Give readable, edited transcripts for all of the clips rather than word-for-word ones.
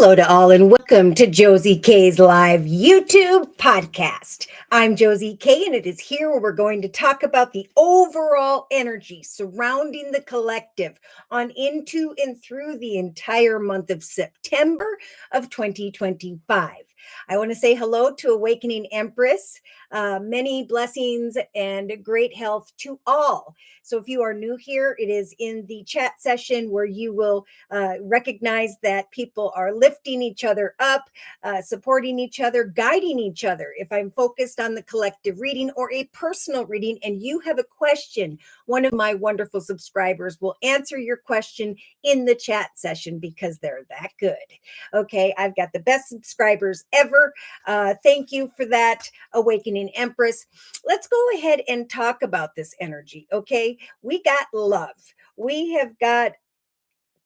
Hello to all and welcome to Josie K's live YouTube podcast. I'm Josie K and it is here where we're going to talk about the overall energy surrounding the collective on into and through the entire month of September of 2025. I want to say hello to Awakening Empress. Many blessings and great health to all. So if you are new here, it is in the chat session where you will recognize that people are lifting each other up, supporting each other, guiding each other. If I'm focused on the collective reading or a personal reading and you have a question, one of my wonderful subscribers will answer your question in the chat session because they're that good. Okay, I've got the best subscribers ever. Thank you for that, Awakening Empress. Let's go ahead and talk about this energy. Okay, we got love. We have got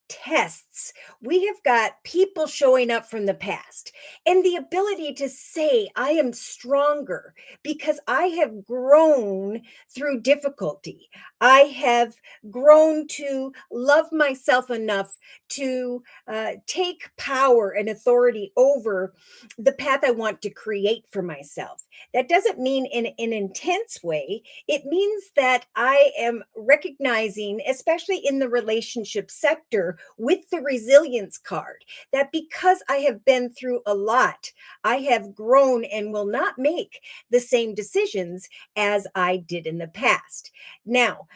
tests. We have got people showing up from the past and the ability to say, I am stronger because I have grown through difficulty. I have grown to love myself enough to take power and authority over the path I want to create for myself. That doesn't mean in an intense way. It means that I am recognizing, especially in the relationship sector, with the resilience card, that because I have been through a lot, I have grown and will not make the same decisions as I did in the past. Now,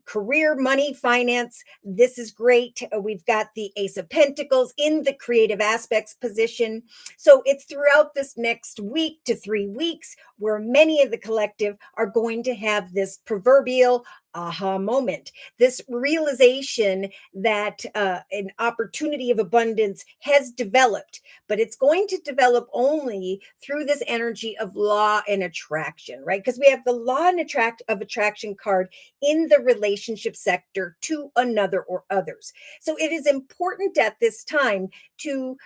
career, money, finance, this is great. We've got the Ace of Pentacles in the creative aspects position. So it's throughout this next week to 3 weeks where many of the collective are going to have this proverbial aha moment, this realization that an opportunity of abundance has developed, but it's going to develop only through this energy of law and attraction, right? Because we have the law and attraction card in the relationship sector to another or others. So it is important at this time to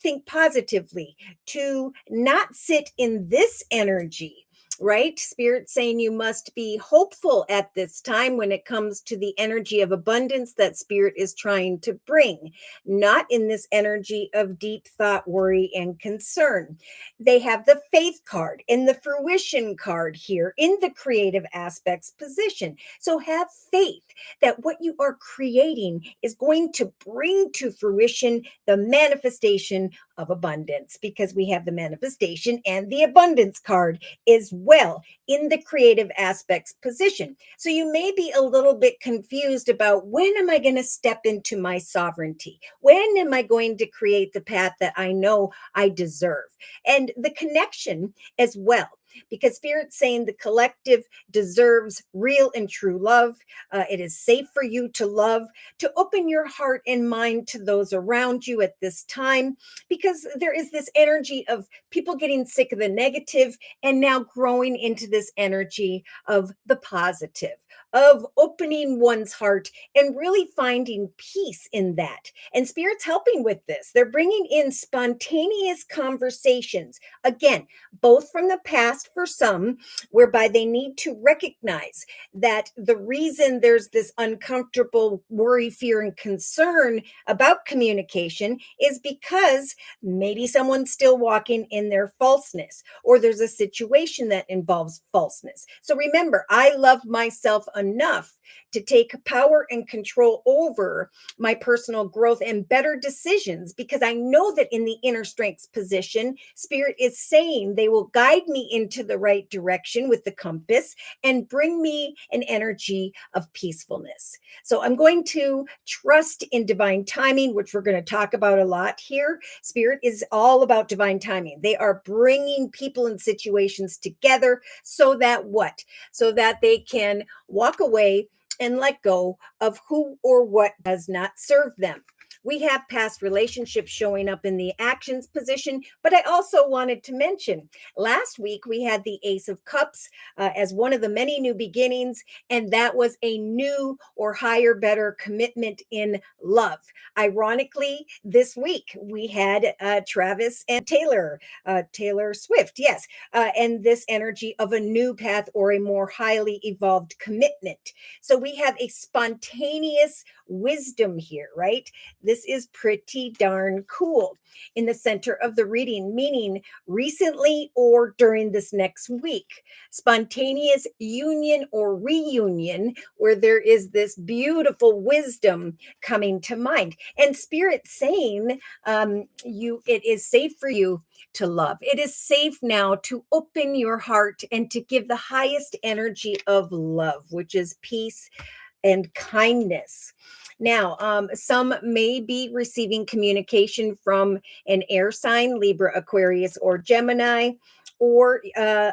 think positively, to not sit in this energy, right? Spirit saying you must be hopeful at this time when it comes to the energy of abundance that Spirit is trying to bring, not in this energy of deep thought, worry, and concern. They have the faith card and the fruition card here in the creative aspects position. So have faith that what you are creating is going to bring to fruition the manifestation of abundance, because we have the manifestation and the abundance card as well in the creative aspects position. So you may be a little bit confused about, when am I going to step into my sovereignty? When am I going to create the path that I know I deserve? And the connection as well, because Spirit's saying the collective deserves real and true love. It is safe for you to love, to open your heart and mind to those around you at this time, because there is this energy of people getting sick of the negative and now growing into this energy of the positive, of opening one's heart and really finding peace in that. And Spirit's helping with this. They're bringing in spontaneous conversations, again, both from the past for some, whereby they need to recognize that the reason there's this uncomfortable worry, fear, and concern about communication is because maybe someone's still walking in their falseness, or there's a situation that involves falseness. So remember, I love myself enough to take power and control over my personal growth and better decisions, because I know that in the inner strengths position, Spirit is saying they will guide me into the right direction with the compass and bring me an energy of peacefulness. So I'm going to trust in divine timing, which we're going to talk about a lot here. Spirit is all about divine timing. They are bringing people and situations together so that what? So that they can walk away and let go of who or what does not serve them. We have past relationships showing up in the actions position, but I also wanted to mention last week we had the Ace of Cups as one of the many new beginnings, and that was a new or higher, better commitment in love. Ironically, this week we had Travis and Taylor Swift, yes, and this energy of a new path or a more highly evolved commitment. So we have a spontaneous wisdom here, right? this is pretty darn cool. In the center of the reading, meaning recently or during this next week. Spontaneous union or reunion, where there is this beautiful wisdom coming to mind. And Spirit saying, it is safe for you to love. It is safe now to open your heart and to give the highest energy of love, which is peace and kindness. Now, some may be receiving communication from an air sign, Libra, Aquarius, or Gemini. Or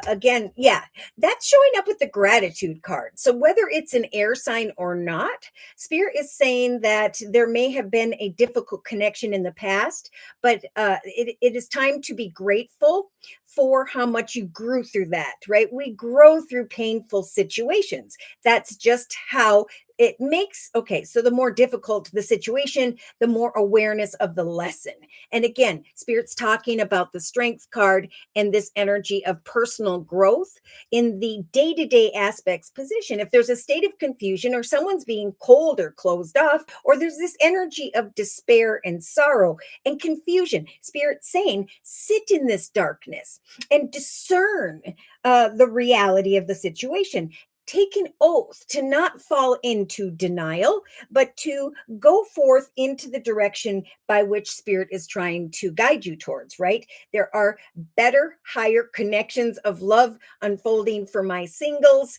again, yeah, that's showing up with the gratitude card. So whether it's an air sign or not, Spirit is saying that there may have been a difficult connection in the past, but it is time to be grateful for how much you grew through that, right? We grow through painful situations. That's just how it makes. Okay, so the more difficult the situation, the more awareness of the lesson. And again, Spirit's talking about the strength card and this energy of personal growth in the day-to-day aspects position. If there's a state of confusion or someone's being cold or closed off, or there's this energy of despair and sorrow and confusion, Spirit's saying, sit in this darkness and discern the reality of the situation. Take an oath to not fall into denial, but to go forth into the direction by which Spirit is trying to guide you towards, right? There are better, higher connections of love unfolding for my singles.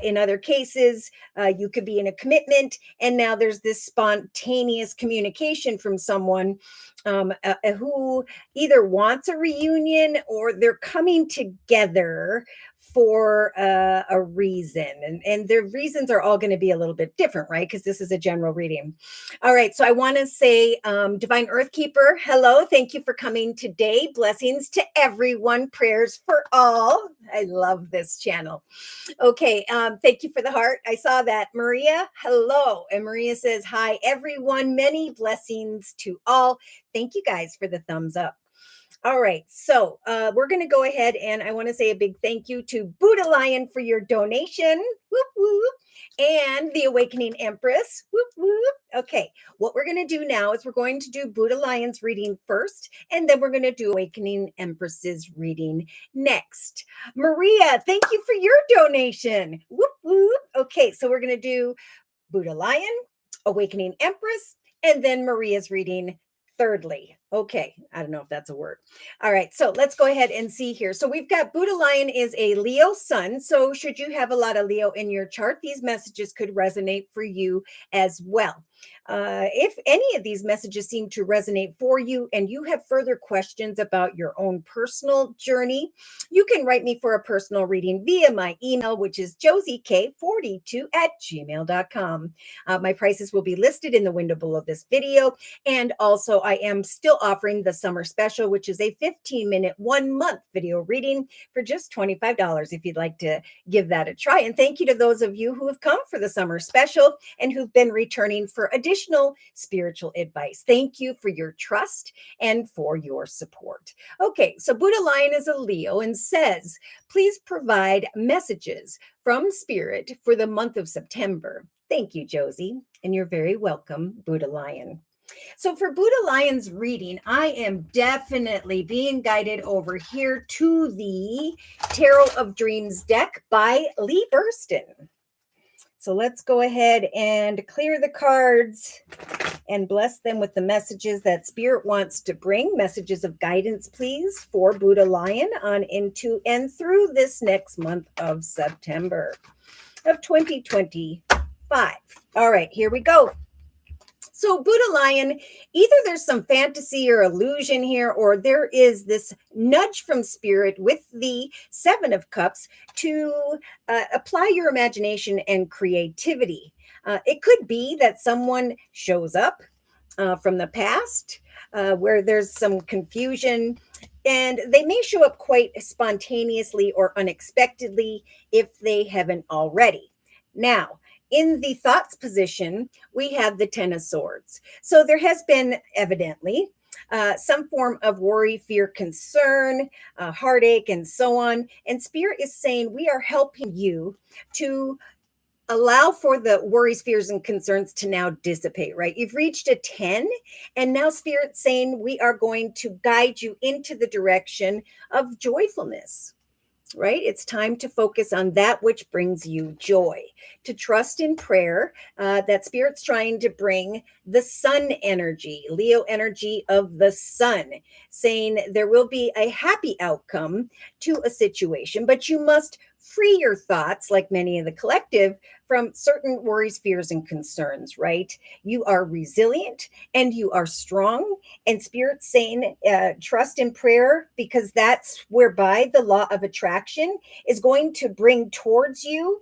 In other cases, you could be in a commitment, and now there's this spontaneous communication from someone who either wants a reunion or they're coming together for a reason. And their reasons are all going to be a little bit different, right? Because this is a general reading. All right. So I want to say, Divine Earth Keeper, hello. Thank you for coming today. Blessings to everyone. Prayers for all. I love this channel. Okay. Thank you for the heart. I saw that. Maria, hello. And Maria says, hi, everyone. Many blessings to all. Thank you guys for the thumbs up. All right, so we're going to go ahead and I want to say a big thank you to Buddha Lion for your donation. Whoop, whoop. And the Awakening Empress. Whoop, whoop. Okay, what we're going to do now is we're going to do Buddha Lion's reading first, and then we're going to do Awakening Empress's reading next. Maria, thank you for your donation. Whoop, whoop. Okay, so we're going to do Buddha Lion, Awakening Empress, and then Maria's reading thirdly. Okay, I don't know if that's a word. All right, so let's go ahead and see here. So we've got Buddha Lion is a Leo sun. So should you have a lot of Leo in your chart, these messages could resonate for you as well. If any of these messages seem to resonate for you and you have further questions about your own personal journey, you can write me for a personal reading via my email, which is JosieK42@gmail.com. My prices will be listed in the window below this video. And also I am still offering the summer special, which is a 15-minute, 1-month video reading for just $25 if you'd like to give that a try. And thank you to those of you who have come for the summer special and who've been returning for additional spiritual advice. Thank you for your trust and for your support. Okay, so Buddha Lion is a Leo and says, please provide messages from Spirit for the month of September. Thank you, Josie, and you're very welcome, Buddha Lion. So for Buddha Lion's reading, I am definitely being guided over here to the Tarot of Dreams deck by Lee Burston. So let's go ahead and clear the cards and bless them with the messages that Spirit wants to bring. Messages of guidance, please, for Buddha Lion on into and through this next month of September of 2025. All right, here we go. So Buddha Lion, either there's some fantasy or illusion here, or there is this nudge from Spirit with the 7 of Cups to apply your imagination and creativity. It could be that someone shows up from the past where there's some confusion, and they may show up quite spontaneously or unexpectedly if they haven't already. Now, in the thoughts position, we have the 10 of Swords. So there has been evidently some form of worry, fear, concern, heartache, and so on. And Spirit is saying we are helping you to allow for the worries, fears, and concerns to now dissipate, right? You've reached a 10, and now Spirit's saying we are going to guide you into the direction of joyfulness, right? It's time to focus on that which brings you joy, to trust in prayer. That Spirit's trying to bring the sun energy, Leo energy of the sun, saying there will be a happy outcome to a situation, but you must free your thoughts, like many of the collective, from certain worries, fears, and concerns, right? You are resilient and you are strong, and Spirit's saying trust in prayer, because that's whereby the law of attraction is going to bring towards you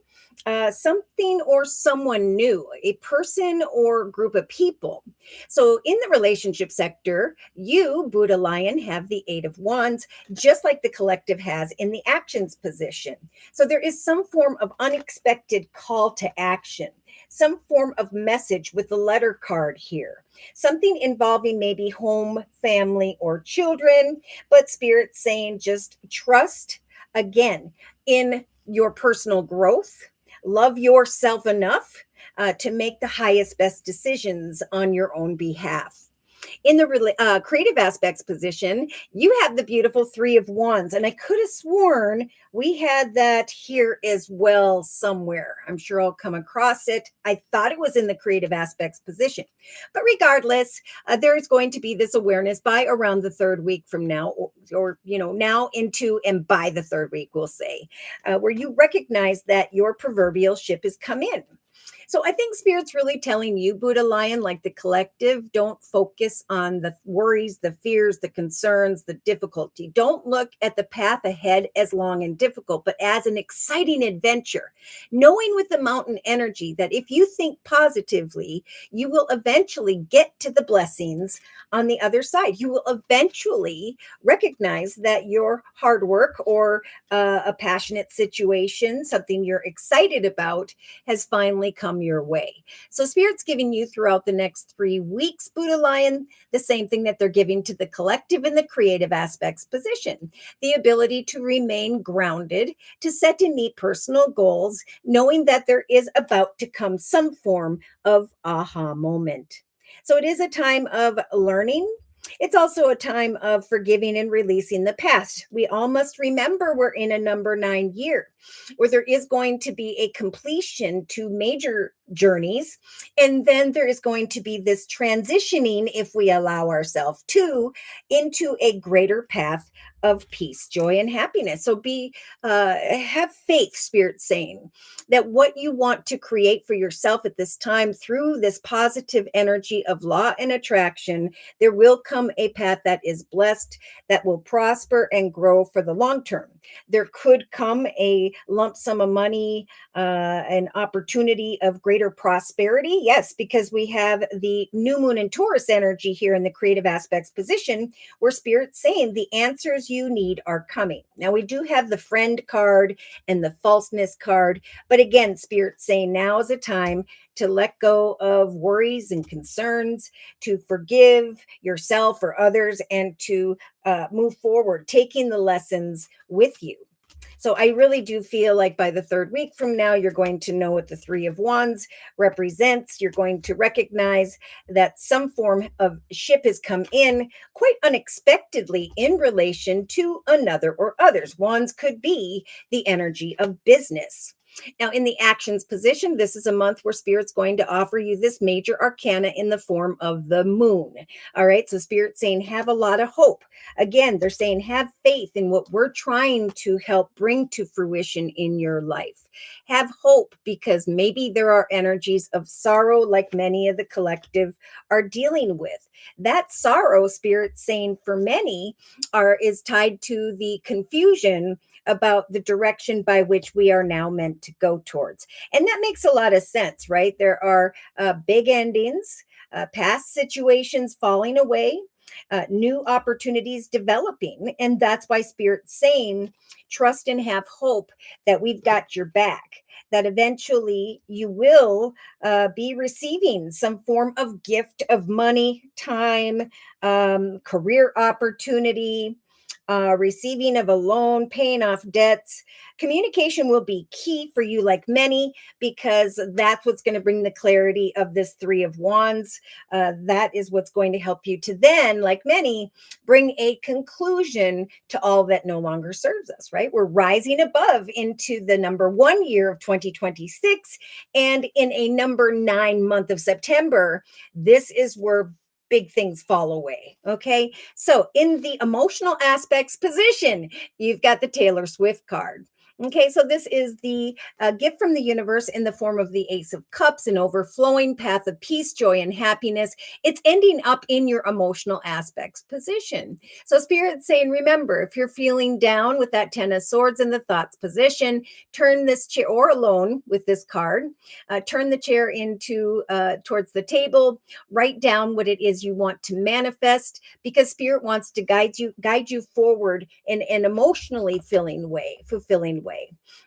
something or someone new, a person or group of people. So in the relationship sector, you, Buddha Lion, have the Eight of Wands, just like the collective has in the actions position. So there is some form of unexpected call to action, some form of message with the letter card here, something involving maybe home, family, or children, but Spirit's saying just trust again in your personal growth. Love yourself enough to make the highest, best decisions on your own behalf. In the creative aspects position, you have the beautiful Three of Wands. And I could have sworn we had that here as well somewhere. I'm sure I'll come across it. I thought it was in the creative aspects position. But regardless, there is going to be this awareness by around the third week from now, or now into and by the third week, we'll say, where you recognize that your proverbial ship has come in. So I think Spirit's really telling you, Buddha Lion, like the collective, don't focus on the worries, the fears, the concerns, the difficulty. Don't look at the path ahead as long and difficult, but as an exciting adventure. Knowing with the mountain energy that if you think positively, you will eventually get to the blessings on the other side. You will eventually recognize that your hard work or a passionate situation, something you're excited about, has finally come your way. So Spirit's giving you throughout the next 3 weeks, Buddha Lion, the same thing that they're giving to the collective in the creative aspects position, the ability to remain grounded, to set and meet personal goals, knowing that there is about to come some form of aha moment. So it is a time of learning. It's also a time of forgiving and releasing the past. We all must remember we're in a number 9 year where there is going to be a completion to major journeys. And then there is going to be this transitioning, if we allow ourselves to, into a greater path of peace, joy, and happiness. So have faith, Spirit saying that what you want to create for yourself at this time through this positive energy of law and attraction, there will come a path that is blessed, that will prosper and grow for the long term. There could come a lump sum of money, an opportunity of greater prosperity. Yes, because we have the new moon and Taurus energy here in the creative aspects position, where Spirit's saying the answers you need are coming. Now, we do have the friend card and the falseness card, but again, Spirit's saying now is a time to let go of worries and concerns, to forgive yourself or others, and to move forward, taking the lessons with you. So I really do feel like by the third week from now, you're going to know what the Three of Wands represents. You're going to recognize that some form of ship has come in quite unexpectedly in relation to another or others. Wands could be the energy of business. Now, in the actions position, this is a month where Spirit's going to offer you this major arcana in the form of the moon. All right. So Spirit's saying have a lot of hope. Again, they're saying have faith in what we're trying to help bring to fruition in your life. Have hope, because maybe there are energies of sorrow like many of the collective are dealing with. That sorrow, Spirit's saying for many, is tied to the confusion about the direction by which we are now meant to go towards. And that makes a lot of sense, right? There are big endings, past situations falling away, new opportunities developing. And that's why Spirit's saying, trust and have hope that we've got your back, that eventually you will be receiving some form of gift of money, time, career opportunity, receiving of a loan, paying off debts. Communication will be key for you, like many, because that's what's going to bring the clarity of this Three of Wands. That is what's going to help you to then, like many, bring a conclusion to all that no longer serves us, right? We're rising above into the number 1 year of 2026. And in a number 9 month of September, this is where big things fall away. Okay. So in the emotional aspects position, you've got the Taylor Swift card. Okay, so this is the gift from the universe in the form of the Ace of Cups, an overflowing path of peace, joy, and happiness. It's ending up in your emotional aspects position. So, Spirit's saying, remember, if you're feeling down with that Ten of Swords in the thoughts position, turn this chair, or alone with this card, turn the chair into towards the table, write down what it is you want to manifest, because Spirit wants to guide you forward in an emotionally fulfilling way.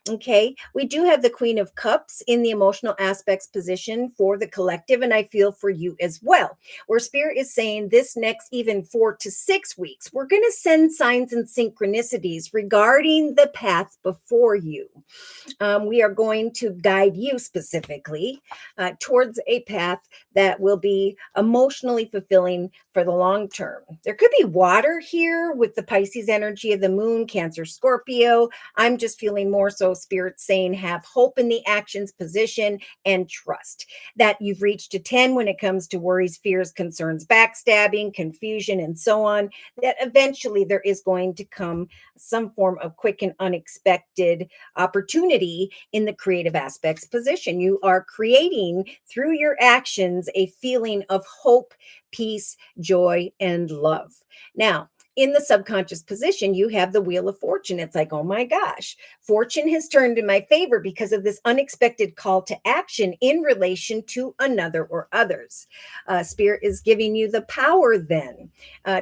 Okay, we do have the Queen of Cups in the emotional aspects position for the collective, and I feel for you as well, where Spirit is saying this next even 4 to 6 weeks, we're going to send signs and synchronicities regarding the path before you. We are going to guide you specifically towards a path that will be emotionally fulfilling for the long term. There could be water here with the Pisces energy of the moon, Cancer, Scorpio. I'm just feeling more so Spirit saying have hope in the actions position and trust that you've reached a 10 when it comes to worries, fears, concerns, backstabbing, confusion, and so on, that eventually there is going to come some form of quick and unexpected opportunity in the creative aspects position. You are creating through your actions a feeling of hope, peace, joy, and love. Now, in the subconscious position, you have the Wheel of Fortune. It's like, oh my gosh, fortune has turned in my favor because of this unexpected call to action in relation to another or others. Spirit is giving you the power then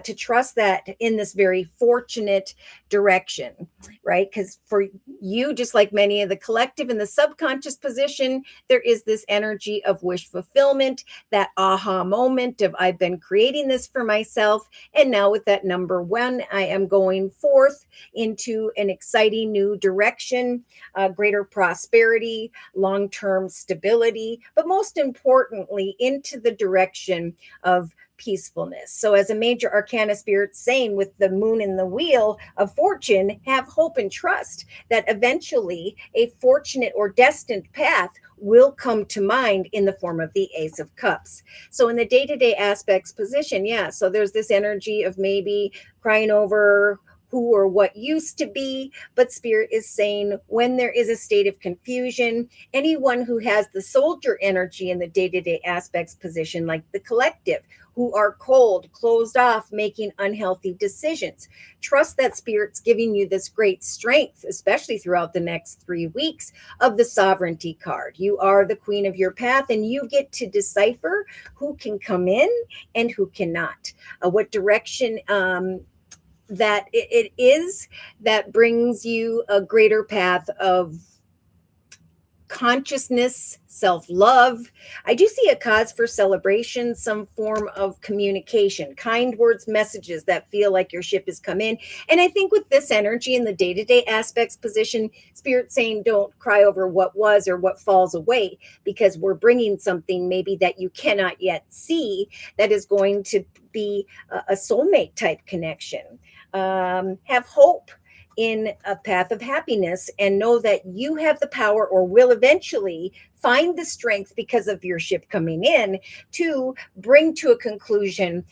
to trust that in this very fortunate direction, right? Because for you, just like many of the collective in the subconscious position, there is this energy of wish fulfillment, that aha moment of I've been creating this for myself. And now with that number 1, I am going forth into an exciting new direction, greater prosperity, long-term stability, but most importantly, into the direction of peacefulness. So as a major arcana Spirit saying with the moon in the Wheel of Fortune, have hope and trust that eventually a fortunate or destined path will come to mind in the form of the Ace of Cups. So in the day-to-day aspects position, yeah, so there's this energy of maybe crying over who or what used to be, but Spirit is saying when there is a state of confusion, anyone who has the soldier energy in the day-to-day aspects position, like the collective, who are cold, closed off, making unhealthy decisions, trust that Spirit's giving you this great strength, especially throughout the next 3 weeks, of the Sovereignty card. You are the queen of your path, and you get to decipher who can come in and who cannot, what direction that it is that brings you a greater path of consciousness, self-love. I do see a cause for celebration, some form of communication, kind words, messages that feel like your ship has come in. And I think with this energy in the day-to-day aspects position, Spirit saying don't cry over what was or what falls away, because we're bringing something maybe that you cannot yet see that is going to be a soulmate type connection. Have hope in a path of happiness, and know that you have the power, or will eventually find the strength because of your ship coming in, to bring to a conclusion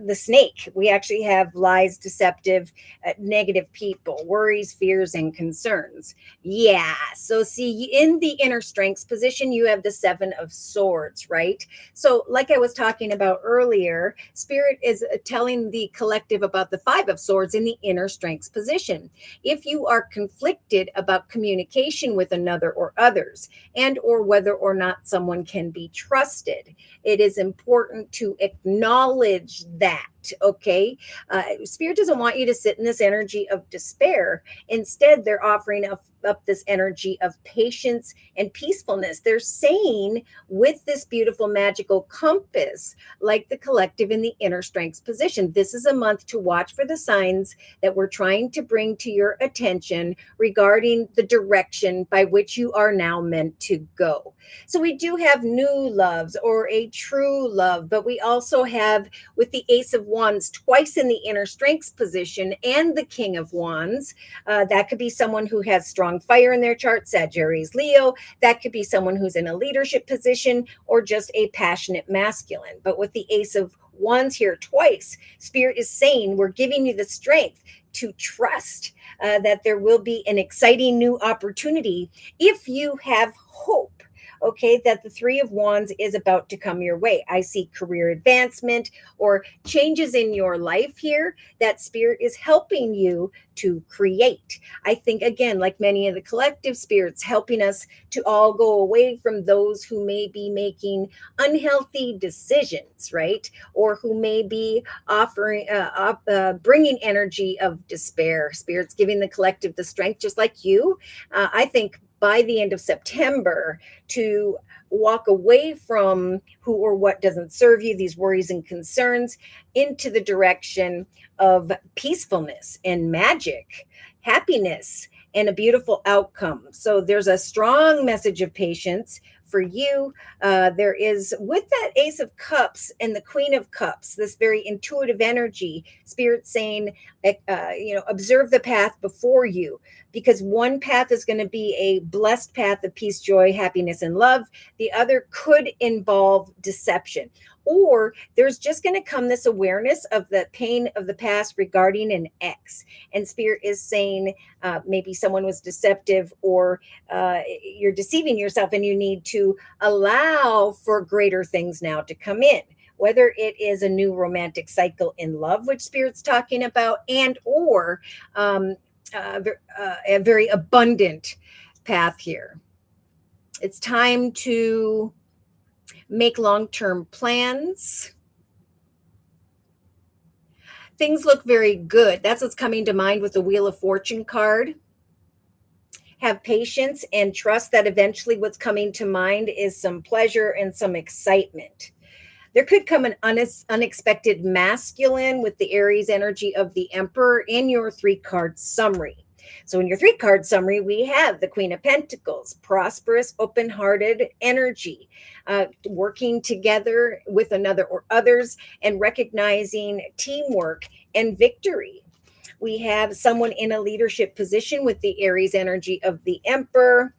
the snake. We actually have lies, deceptive, negative people, worries, fears, and concerns. Yeah. So see, in the inner strengths position, you have the Seven of Swords, right? So like I was talking about earlier, Spirit is telling the collective about the Five of Swords in the inner strengths position. If you are conflicted about communication with another or others, and or whether or not someone can be trusted, it is important to acknowledge that out. Okay. Spirit doesn't want you to sit in this energy of despair. Instead, they're offering up this energy of patience and peacefulness. They're saying with this beautiful magical compass, like the collective in the inner strengths position, this is a month to watch for the signs that we're trying to bring to your attention regarding the direction by which you are now meant to go. So we do have new loves or a true love, but we also have with the Ace of Wands twice in the inner strengths position and the King of Wands. That could be someone who has strong fire in their chart, Sagittarius, Leo. That could be someone who's in a leadership position or just a passionate masculine. But with the Ace of Wands here twice, Spirit is saying we're giving you the strength to trust that there will be an exciting new opportunity if you have hope. Okay, that the Three of Wands is about to come your way. I see career advancement or changes in your life here that Spirit is helping you to create. I think, again, like many of the collective spirits, helping us to all go away from those who may be making unhealthy decisions, right? Or who may be offering, bringing energy of despair. Spirit's giving the collective the strength, just like you. I think by the end of September to walk away from who or what doesn't serve you, these worries and concerns, into the direction of peacefulness and magic, happiness, and a beautiful outcome. So there's a strong message of patience for you. There is, with that Ace of Cups and the Queen of Cups, this very intuitive energy, Spirit saying, observe the path before you, because one path is going to be a blessed path of peace, joy, happiness, and love. The other could involve deception. Or there's just going to come this awareness of the pain of the past regarding an ex. And Spirit is saying maybe someone was deceptive, or you're deceiving yourself, and you need to allow for greater things now to come in. Whether it is a new romantic cycle in love, which Spirit's talking about, and or a very abundant path here. It's time to make long-term plans. Things look very good. That's what's coming to mind with the Wheel of Fortune card. Have patience and trust that eventually what's coming to mind is some pleasure and some excitement. There could come an unexpected masculine with the Aries energy of the Emperor in your 3-card summary. So in your 3-card summary, we have the Queen of Pentacles, prosperous, open-hearted energy, working together with another or others, and recognizing teamwork and victory. We have someone in a leadership position with the Aries energy of the Emperor,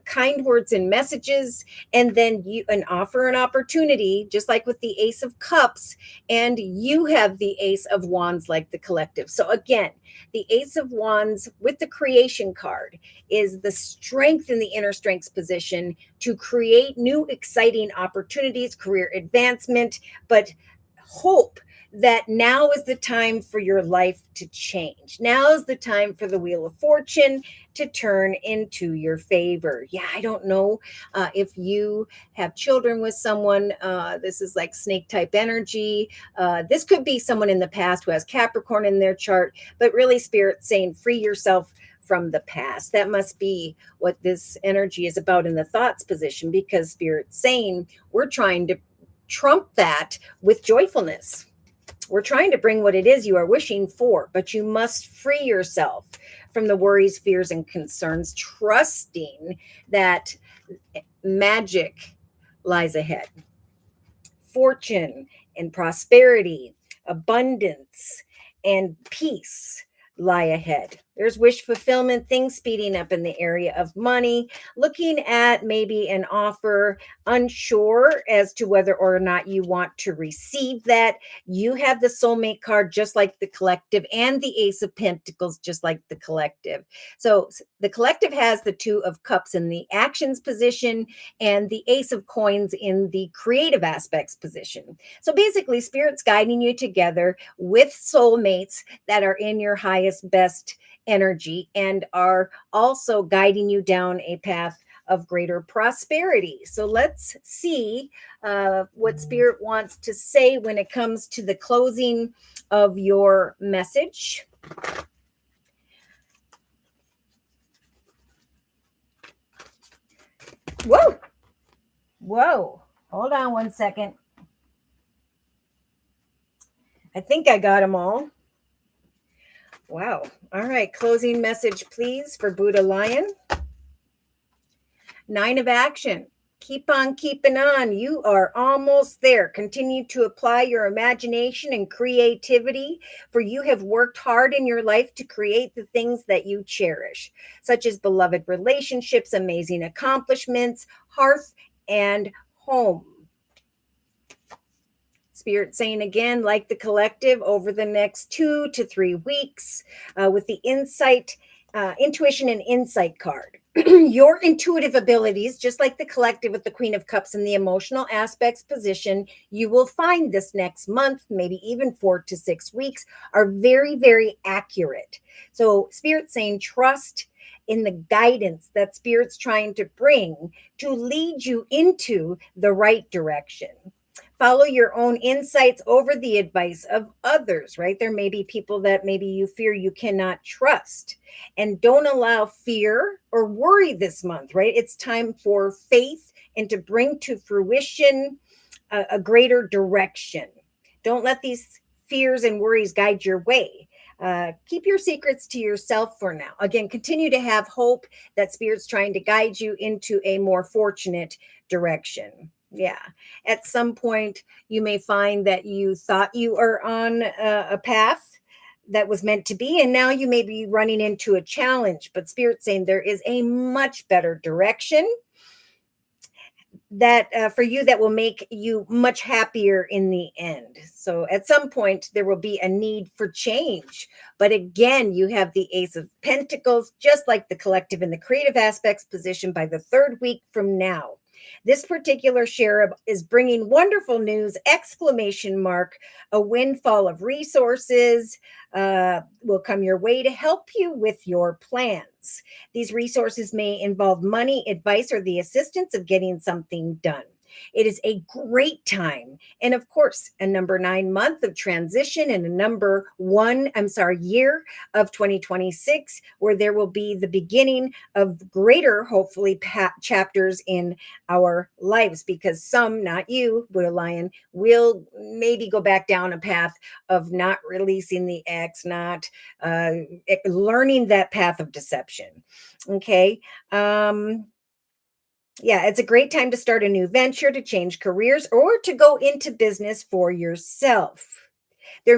kind words and messages, and then an offer, an opportunity, just like with the Ace of Cups, and you have the Ace of Wands like the collective. So again, the Ace of Wands with the creation card is the strength in the inner strengths position to create new exciting opportunities, career advancement, but hope that now is the time for your life to change. Now is the time for the Wheel of Fortune to turn into your favor. Yeah, I don't know if you have children with someone. This is like snake type energy. This could be someone in the past who has Capricorn in their chart, but really Spirit saying free yourself from the past. That must be what this energy is about in the thoughts position, because Spirit's saying we're trying to trump that with joyfulness. We're trying to bring what it is you are wishing for, but you must free yourself from the worries, fears, and concerns, trusting that magic lies ahead. Fortune and prosperity, abundance, and peace lie ahead. There's wish fulfillment, things speeding up in the area of money, looking at maybe an offer, unsure as to whether or not you want to receive that. You have the soulmate card just like the collective, and the Ace of Pentacles just like the collective. So the collective has the Two of Cups in the actions position and the Ace of Coins in the creative aspects position. So basically, Spirit's guiding you together with soulmates that are in your highest, best energy and are also guiding you down a path of greater prosperity. So let's see what Spirit wants to say when it comes to the closing of your message. Whoa. Whoa. Hold on one second. I think I got them all. Wow. All right. Closing message, please, for Buddha Lion. 9 of Action. Keep on keeping on. You are almost there. Continue to apply your imagination and creativity, for you have worked hard in your life to create the things that you cherish, such as beloved relationships, amazing accomplishments, hearth, and home. Spirit saying again, like the collective, over the next 2 to 3 weeks, with the intuition and insight card. Your intuitive abilities, just like the collective with the Queen of Cups and the emotional aspects position, you will find this next month, maybe even 4 to 6 weeks, are very, very accurate. So Spirit saying trust in the guidance that Spirit's trying to bring to lead you into the right direction. Follow your own insights over the advice of others, right? There may be people that maybe you fear you cannot trust. And don't allow fear or worry this month, right? It's time for faith and to bring to fruition a greater direction. Don't let these fears and worries guide your way. Keep your secrets to yourself for now. Again, continue to have hope that Spirit's trying to guide you into a more fortunate direction. Yeah. At some point, you may find that you thought you are on a path that was meant to be, and now you may be running into a challenge. But Spirit's saying there is a much better direction that for you that will make you much happier in the end. So at some point there will be a need for change, but again you have the Ace of Pentacles, just like the collective in the creative aspects position, by the 3rd week from now. This particular cherub is bringing wonderful news, exclamation mark. A windfall of resources will come your way to help you with your plans. These resources may involve money, advice, or the assistance of getting something done. It is a great time. And of course, a number 9 month of transition and a year of 2026, where there will be the beginning of greater, hopefully, chapters in our lives, because some, not you, Buddha Lion, will maybe go back down a path of not releasing the ex, not learning that path of deception. Okay. Yeah, it's a great time to start a new venture, to change careers, or to go into business for yourself. You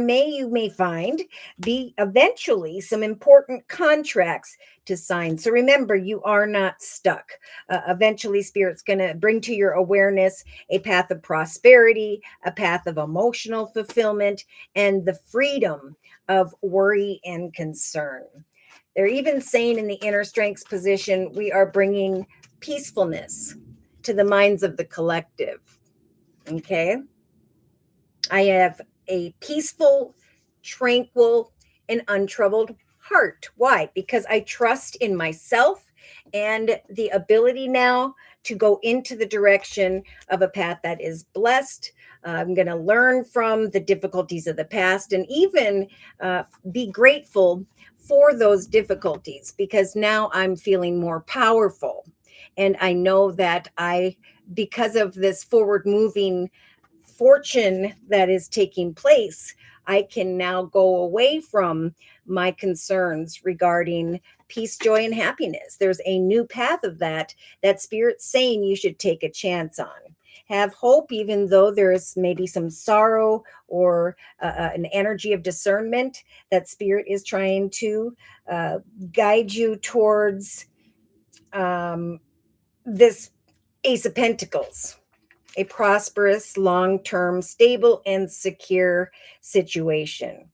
may find, be eventually some important contracts to sign. So remember, you are not stuck. Eventually, Spirit's going to bring to your awareness a path of prosperity, a path of emotional fulfillment, and the freedom of worry and concern. They're even saying in the inner strengths position, we are bringing peacefulness to the minds of the collective. Okay. I have a peaceful, tranquil, and untroubled heart. Why? Because I trust in myself and the ability now to go into the direction of a path that is blessed. I'm going to learn from the difficulties of the past and even be grateful for those difficulties, because now I'm feeling more powerful. And I know that because of this forward moving fortune that is taking place, I can now go away from my concerns regarding peace, joy, and happiness. There's a new path of that Spirit's saying you should take a chance on. Have hope, even though there's maybe some sorrow or an energy of discernment that Spirit is trying to guide you towards this Ace of Pentacles, a prosperous, long-term, stable, and secure situation.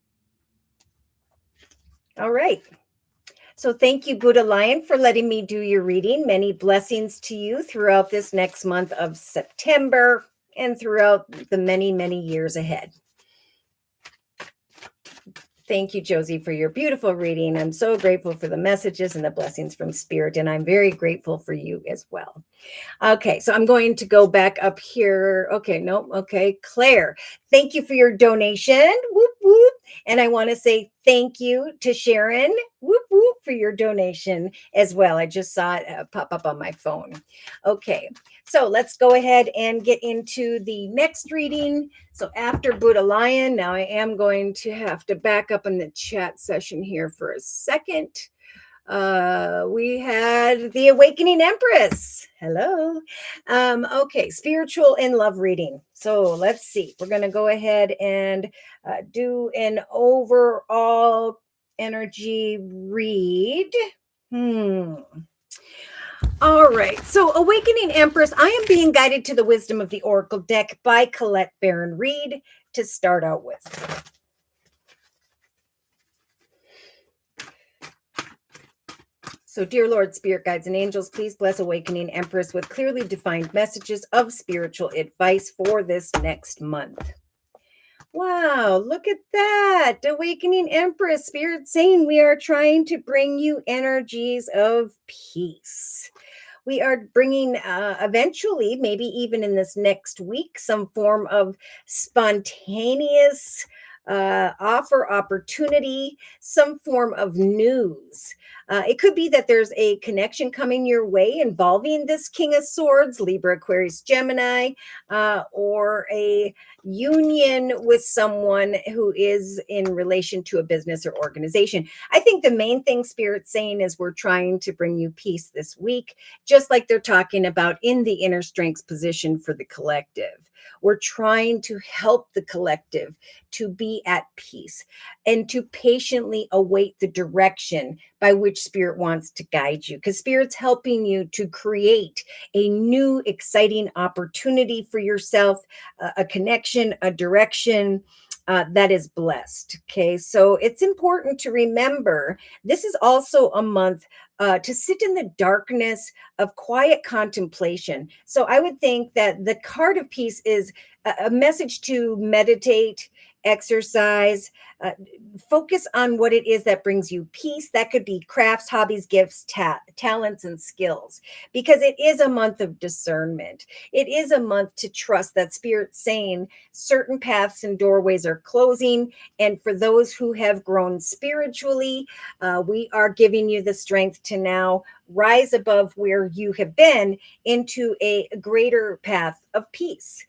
All right. So thank you, Buddha Lion, for letting me do your reading. Many blessings to you throughout this next month of September and throughout the many, many years ahead. Thank you, Josie, for your beautiful reading. I'm so grateful for the messages and the blessings from Spirit, and I'm very grateful for you as well. Okay, so I'm going to go back up here. Okay, no, okay, Claire, thank you for your donation. Whoop, whoop. And I want to say thank you to Sharon, whoop, whoop, for your donation as well. I just saw it pop up on my phone. Okay, so let's go ahead and get into the next reading. So after Buddha Lion, now I am going to have to back up in the chat session here for a second. We had the Awakening Empress. Hello. Okay, spiritual and love reading. So let's see. We're going to go ahead and do an overall energy read. All right. So, Awakening Empress, I am being guided to the wisdom of the Oracle deck by Colette Baron Reed to start out with. So, dear Lord, Spirit Guides and Angels, please bless Awakening Empress with clearly defined messages of spiritual advice for this next month. Wow, look at that. Awakening Empress, Spirit saying we are trying to bring you energies of peace. We are bringing eventually, maybe even in this next week, some form of spontaneous offer, opportunity, some form of news. It could be that there's a connection coming your way involving this King of Swords, Libra, Aquarius, Gemini, or a union with someone who is in relation to a business or organization. I think the main thing Spirit's saying is we're trying to bring you peace this week, just like they're talking about in the inner strengths position for the collective. We're trying to help the collective to be at peace and to patiently await the direction by which Spirit wants to guide you, because Spirit's helping you to create a new, exciting opportunity for yourself, a connection, a direction that is blessed. Okay, so it's important to remember this is also a month to sit in the darkness of quiet contemplation. So I would think that the card of peace is a message to meditate, exercise, focus on what it is that brings you peace. That could be crafts, hobbies, gifts, talents, and skills, because it is a month of discernment. It is a month to trust that Spirit's saying certain paths and doorways are closing. And for those who have grown spiritually, we are giving you the strength to now rise above where you have been into a greater path of peace.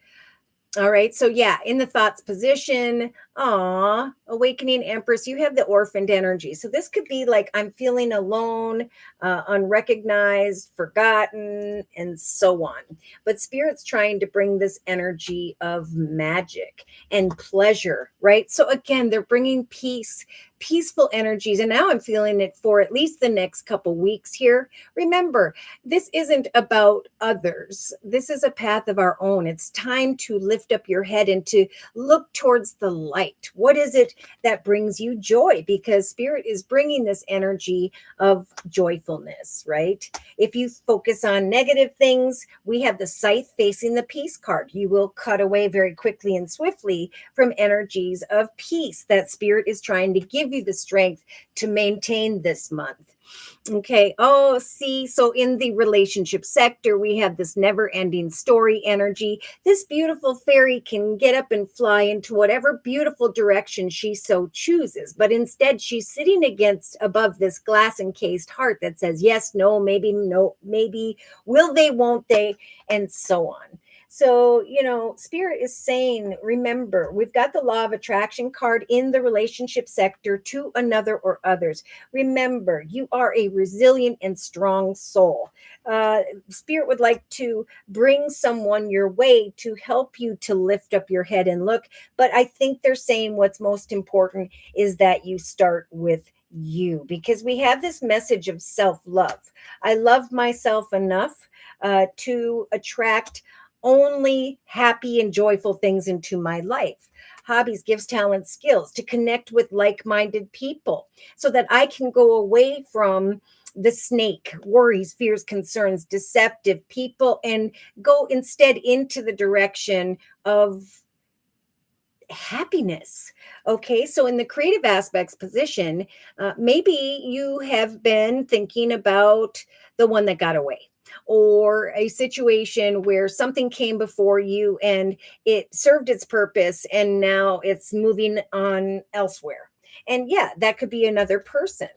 All right. So yeah, in the thoughts position, Awakening Empress, you have the orphaned energy. So this could be like, I'm feeling alone, unrecognized, forgotten, and so on. But Spirit's trying to bring this energy of magic and pleasure, right? So again, they're bringing peace, peaceful energies. And now I'm feeling it for at least the next couple weeks here. Remember, this isn't about others. This is a path of our own. It's time to lift up your head and to look towards the light. What is it that brings you joy? Because Spirit is bringing this energy of joyfulness, right? If you focus on negative things, we have the scythe facing the peace card. You will cut away very quickly and swiftly from energies of peace that Spirit is trying to give you the strength to maintain this month. Okay. Oh, see, so in the relationship sector, we have this never-ending story energy. This beautiful fairy can get up and fly into whatever beautiful direction she so chooses, but instead she's sitting above this glass encased heart that says yes, no, maybe, will they, won't they, and so on. So, Spirit is saying, remember, we've got the law of attraction card in the relationship sector to another or others. Remember, you are a resilient and strong soul. Spirit would like to bring someone your way to help you to lift up your head and look. But I think they're saying what's most important is that you start with you, because we have this message of self-love. I love myself enough to attract only happy and joyful things into my life. Hobbies, gifts, talents, skills, to connect with like-minded people so that I can go away from the snake, worries, fears, concerns, deceptive people, and go instead into the direction of happiness. Okay, so in the creative aspects position, maybe you have been thinking about the one that got away, or a situation where something came before you and it served its purpose and now it's moving on elsewhere. And yeah, that could be another person.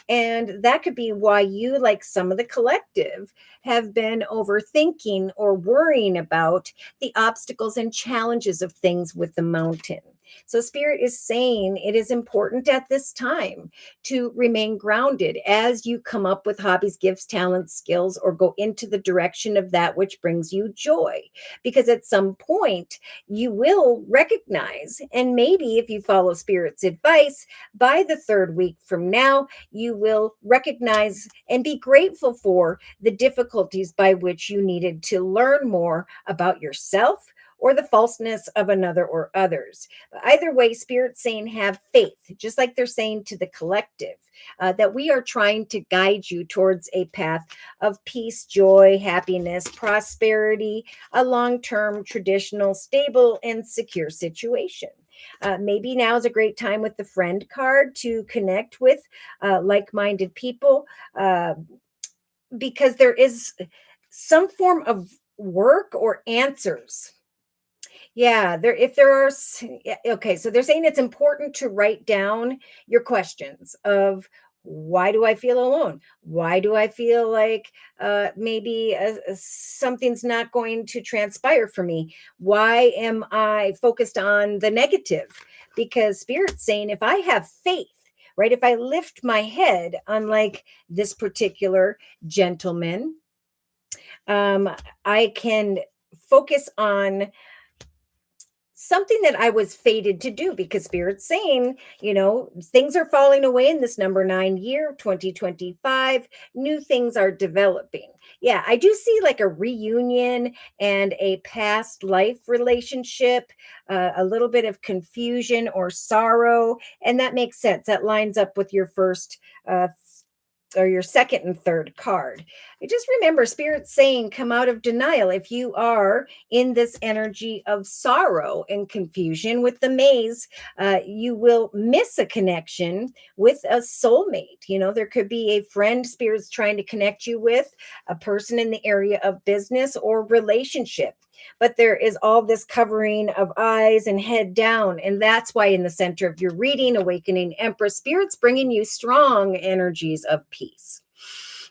And that could be why you, like some of the collective, have been overthinking or worrying about the obstacles and challenges of things with the mountain. So, Spirit is saying it is important at this time to remain grounded as you come up with hobbies, gifts, talents, skills, or go into the direction of that which brings you joy. Because at some point, you will recognize, and maybe if you follow Spirit's advice, by the third week from now, you will recognize and be grateful for the difficulties by which you needed to learn more about yourself or the falseness of another or others. Either way, Spirit's saying have faith, just like they're saying to the collective, that we are trying to guide you towards a path of peace, joy, happiness, prosperity, a long term, traditional, stable, and secure situation. Maybe now is a great time with the friend card to connect with like minded people, because there is some form of work or answers. Yeah, there if there are yeah, okay, so they're saying it's important to write down your questions of why do I feel alone? Why do I feel like maybe something's not going to transpire for me? Why am I focused on the negative? Because Spirit's saying if I have faith, right? If I lift my head, unlike this particular gentleman, um, I can focus on something that I was fated to do, because Spirit's saying, things are falling away in this number 9 year, 2025. New things are developing. Yeah, I do see like a reunion and a past life relationship, a little bit of confusion or sorrow. And that makes sense. That lines up with your first or your second and third card. I just remember Spirit saying, come out of denial. If you are in this energy of sorrow and confusion with the maze, you will miss a connection with a soulmate. There could be a friend Spirit's trying to connect you with, a person in the area of business or relationship. But there is all this covering of eyes and head down. And that's why in the center of your reading, Awakening Empress, Spirit's bringing you strong energies of peace.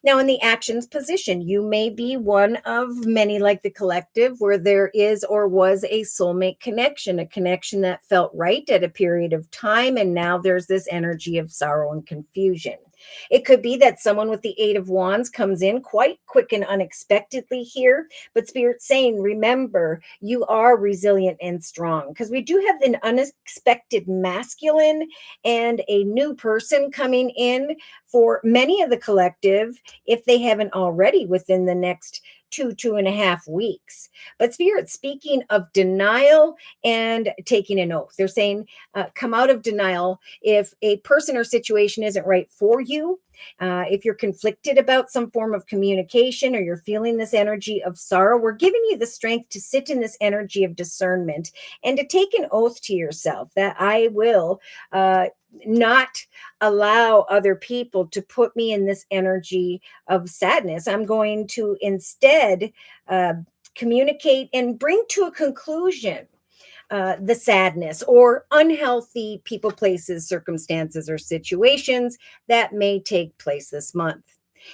Now, in the actions position, you may be one of many, like the collective, where there is or was a soulmate connection, a connection that felt right at a period of time. And now there's this energy of sorrow and confusion. It could be that someone with the Eight of Wands comes in quite quick and unexpectedly here, but Spirit's saying, remember, you are resilient and strong, because we do have an unexpected masculine and a new person coming in for many of the collective, if they haven't already within the next 2.5 weeks. But Spirit, speaking of denial and taking an oath, they're saying, come out of denial if a person or situation isn't right for you. If you're conflicted about some form of communication, or you're feeling this energy of sorrow, we're giving you the strength to sit in this energy of discernment and to take an oath to yourself that I will not allow other people to put me in this energy of sadness. I'm going to instead communicate and bring to a conclusion the sadness or unhealthy people, places, circumstances, or situations that may take place this month.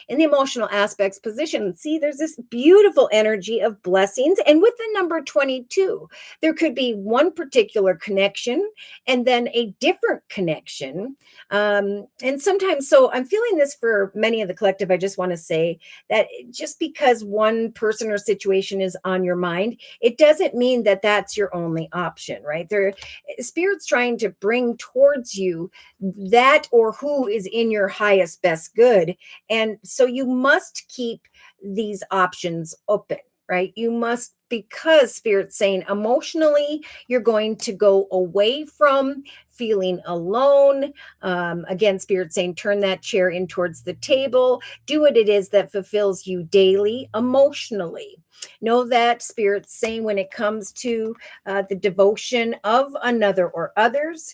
In the emotional aspects position, see, there's this beautiful energy of blessings. And with the number 22, there could be one particular connection and then a different connection. And sometimes, so I'm feeling this for many of the collective. I just want to say that just because one person or situation is on your mind, it doesn't mean that that's your only option, right? Spirit's trying to bring towards you that or who is in your highest best good. And so you must keep these options open, right? You must because Spirit's saying emotionally, you're going to go away from feeling alone. Again, Spirit saying, turn that chair in towards the table. Do what it is that fulfills you daily, emotionally. Know that Spirit's saying when it comes to the devotion of another or others,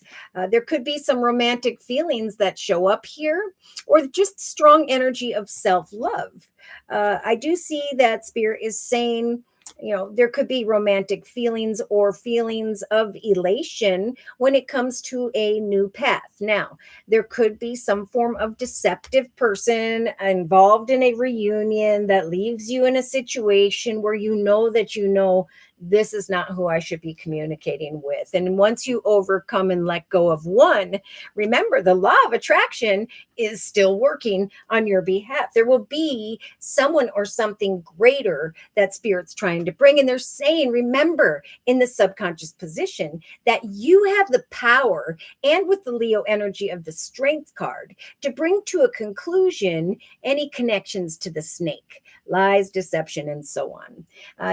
there could be some romantic feelings that show up here, or just strong energy of self love. I do see that Spirit is saying, there could be romantic feelings or feelings of elation when it comes to a new path. Now, there could be some form of deceptive person involved in a reunion that leaves you in a situation where this is not who I should be communicating with. And once you overcome and let go of one, remember the law of attraction is still working on your behalf. There will be someone or something greater that Spirit's trying to bring. And they're saying, remember, in the subconscious position, that you have the power, and with the Leo energy of the Strength card, to bring to a conclusion any connections to the snake, lies, deception, and so on.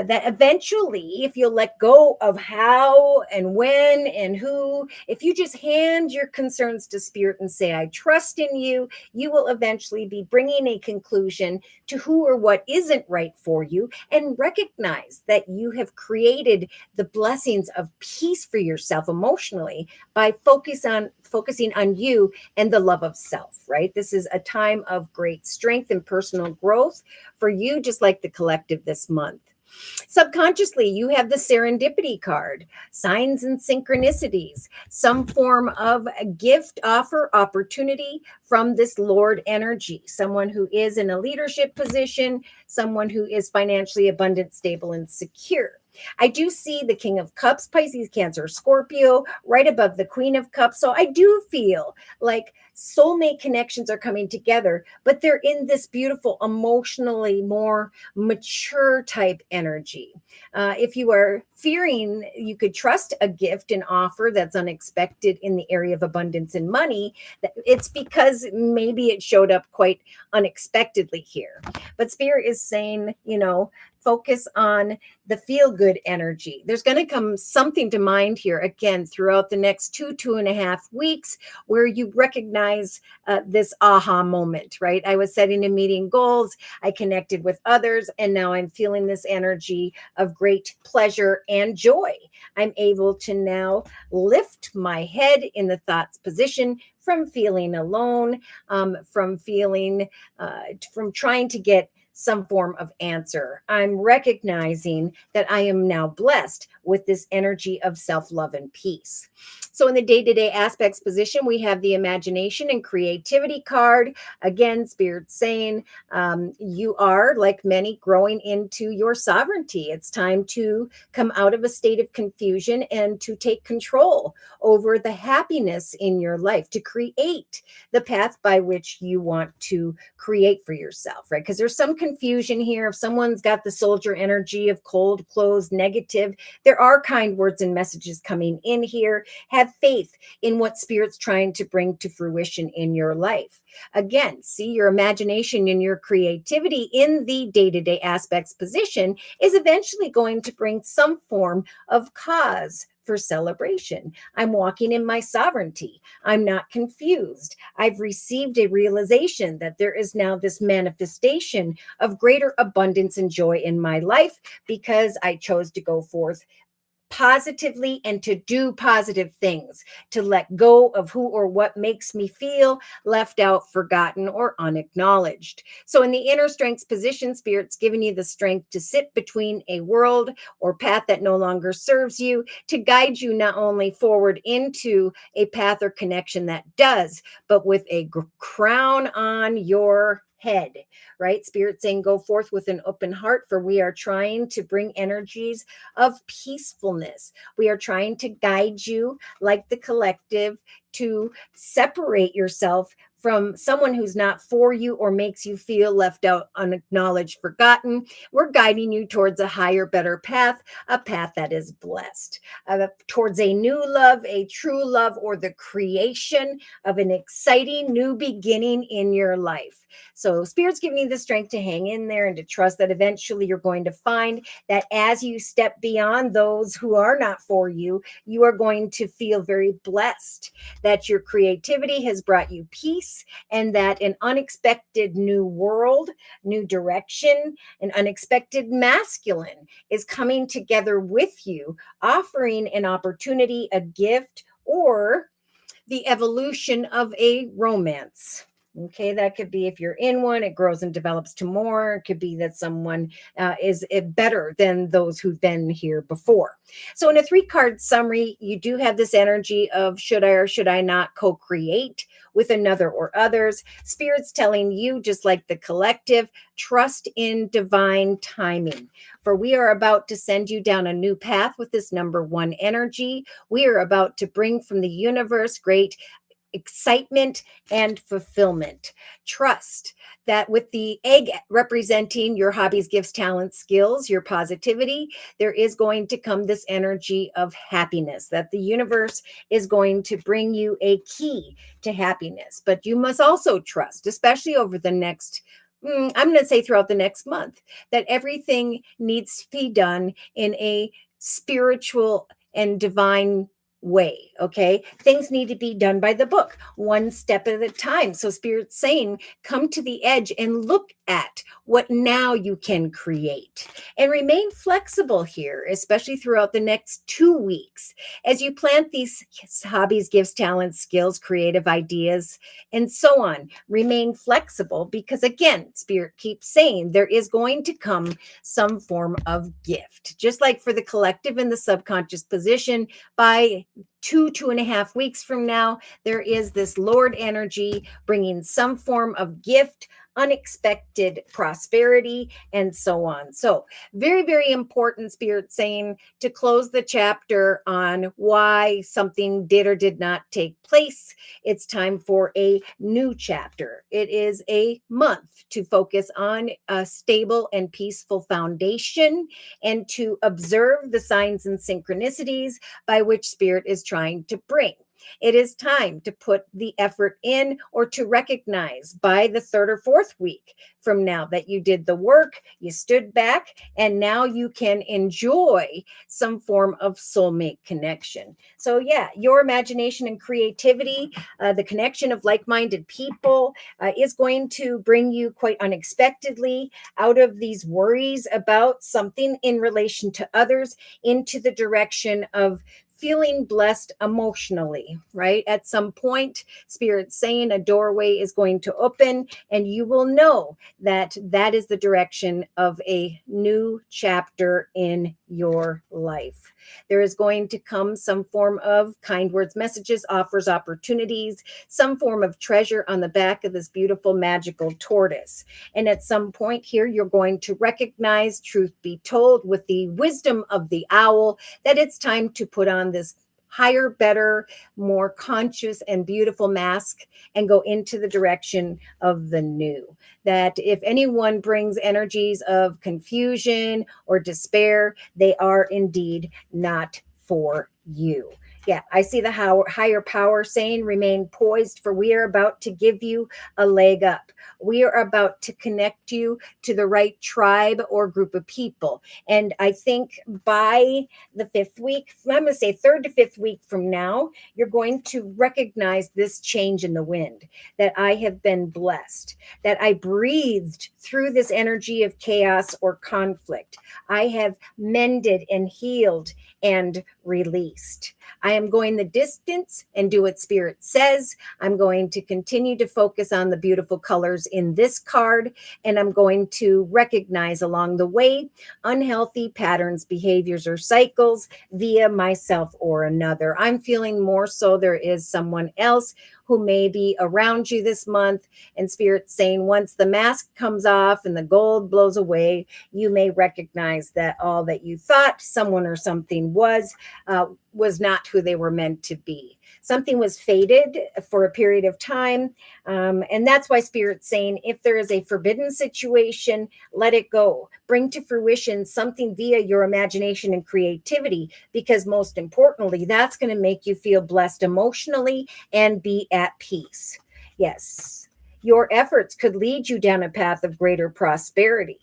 That eventually, if you'll let go of how and when and who, if you just hand your concerns to Spirit and say, I trust in you, you will eventually be bringing a conclusion to who or what isn't right for you, and recognize that you have created the blessings of peace for yourself emotionally by focusing on you and the love of self, right? This is a time of great strength and personal growth for you, just like the collective this month. Subconsciously, you have the serendipity card, signs and synchronicities, some form of a gift, offer, opportunity from this Lord energy, someone who is in a leadership position, someone who is financially abundant, stable, and secure. I do see the King of Cups, Pisces, Cancer, Scorpio, right above the Queen of Cups. So I do feel like soulmate connections are coming together, but they're in this beautiful, emotionally more mature type energy. If you are fearing you could trust a gift and offer that's unexpected in the area of abundance and money, it's because maybe it showed up quite unexpectedly here. But Spirit is saying, focus on the feel good energy. There's going to come something to mind here again throughout the next 2.5 weeks where you recognize this aha moment, right? I was setting and meeting goals. I connected with others, and now I'm feeling this energy of great pleasure and joy. I'm able to now lift my head in the thoughts position from feeling alone, from trying to get some form of answer. I'm recognizing that I am now blessed with this energy of self-love and peace. So in the day-to-day aspects position, we have the imagination and creativity card. Again, Spirit saying you are, like many, growing into your sovereignty. It's time to come out of a state of confusion and to take control over the happiness in your life, to create the path by which you want to create for yourself, right? Because there's some confusion here. If someone's got the soldier energy of cold, closed, negative, there are kind words and messages coming in here. Have faith in what Spirit's trying to bring to fruition in your life. Again, see, your imagination and your creativity in the day-to-day aspects position is eventually going to bring some form of cause for celebration. I'm walking in my sovereignty. I'm not confused. I've received a realization that there is now this manifestation of greater abundance and joy in my life because I chose to go forth positively and to do positive things, to let go of who or what makes me feel left out, forgotten, or unacknowledged. So in the inner strengths position, Spirit's giving you the strength to sit between a world or path that no longer serves you, to guide you not only forward into a path or connection that does, but with a crown on your head, right? Spirit saying, go forth with an open heart, for we are trying to bring energies of peacefulness. We are trying to guide you, like the collective, to separate yourself from someone who's not for you or makes you feel left out, unacknowledged, forgotten. We're guiding you towards a higher, better path, a path that is blessed, towards a new love, a true love, or the creation of an exciting new beginning in your life. So Spirit's giving you the strength to hang in there and to trust that eventually you're going to find that as you step beyond those who are not for you, you are going to feel very blessed, that your creativity has brought you peace, and that an unexpected new world, new direction, an unexpected masculine is coming together with you, offering an opportunity, a gift, or the evolution of a romance. Okay, that could be if you're in one, it grows and develops to more. It could be that someone is better than those who've been here before. So, in a 3-card summary, you do have this energy of should I or should I not co create with another or others. Spirit's telling you, just like the collective, trust in divine timing. For we are about to send you down a new path with this number 1 energy. We are about to bring from the universe great excitement and fulfillment. Trust that with the egg representing your hobbies, gifts, talents, skills, your positivity, there is going to come this energy of happiness, that the universe is going to bring you a key to happiness. But you must also trust, especially over the next I'm going to say throughout the next month, that everything needs to be done in a spiritual and divine way. Okay, things need to be done by the book, one step at a time. So Spirit's saying, come to the edge and look at what now you can create, and remain flexible here, especially throughout the next 2 weeks as you plant these hobbies, gifts, talents, skills, creative ideas, and so on. Remain flexible, because again, Spirit keeps saying there is going to come some form of gift, just like for the collective in the subconscious position. By 2.5 weeks from now, there is this Lord energy bringing some form of gift, unexpected prosperity, and so on. So very, very important, Spirit saying, to close the chapter on why something did or did not take place. It's time for a new chapter. It is a month to focus on a stable and peaceful foundation, and to observe the signs and synchronicities by which Spirit is trying to bring. It is time to put the effort in, or to recognize by the 3rd or 4th week from now that you did the work, you stood back, and now you can enjoy some form of soulmate connection. So yeah, your imagination and creativity, the connection of like-minded people is going to bring you quite unexpectedly out of these worries about something in relation to others into the direction of feeling blessed emotionally, right? At some point, Spirit's saying a doorway is going to open, and you will know that that is the direction of a new chapter in your life. There is going to come some form of kind words, messages, offers, opportunities, some form of treasure on the back of this beautiful magical tortoise. And at some point here, you're going to recognize, truth be told, with the wisdom of the owl, that it's time to put on this higher, better, more conscious and beautiful mask and go into the direction of the new. That if anyone brings energies of confusion or despair, they are indeed not for you. Yeah, I see the higher power saying, remain poised, for we are about to give you a leg up. We are about to connect you to the right tribe or group of people. And I think by the 5th week, I'm going to say 3rd to 5th week from now, you're going to recognize this change in the wind, that I have been blessed, that I breathed through this energy of chaos or conflict. I have mended and healed and released. I am going the distance and do what Spirit says. I'm going to continue to focus on the beautiful colors in this card, and I'm going to recognize along the way unhealthy patterns, behaviors, or cycles via myself or another. I'm feeling more so there is someone else who may be around you this month, and Spirit's saying once the mask comes off and the gold blows away, you may recognize that all that you thought someone or something was was not who they were meant to be. Something was fated for a period of time. And that's why Spirit's saying if there is a forbidden situation, let it go. Bring to fruition something via your imagination and creativity, because most importantly, that's going to make you feel blessed emotionally and be at peace. Yes, your efforts could lead you down a path of greater prosperity.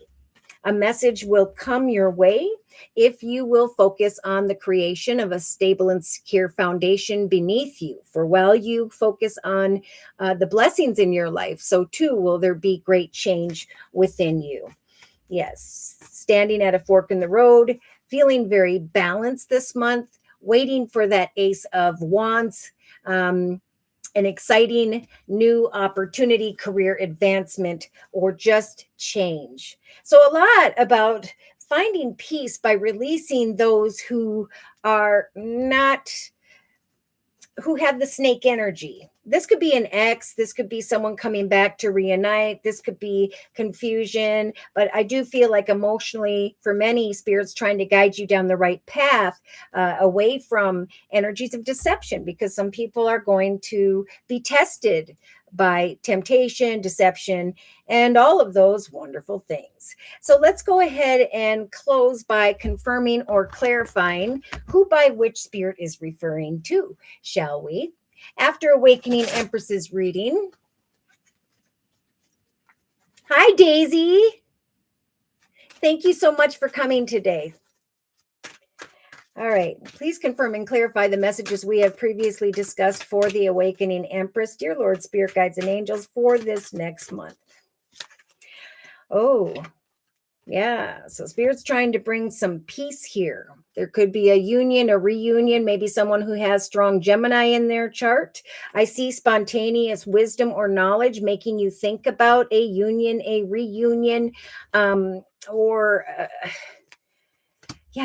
A message will come your way if you will focus on the creation of a stable and secure foundation beneath you. For while you focus on the blessings in your life, so too will there be great change within you. Yes, standing at a fork in the road, feeling very balanced this month, waiting for that Ace of Wands. An exciting new opportunity, career advancement, or just change. So, a lot about finding peace by releasing those who are not, who have the snake energy. This could be an ex, this could be someone coming back to reunite, this could be confusion, but I do feel like emotionally, for many, Spirit's trying to guide you down the right path, away from energies of deception, because some people are going to be tested by temptation, deception, and all of those wonderful things. So let's go ahead and close by confirming or clarifying who by which Spirit is referring to, shall we? After Awakening Empress's reading. Hi, Daisy. Thank you so much for coming today. All right. Please confirm and clarify the messages we have previously discussed for the Awakening Empress, dear Lord, Spirit Guides, and Angels, for this next month. Oh, yeah. So Spirit's trying to bring some peace here. There could be a union, a reunion, maybe someone who has strong Gemini in their chart. I see spontaneous wisdom or knowledge making you think about a union, a reunion, or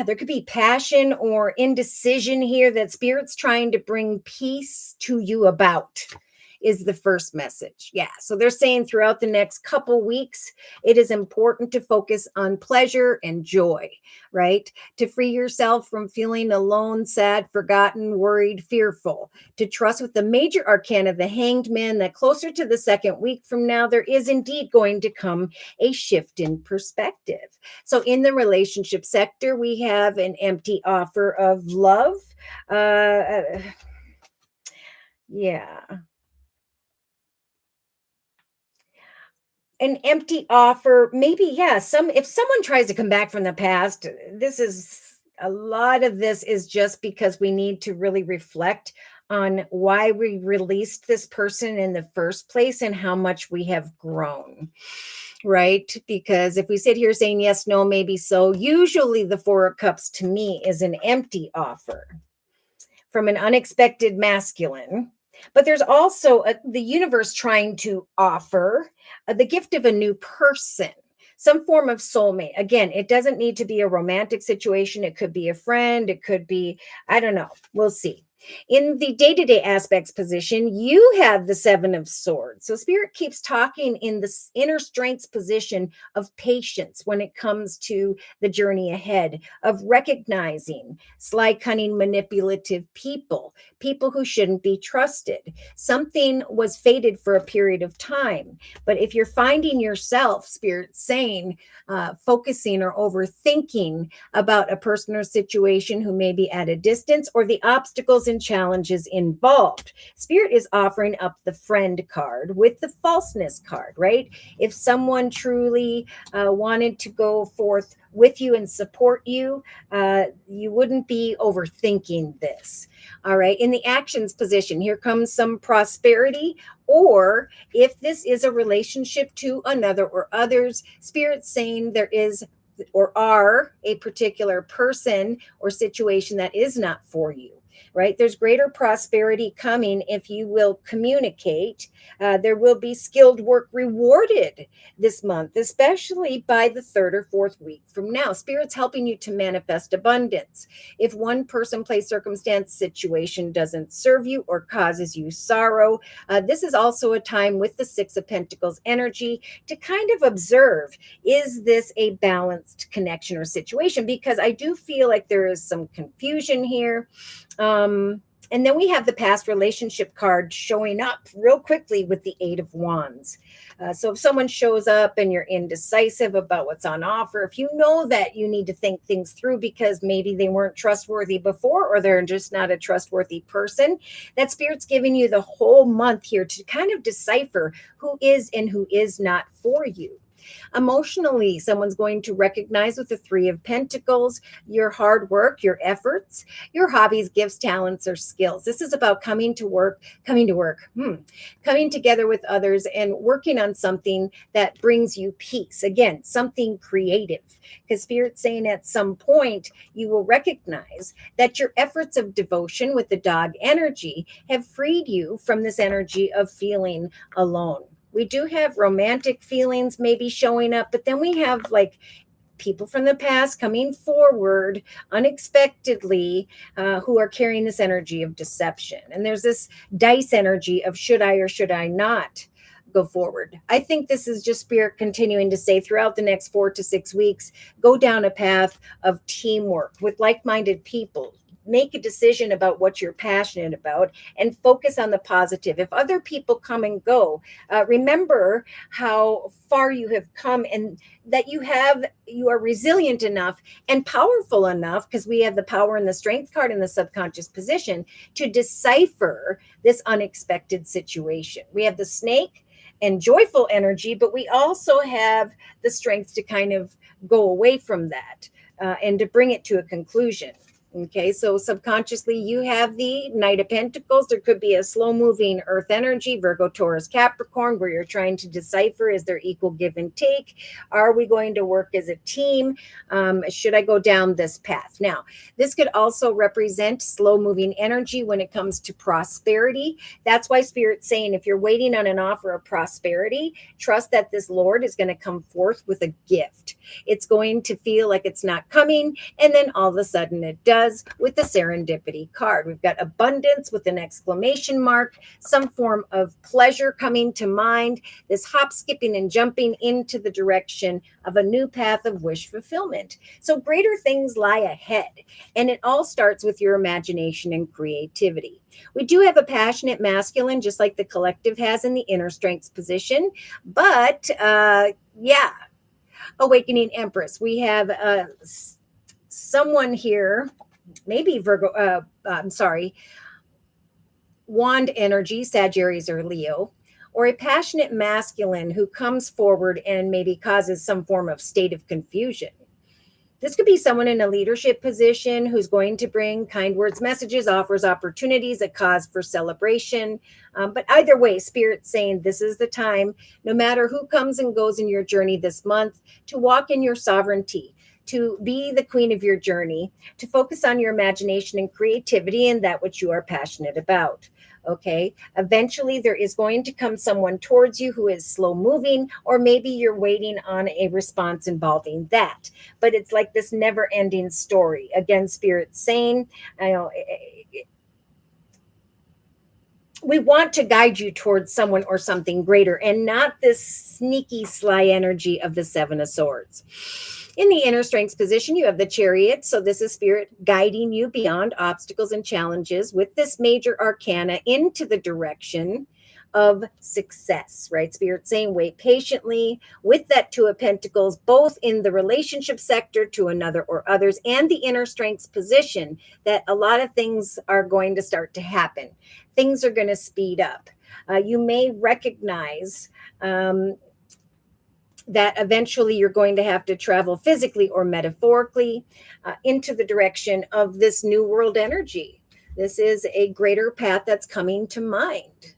there could be passion or indecision here that Spirit's trying to bring peace to you about, is the first message. Yeah. So they're saying throughout the next couple weeks, it is important to focus on pleasure and joy, right? To free yourself from feeling alone, sad, forgotten, worried, fearful. To trust with the major arcana, the Hanged Man, that closer to the second week from now, there is indeed going to come a shift in perspective. So in the relationship sector, we have an empty offer of love. Yeah. An empty offer, maybe, yeah, if someone tries to come back from the past, this is a lot of this is just because we need to really reflect on why we released this person in the first place and how much we have grown, right? Because if we sit here saying yes, no, maybe so, usually the Four of Cups to me is an empty offer from an unexpected masculine. But there's also the universe trying to offer the gift of a new person, some form of soulmate. Again, it doesn't need to be a romantic situation. It could be a friend. It could be, I don't know. We'll see. In the day-to-day aspects position, you have the Seven of Swords. So Spirit keeps talking in this inner strengths position of patience when it comes to the journey ahead, of recognizing sly, cunning, manipulative people who shouldn't be trusted. Something was fated for a period of time. But if you're finding yourself, Spirit saying, focusing or overthinking about a person or situation who may be at a distance, or the obstacles and challenges involved, Spirit is offering up the Friend card with the Falseness card, right? If someone truly wanted to go forth with you and support you, you wouldn't be overthinking this. All right. In the actions position, here comes some prosperity. Or if this is a relationship to another or others, Spirit saying there is or are a particular person or situation that is not for you. right? There's greater prosperity coming if you will communicate. There will be skilled work rewarded this month, especially by the third or fourth week from now. Spirit's helping you to manifest abundance. If one person, place, circumstance, situation doesn't serve you or causes you sorrow, this is also a time with the Six of Pentacles energy to kind of observe, is this a balanced connection or situation? Because I do feel like there is some confusion here. And then we have the past relationship card showing up real quickly with the Eight of Wands. So if someone shows up and you're indecisive about what's on offer, if you know that you need to think things through because maybe they weren't trustworthy before or they're just not a trustworthy person, that Spirit's giving you the whole month here to kind of decipher who is and who is not for you. Emotionally, someone's going to recognize with the Three of Pentacles your hard work, your efforts, your hobbies, gifts, talents, or skills. This is about coming together with others and working on something that brings you peace. Again, something creative, because Spirit's saying at some point you will recognize that your efforts of devotion with the dog energy have freed you from this energy of feeling alone. We do have romantic feelings maybe showing up, but then we have like people from the past coming forward unexpectedly who are carrying this energy of deception. And there's this dice energy of should I or should I not go forward. I think this is just Spirit continuing to say throughout the next 4 to 6 weeks, go down a path of teamwork with like-minded people. Make a decision about what you're passionate about and focus on the positive. If other people come and go, remember how far you have come and that you are resilient enough and powerful enough, because we have the power and the strength card in the subconscious position, to decipher this unexpected situation. We have the snake and joyful energy, but we also have the strength to kind of go away from that and to bring it to a conclusion. Okay, so subconsciously you have the Knight of Pentacles. There could be a slow-moving earth energy, Virgo, Taurus, Capricorn, where you're trying to decipher, is there equal give and take? Are we going to work as a team? Should I go down this path? Now, this could also represent slow-moving energy when it comes to prosperity. That's why Spirit's saying if you're waiting on an offer of prosperity, trust that this Lord is going to come forth with a gift. It's going to feel like it's not coming, and then all of a sudden it does with the serendipity card. We've got abundance with an exclamation mark, some form of pleasure coming to mind, this hop, skipping, and jumping into the direction of a new path of wish fulfillment. So greater things lie ahead, and it all starts with your imagination and creativity. We do have a passionate masculine, just like the collective has in the inner strengths position, but awakening empress. We have someone here, maybe Virgo, wand energy, Sagittarius or Leo, or a passionate masculine who comes forward and maybe causes some form of state of confusion. This could be someone in a leadership position who's going to bring kind words, messages, offers, opportunities, a cause for celebration. But either way, Spirit's saying this is the time, no matter who comes and goes in your journey this month, to walk in your sovereignty, to be the queen of your journey, to focus on your imagination and creativity and that which you are passionate about. Okay. Eventually there is going to come someone towards you who is slow moving, or maybe you're waiting on a response involving that, but it's like this never ending story. Again, Spirit's saying, we want to guide you towards someone or something greater, and not this sneaky, sly energy of the Seven of Swords. In the inner strengths position, you have the Chariot. So this is Spirit guiding you beyond obstacles and challenges with this major arcana into the direction of success, right? Spirit saying wait patiently with that Two of Pentacles, both in the relationship sector to another or others, and the inner strengths position, that a lot of things are going to start to happen. Things are going to speed up. You may recognize that eventually you're going to have to travel physically or metaphorically into the direction of this new world energy. This is a greater path that's coming to mind,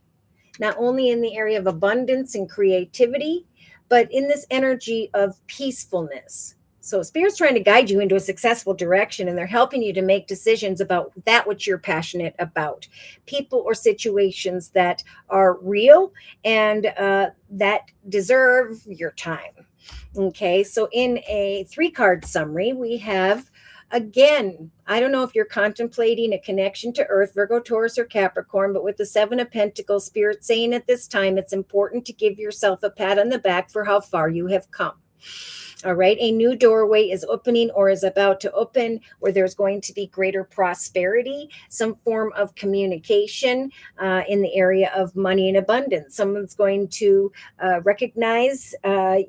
not only in the area of abundance and creativity, but in this energy of peacefulness. So Spirit's trying to guide you into a successful direction, and they're helping you to make decisions about that which you're passionate about, people or situations that are real and that deserve your time. Okay, so in a 3 card summary, we have, again, I don't know if you're contemplating a connection to Earth, Virgo, Taurus, or Capricorn, but with the 7 of Pentacles, Spirit saying at this time, it's important to give yourself a pat on the back for how far you have come. All right. A new doorway is opening or is about to open where there's going to be greater prosperity, some form of communication in the area of money and abundance. Someone's going to recognize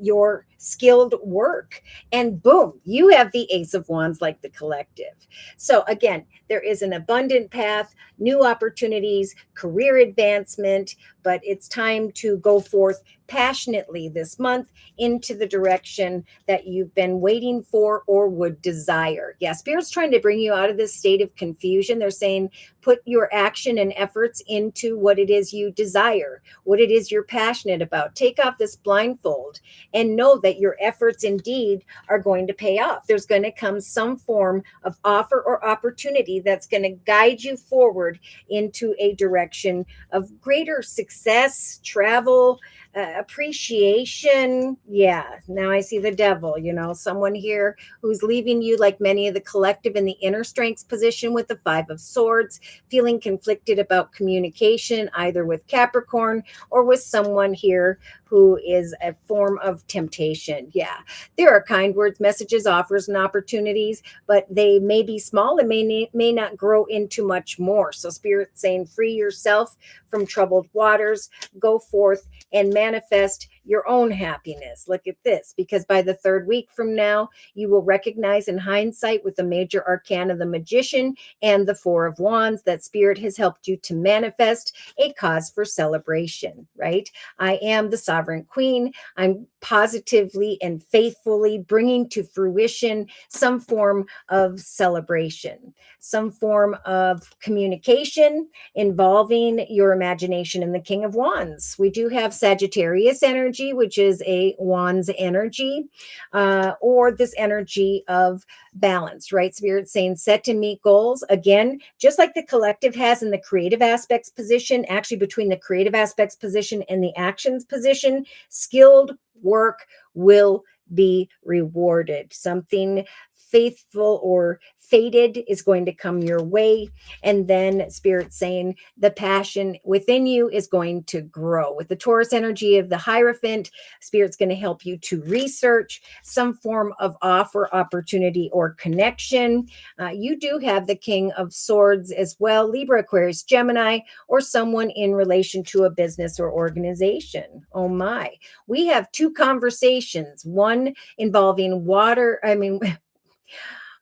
your skilled work. And boom, you have the Ace of Wands like the collective. So again, there is an abundant path, new opportunities, career advancement, but it's time to go forth passionately this month into the direction that you've been waiting for or would desire. Yeah, Spirit's trying to bring you out of this state of confusion. They're saying put your action and efforts into what it is you desire, what it is you're passionate about. Take off this blindfold and know that your efforts indeed are going to pay off. There's going to come some form of offer or opportunity that's going to guide you forward into a direction of greater success, travel, appreciation. Yeah, now I see the devil, someone here who's leaving you like many of the collective in the inner strengths position with the 5 of Swords, feeling conflicted about communication, either with Capricorn or with someone here who is a form of temptation. Yeah, there are kind words, messages, offers, and opportunities, but they may be small and may not grow into much more. So Spirit's saying free yourself from troubled waters, go forth and manifest your own happiness. Look at this, because by the 3rd week from now, you will recognize in hindsight with the major arcana, the Magician and the 4 of Wands, that Spirit has helped you to manifest a cause for celebration, right? I am the Sovereign Queen. I'm positively and faithfully bringing to fruition some form of celebration, some form of communication involving your imagination and the King of Wands. We do have Sagittarius energy, which is a Wands energy, or this energy of balance, right? Spirit saying set to meet goals. Again, just like the collective has in the creative aspects position, actually between the creative aspects position and the actions position, skilled work will be rewarded. Something faithful or fated is going to come your way. And then Spirit saying the passion within you is going to grow. With the Taurus energy of the Hierophant, Spirit's going to help you to research some form of offer, opportunity, or connection. You do have the King of Swords as well, Libra, Aquarius, Gemini, or someone in relation to a business or organization. Oh my. We have 2 conversations, one involving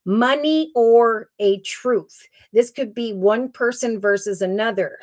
money or a truth. This could be one person versus another.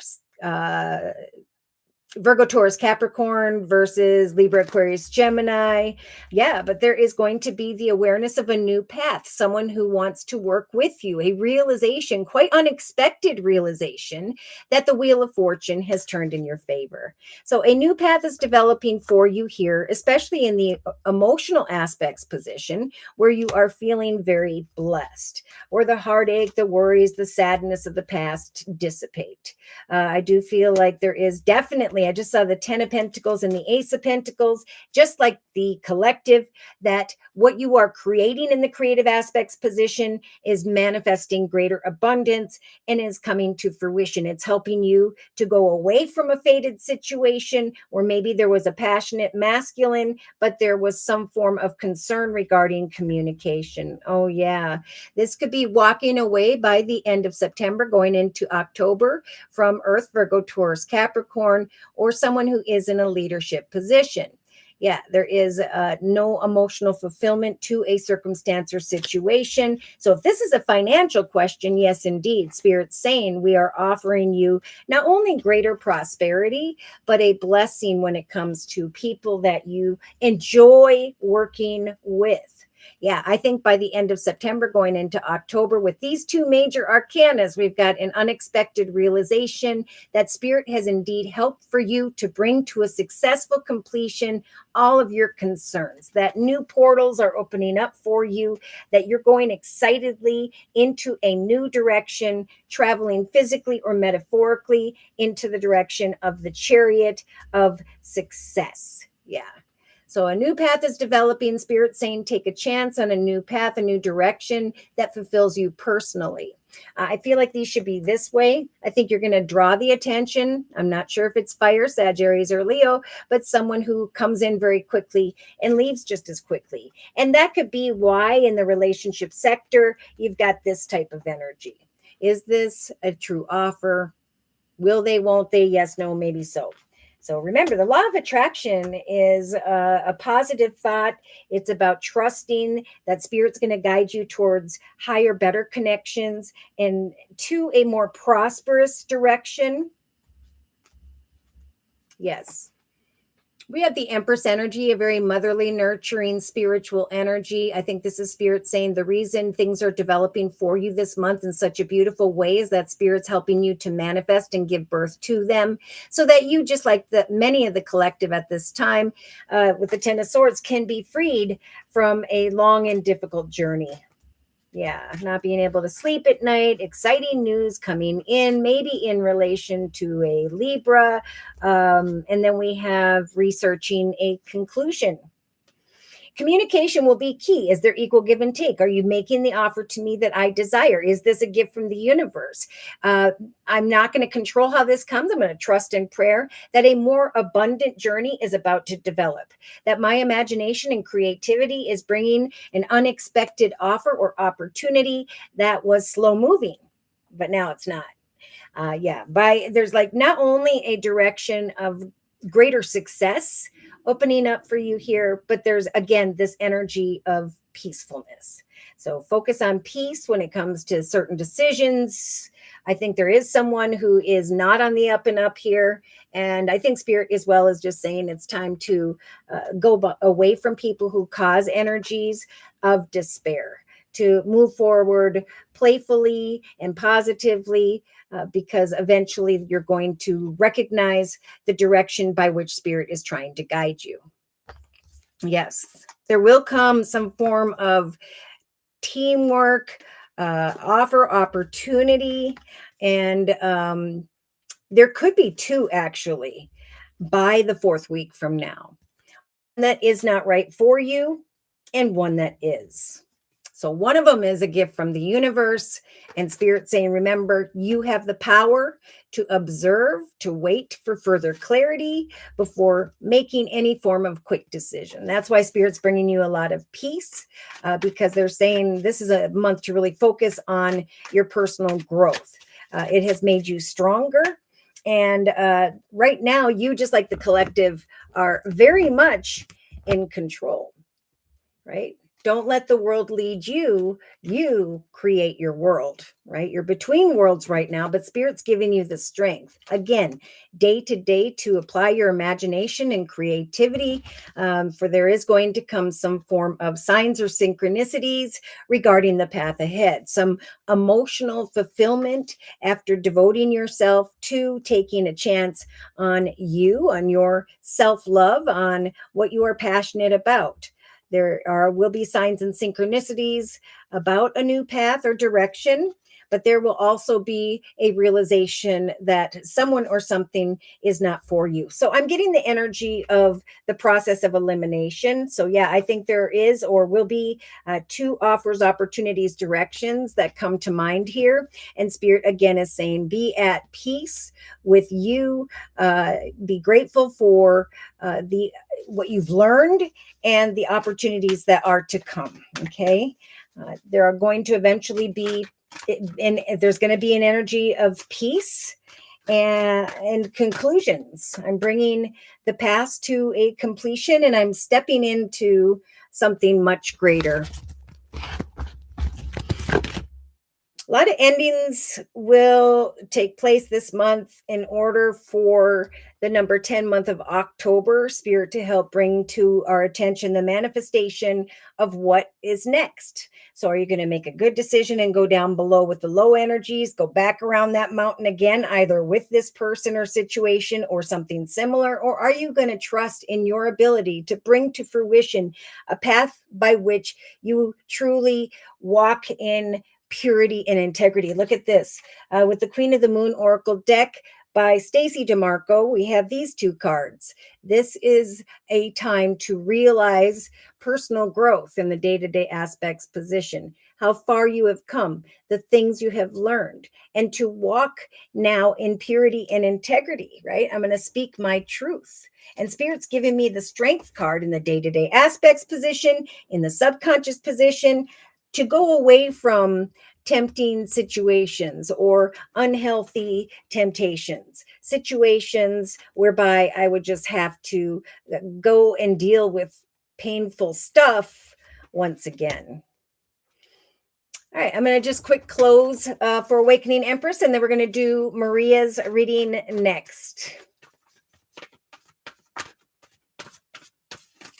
Virgo, Taurus, Capricorn versus Libra, Aquarius, Gemini. Yeah, but there is going to be the awareness of a new path, someone who wants to work with you, a realization, quite unexpected realization, that the Wheel of Fortune has turned in your favor. So a new path is developing for you here, especially in the emotional aspects position, where you are feeling very blessed, where the heartache, the worries, the sadness of the past dissipate. I do feel like there is definitely, I just saw the 10 of Pentacles and the Ace of Pentacles, just like the collective, that what you are creating in the creative aspects position is manifesting greater abundance and is coming to fruition. It's helping you to go away from a fated situation where maybe there was a passionate masculine, but there was some form of concern regarding communication. Oh yeah, this could be walking away by the end of September, going into October, from Earth, Virgo, Taurus, Capricorn, or someone who is in a leadership position. Yeah, there is no emotional fulfillment to a circumstance or situation. So if this is a financial question, yes, indeed, Spirit's saying we are offering you not only greater prosperity, but a blessing when it comes to people that you enjoy working with. Yeah, I think by the end of September, going into October, with these two major arcanas, we've got an unexpected realization that Spirit has indeed helped for you to bring to a successful completion all of your concerns, that new portals are opening up for you, that you're going excitedly into a new direction, traveling physically or metaphorically into the direction of the chariot of success. Yeah. So a new path is developing. Spirit saying take a chance on a new path, a new direction that fulfills you personally. I feel like these should be this way. I think you're going to draw the attention. I'm not sure if it's fire, Sagittarius, or Leo, but someone who comes in very quickly and leaves just as quickly. And that could be why in the relationship sector, you've got this type of energy. Is this a true offer? Will they, won't they? Yes, no, maybe so. So remember, the law of attraction is a positive thought. It's about trusting that Spirit's going to guide you towards higher, better connections and to a more prosperous direction. Yes. We have the Empress energy, a very motherly, nurturing, spiritual energy. I think this is Spirit saying the reason things are developing for you this month in such a beautiful way is that Spirit's helping you to manifest and give birth to them so that you, just like many of the collective at this time with the Ten of Swords, can be freed from a long and difficult journey. Yeah, not being able to sleep at night, exciting news coming in, maybe in relation to a Libra. And then we have researching a conclusion. Communication will be key. Is there equal give and take? Are you making the offer to me that I desire? Is this a gift from the universe? I'm not going to control how this comes. I'm going to trust in prayer that a more abundant journey is about to develop, that my imagination and creativity is bringing an unexpected offer or opportunity that was slow moving, but now it's not. There's like not only a direction of greater success opening up for you here, but there's again this energy of peacefulness. So focus on peace when it comes to certain decisions. I think there is someone who is not on the up and up here. And I think Spirit as well is just saying it's time to go away from people who cause energies of despair, to move forward playfully and positively, because eventually you're going to recognize the direction by which Spirit is trying to guide you. Yes, there will come some form of teamwork, offer, opportunity, and there could be two actually by the fourth week from now. One that is not right for you and one that is. So one of them is a gift from the universe and Spirit saying, remember, you have the power to observe, to wait for further clarity before making any form of quick decision. That's why Spirit's bringing you a lot of peace, because they're saying this is a month to really focus on your personal growth. It has made you stronger. And right now, you, just like the collective, are very much in control, right? Don't let the world lead you. You create your world, right? You're between worlds right now, but Spirit's giving you the strength, again, day to day, to apply your imagination and creativity, for there is going to come some form of signs or synchronicities regarding the path ahead, some emotional fulfillment after devoting yourself to taking a chance on you, on your self-love, on what you are passionate about. There will be signs and synchronicities about a new path or direction, but there will also be a realization that someone or something is not for you. So I'm getting the energy of the process of elimination. So yeah, I think there is or will be two offers, opportunities, directions that come to mind here. And Spirit again is saying, be at peace with you. Be grateful for what you've learned and the opportunities that are to come. Okay. There are going to eventually be, and there's going to be an energy of peace and conclusions. I'm bringing the past to a completion and I'm stepping into something much greater. A lot of endings will take place this month in order for the number 10 month of October, Spirit, to help bring to our attention the manifestation of what is next. So, are you going to make a good decision and go down below with the low energies, go back around that mountain again, either with this person or situation or something similar? Or are you going to trust in your ability to bring to fruition a path by which you truly walk in purity and integrity? Look at this. With the Queen of the Moon Oracle deck by Stacy DeMarco, we have these two cards. This is a time to realize personal growth in the day-to-day aspects position, how far you have come, the things you have learned, and to walk now in purity and integrity, right? I'm going to speak my truth. And Spirit's giving me the Strength card in the day-to-day aspects position, in the subconscious position, to go away from tempting situations or unhealthy temptations, situations whereby I would just have to go and deal with painful stuff once again. All right, I'm going to just quick close for Awakening Empress, and then we're going to do Maria's reading next.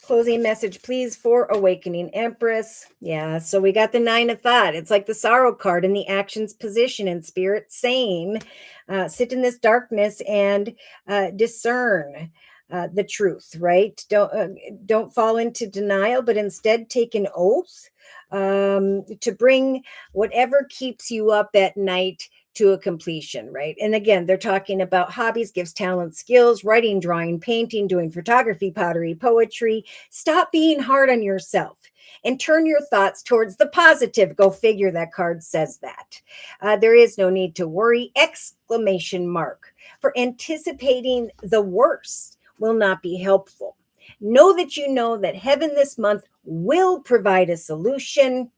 Closing message, please, for Awakening Empress. Yeah, so we got the Nine of Thought. It's like the Sorrow card in the actions position, and Spirit saying, sit in this darkness and discern the truth, right? Don't fall into denial, but instead take an oath to bring whatever keeps you up at night to a completion, right? And again, they're talking about hobbies, gifts, talents, skills, writing, drawing, painting, doing photography, pottery, poetry. Stop being hard on yourself and turn your thoughts towards the positive. Go figure, that card says that. There is no need to worry, exclamation mark, for anticipating the worst will not be helpful. Know that heaven this month will provide a solution.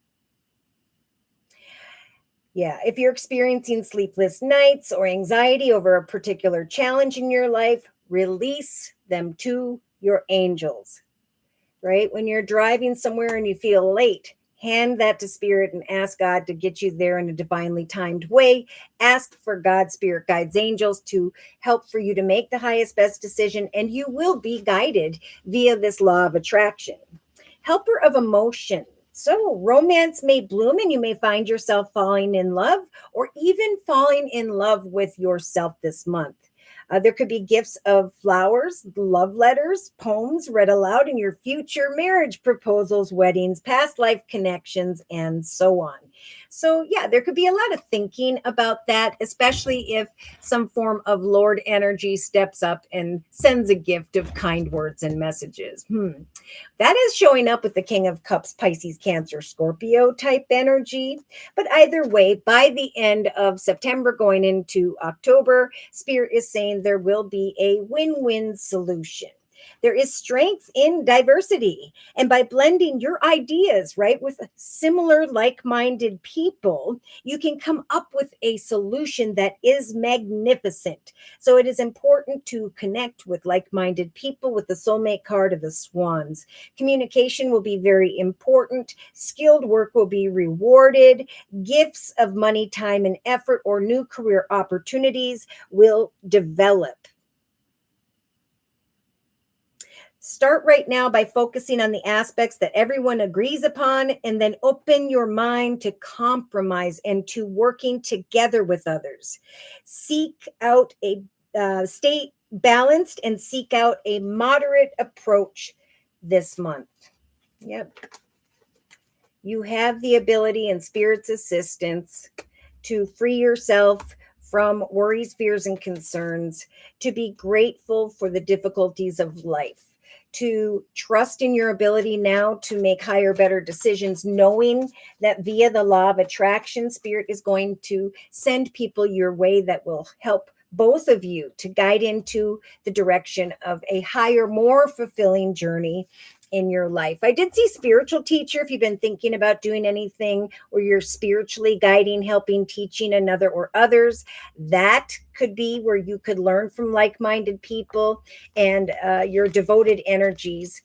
Yeah, if you're experiencing sleepless nights or anxiety over a particular challenge in your life, release them to your angels, right? When you're driving somewhere and you feel late, hand that to Spirit and ask God to get you there in a divinely timed way. Ask for God, Spirit, guides, angels to help for you to make the highest, best decision, and you will be guided via this law of attraction. Helper of emotion. So, romance may bloom and you may find yourself falling in love or even falling in love with yourself this month. There could be gifts of flowers, love letters, poems read aloud in your future, marriage proposals, weddings, past life connections, and so on. So, yeah, there could be a lot of thinking about that, especially if some form of Lord energy steps up and sends a gift of kind words and messages. That is showing up with the King of Cups, Pisces, Cancer, Scorpio type energy. But either way, by the end of September, going into October, Spirit is saying there will be a win-win solution. There is strength in diversity. And by blending your ideas, right, with similar like-minded people, you can come up with a solution that is magnificent. So it is important to connect with like-minded people with the soulmate card of the Swans. Communication will be very important. Skilled work will be rewarded. Gifts of money, time, and effort or new career opportunities will develop. Start right now by focusing on the aspects that everyone agrees upon, and then open your mind to compromise and to working together with others. Stay balanced and seek out a moderate approach this month. Yep. You have the ability and Spirit's assistance to free yourself from worries, fears, and concerns, to be grateful for the difficulties of life, to trust in your ability now to make higher, better decisions, knowing that via the law of attraction, Spirit is going to send people your way that will help both of you to guide into the direction of a higher, more fulfilling journey in your life. I did see spiritual teacher. If you've been thinking about doing anything where you're spiritually guiding, helping, teaching another or others, that could be where you could learn from like-minded people, and your devoted energies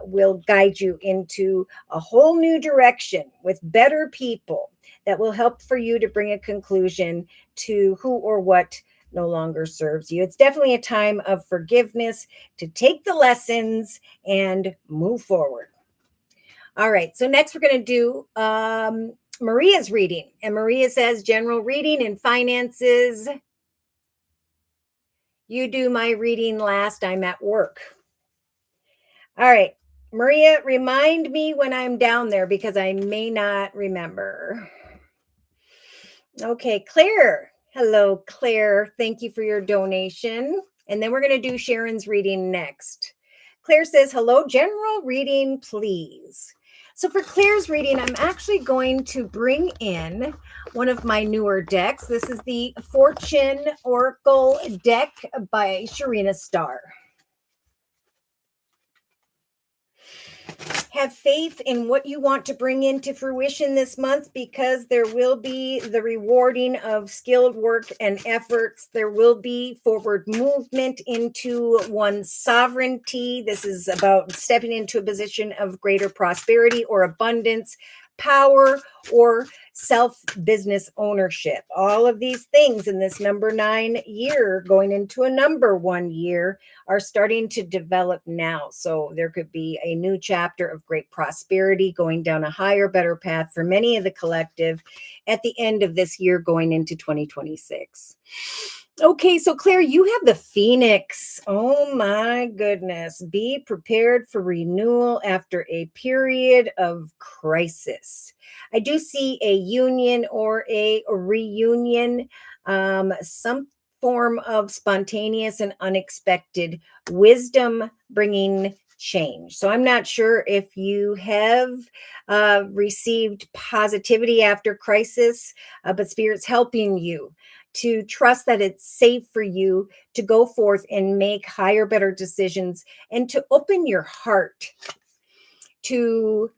will guide you into a whole new direction with better people that will help for you to bring a conclusion to who or what no longer serves you. It's definitely a time of forgiveness, to take the lessons and move forward. All right, so next we're going to do Maria's reading. And Maria says, general reading and finances. You do my reading last. I'm at work. All right, Maria, remind me when I'm down there because I may not remember. Okay, Claire. Hello, Claire. Thank you for your donation. And then we're going to do Sharon's reading next. Claire says, hello, general reading, please. So for Claire's reading, I'm actually going to bring in one of my newer decks. This is the Fortune Oracle deck by Sharina Starr. Have faith in what you want to bring into fruition this month, because there will be the rewarding of skilled work and efforts. There will be forward movement into one's sovereignty. This is about stepping into a position of greater prosperity or abundance, power, or self-business ownership. All of these things in this number 9 year going into a number 1 year are starting to develop now. So there could be a new chapter of great prosperity going down a higher, better path for many of the collective at the end of this year going into 2026. Okay, so Claire, you have the Phoenix. Oh my goodness. Be prepared for renewal after a period of crisis. I do see a union or a reunion, some form of spontaneous and unexpected wisdom bringing change. So I'm not sure if you have received positivity after crisis, but Spirit's helping you to trust that it's safe for you to go forth and make higher, better decisions, and to open your heart to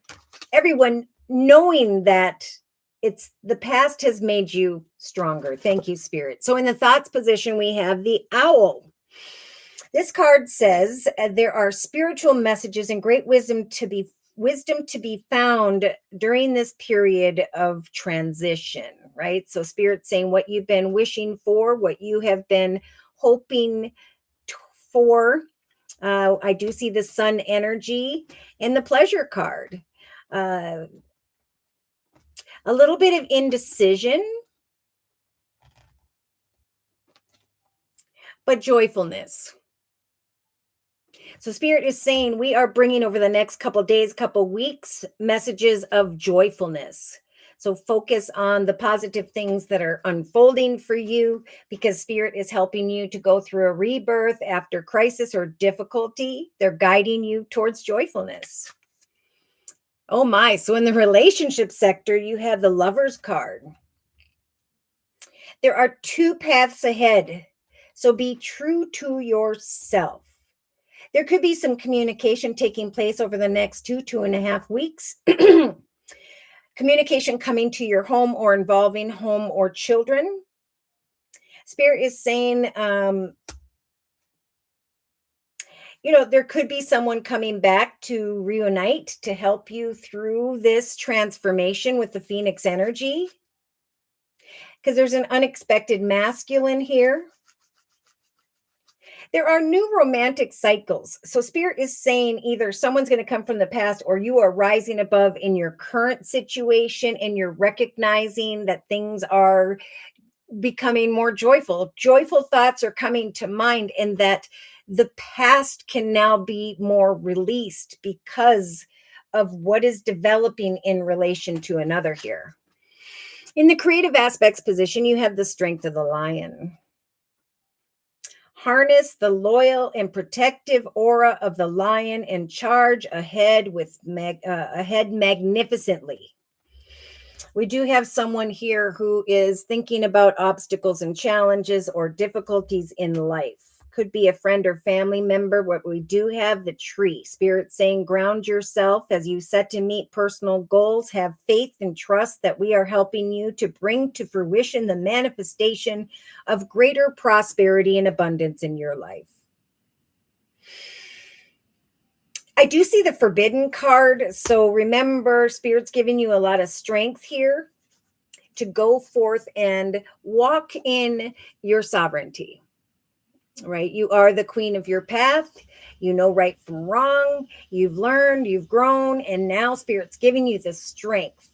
everyone, knowing that it's the past has made you stronger. Thank you, Spirit. So in the thoughts position, we have the owl. This card says there are spiritual messages and great wisdom to be found during this period of transition, right? So Spirit's saying what you've been wishing for, what you have been hoping for. I do see the sun energy and the pleasure card. A little bit of indecision, but joyfulness. So Spirit is saying we are bringing over the next couple days, couple weeks, messages of joyfulness. So focus on the positive things that are unfolding for you, because Spirit is helping you to go through a rebirth after crisis or difficulty. They're guiding you towards joyfulness. Oh my, so in the relationship sector, you have the Lover's card. There are 2 paths ahead. So be true to yourself. There could be some communication taking place over the next 2.5 weeks. Communication coming to your home or involving home or children. Spirit is saying, there could be someone coming back to reunite to help you through this transformation with the Phoenix energy, because there's an unexpected masculine here. There are new romantic cycles. So Spirit is saying either someone's going to come from the past, or you are rising above in your current situation and you're recognizing that things are becoming more joyful. Joyful thoughts are coming to mind, and that the past can now be more released because of what is developing in relation to another here. In the creative aspects position, you have the strength of the lion. Harness the loyal and protective aura of the lion and charge ahead magnificently. We do have someone here who is thinking about obstacles and challenges or difficulties in life. Could be a friend or family member. What we do have, the tree. Spirit saying, ground yourself as you set to meet personal goals. Have faith and trust that we are helping you to bring to fruition the manifestation of greater prosperity and abundance in your life. I do see the forbidden card. So remember, Spirit's giving you a lot of strength here. to go forth and walk in your sovereignty. Right? You are the queen of your path. You know right from wrong. You've learned, you've grown, and now Spirit's giving you the strength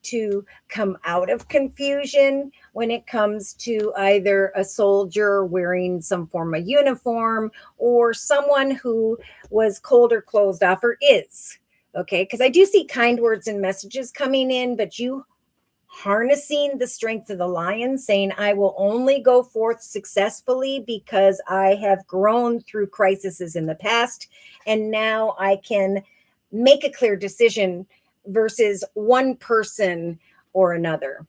to come out of confusion when it comes to either a soldier wearing some form of uniform or someone who was cold or closed off or is. Okay, because I do see kind words and messages coming in, but you harnessing the strength of the lion, saying, I will only go forth successfully because I have grown through crises in the past. And now I can make a clear decision versus one person or another.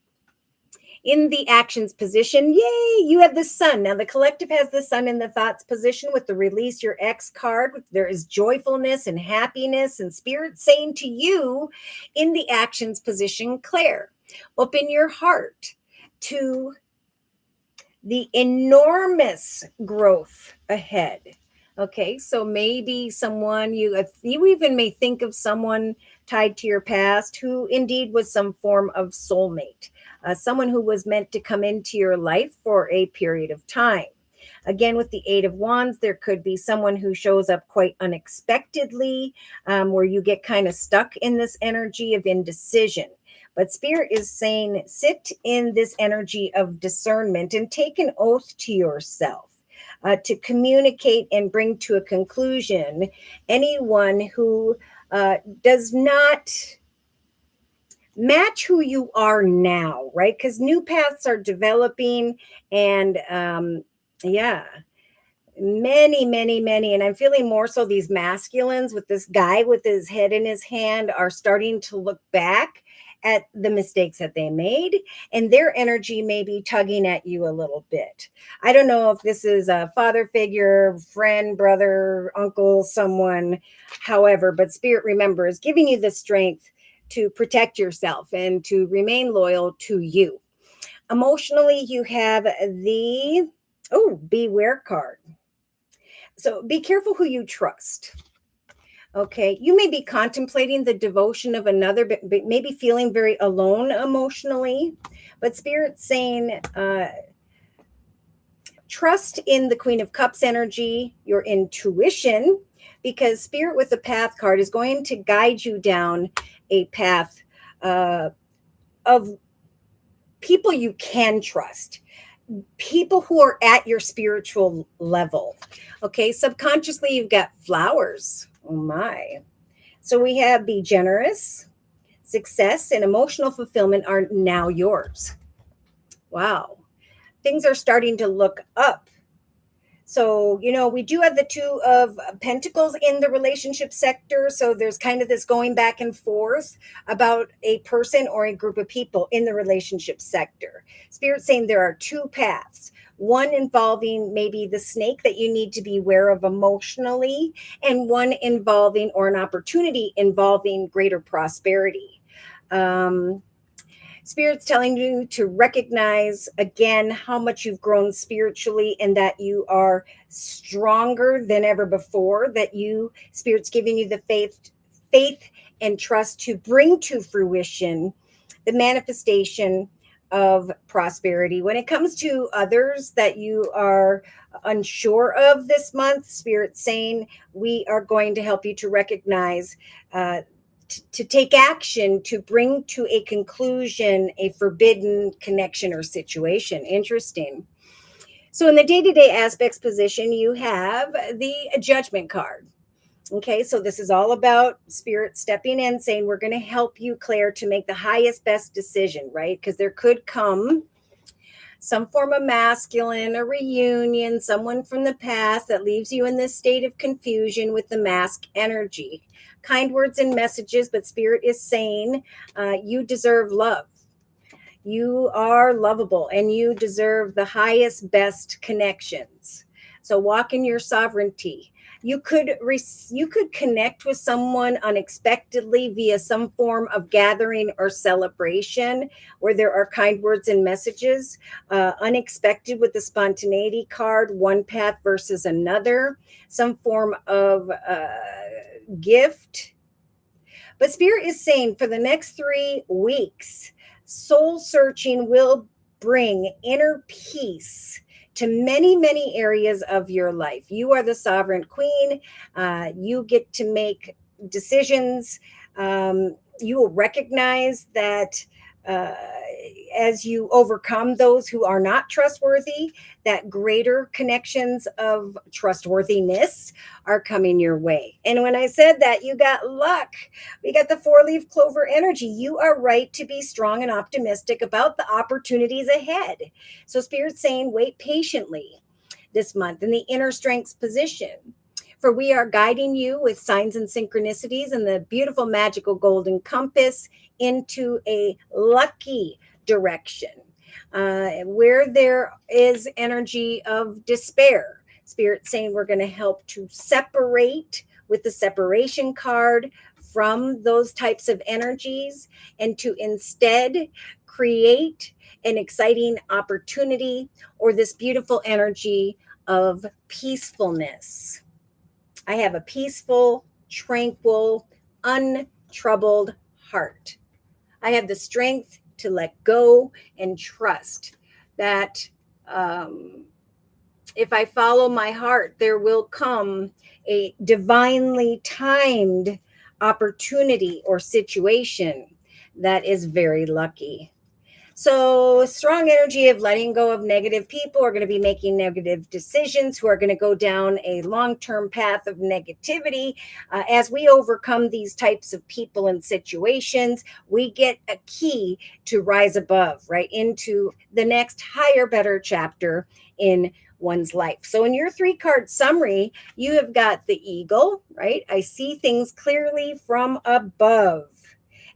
In the actions position, yay, you have the sun. Now the collective has the sun in the thoughts position with the release your X card. There is joyfulness and happiness and Spirit saying to you in the actions position, Claire, open your heart to the enormous growth ahead. Okay, so maybe someone you even may think of someone tied to your past who indeed was some form of soulmate, someone who was meant to come into your life for a period of time. Again, with the Eight of Wands, there could be someone who shows up quite unexpectedly, where you get kind of stuck in this energy of indecision. But Spirit is saying, sit in this energy of discernment and take an oath to yourself to communicate and bring to a conclusion anyone who does not match who you are now, right? Because new paths are developing and many, and I'm feeling more so these masculines with this guy with his head in his hand are starting to look back at the mistakes that they made, and their energy may be tugging at you a little bit. I don't know if this is a father figure, friend, brother, uncle, someone, however, but Spirit, remember, is giving you the strength to protect yourself and to remain loyal to you. Emotionally, you have the beware card. So be careful who you trust. Okay, you may be contemplating the devotion of another, but maybe feeling very alone emotionally. But Spirit's saying, trust in the Queen of Cups energy, your intuition, because Spirit with the Path card is going to guide you down a path of people you can trust. People who are at your spiritual level. Okay, subconsciously, you've got flowers. Oh my. So we have be generous, success, and emotional fulfillment are now yours. Wow. Things are starting to look up. So, we do have the Two of Pentacles in the relationship sector. So there's kind of this going back and forth about a person or a group of people in the relationship sector. Spirit saying there are two paths. One involving maybe the snake that you need to be aware of emotionally, and one involving or an opportunity involving greater prosperity. Spirit's telling you to recognize again how much you've grown spiritually and that you are stronger than ever before, that Spirit's giving you the faith and trust to bring to fruition the manifestation of prosperity. When it comes to others that you are unsure of this month, Spirit's saying we are going to help you to recognize to take action to bring to a conclusion a forbidden connection or situation. Interesting. So in the day-to-day aspects position, you have the Judgment card. Okay, so this is all about Spirit stepping in, saying we're going to help you, Claire, to make the highest, best decision, right? Because there could come some form of masculine, a reunion, someone from the past that leaves you in this state of confusion with the mask energy. Kind words and messages, but Spirit is saying you deserve love. You are lovable and you deserve the highest, best connections. So walk in your sovereignty. You could connect with someone unexpectedly via some form of gathering or celebration where there are kind words and messages. Unexpected with the spontaneity card, one path versus another, some form of gift. But Spirit is saying for the next 3 weeks, Soul searching will bring inner peace to many, many areas of your life. You are the sovereign queen. You get to make decisions. You will recognize that uh, as you overcome those who are not trustworthy, that greater connections of trustworthiness are coming your way. And when I said that, you got luck. We got the 4-leaf clover energy. You are right to be strong and optimistic about the opportunities ahead. So Spirit's saying, wait patiently this month in the inner strengths position. For we are guiding you with signs and synchronicities and the beautiful magical golden compass into a lucky direction. Where there is energy of despair, Spirit's saying we're going to help to separate with the separation card from those types of energies and to instead create an exciting opportunity or this beautiful energy of peacefulness. I have a peaceful, tranquil, untroubled heart. I have the strength to let go and trust that if I follow my heart, there will come a divinely timed opportunity or situation that is very lucky. So, strong energy of letting go of negative people are going to be making negative decisions, who are going to go down a long-term path of negativity. As we overcome these types of people and situations, we get a key to rise above, right, into the next higher, better chapter in one's life. So in your 3-card summary, you have got the eagle, right? I see things clearly from above.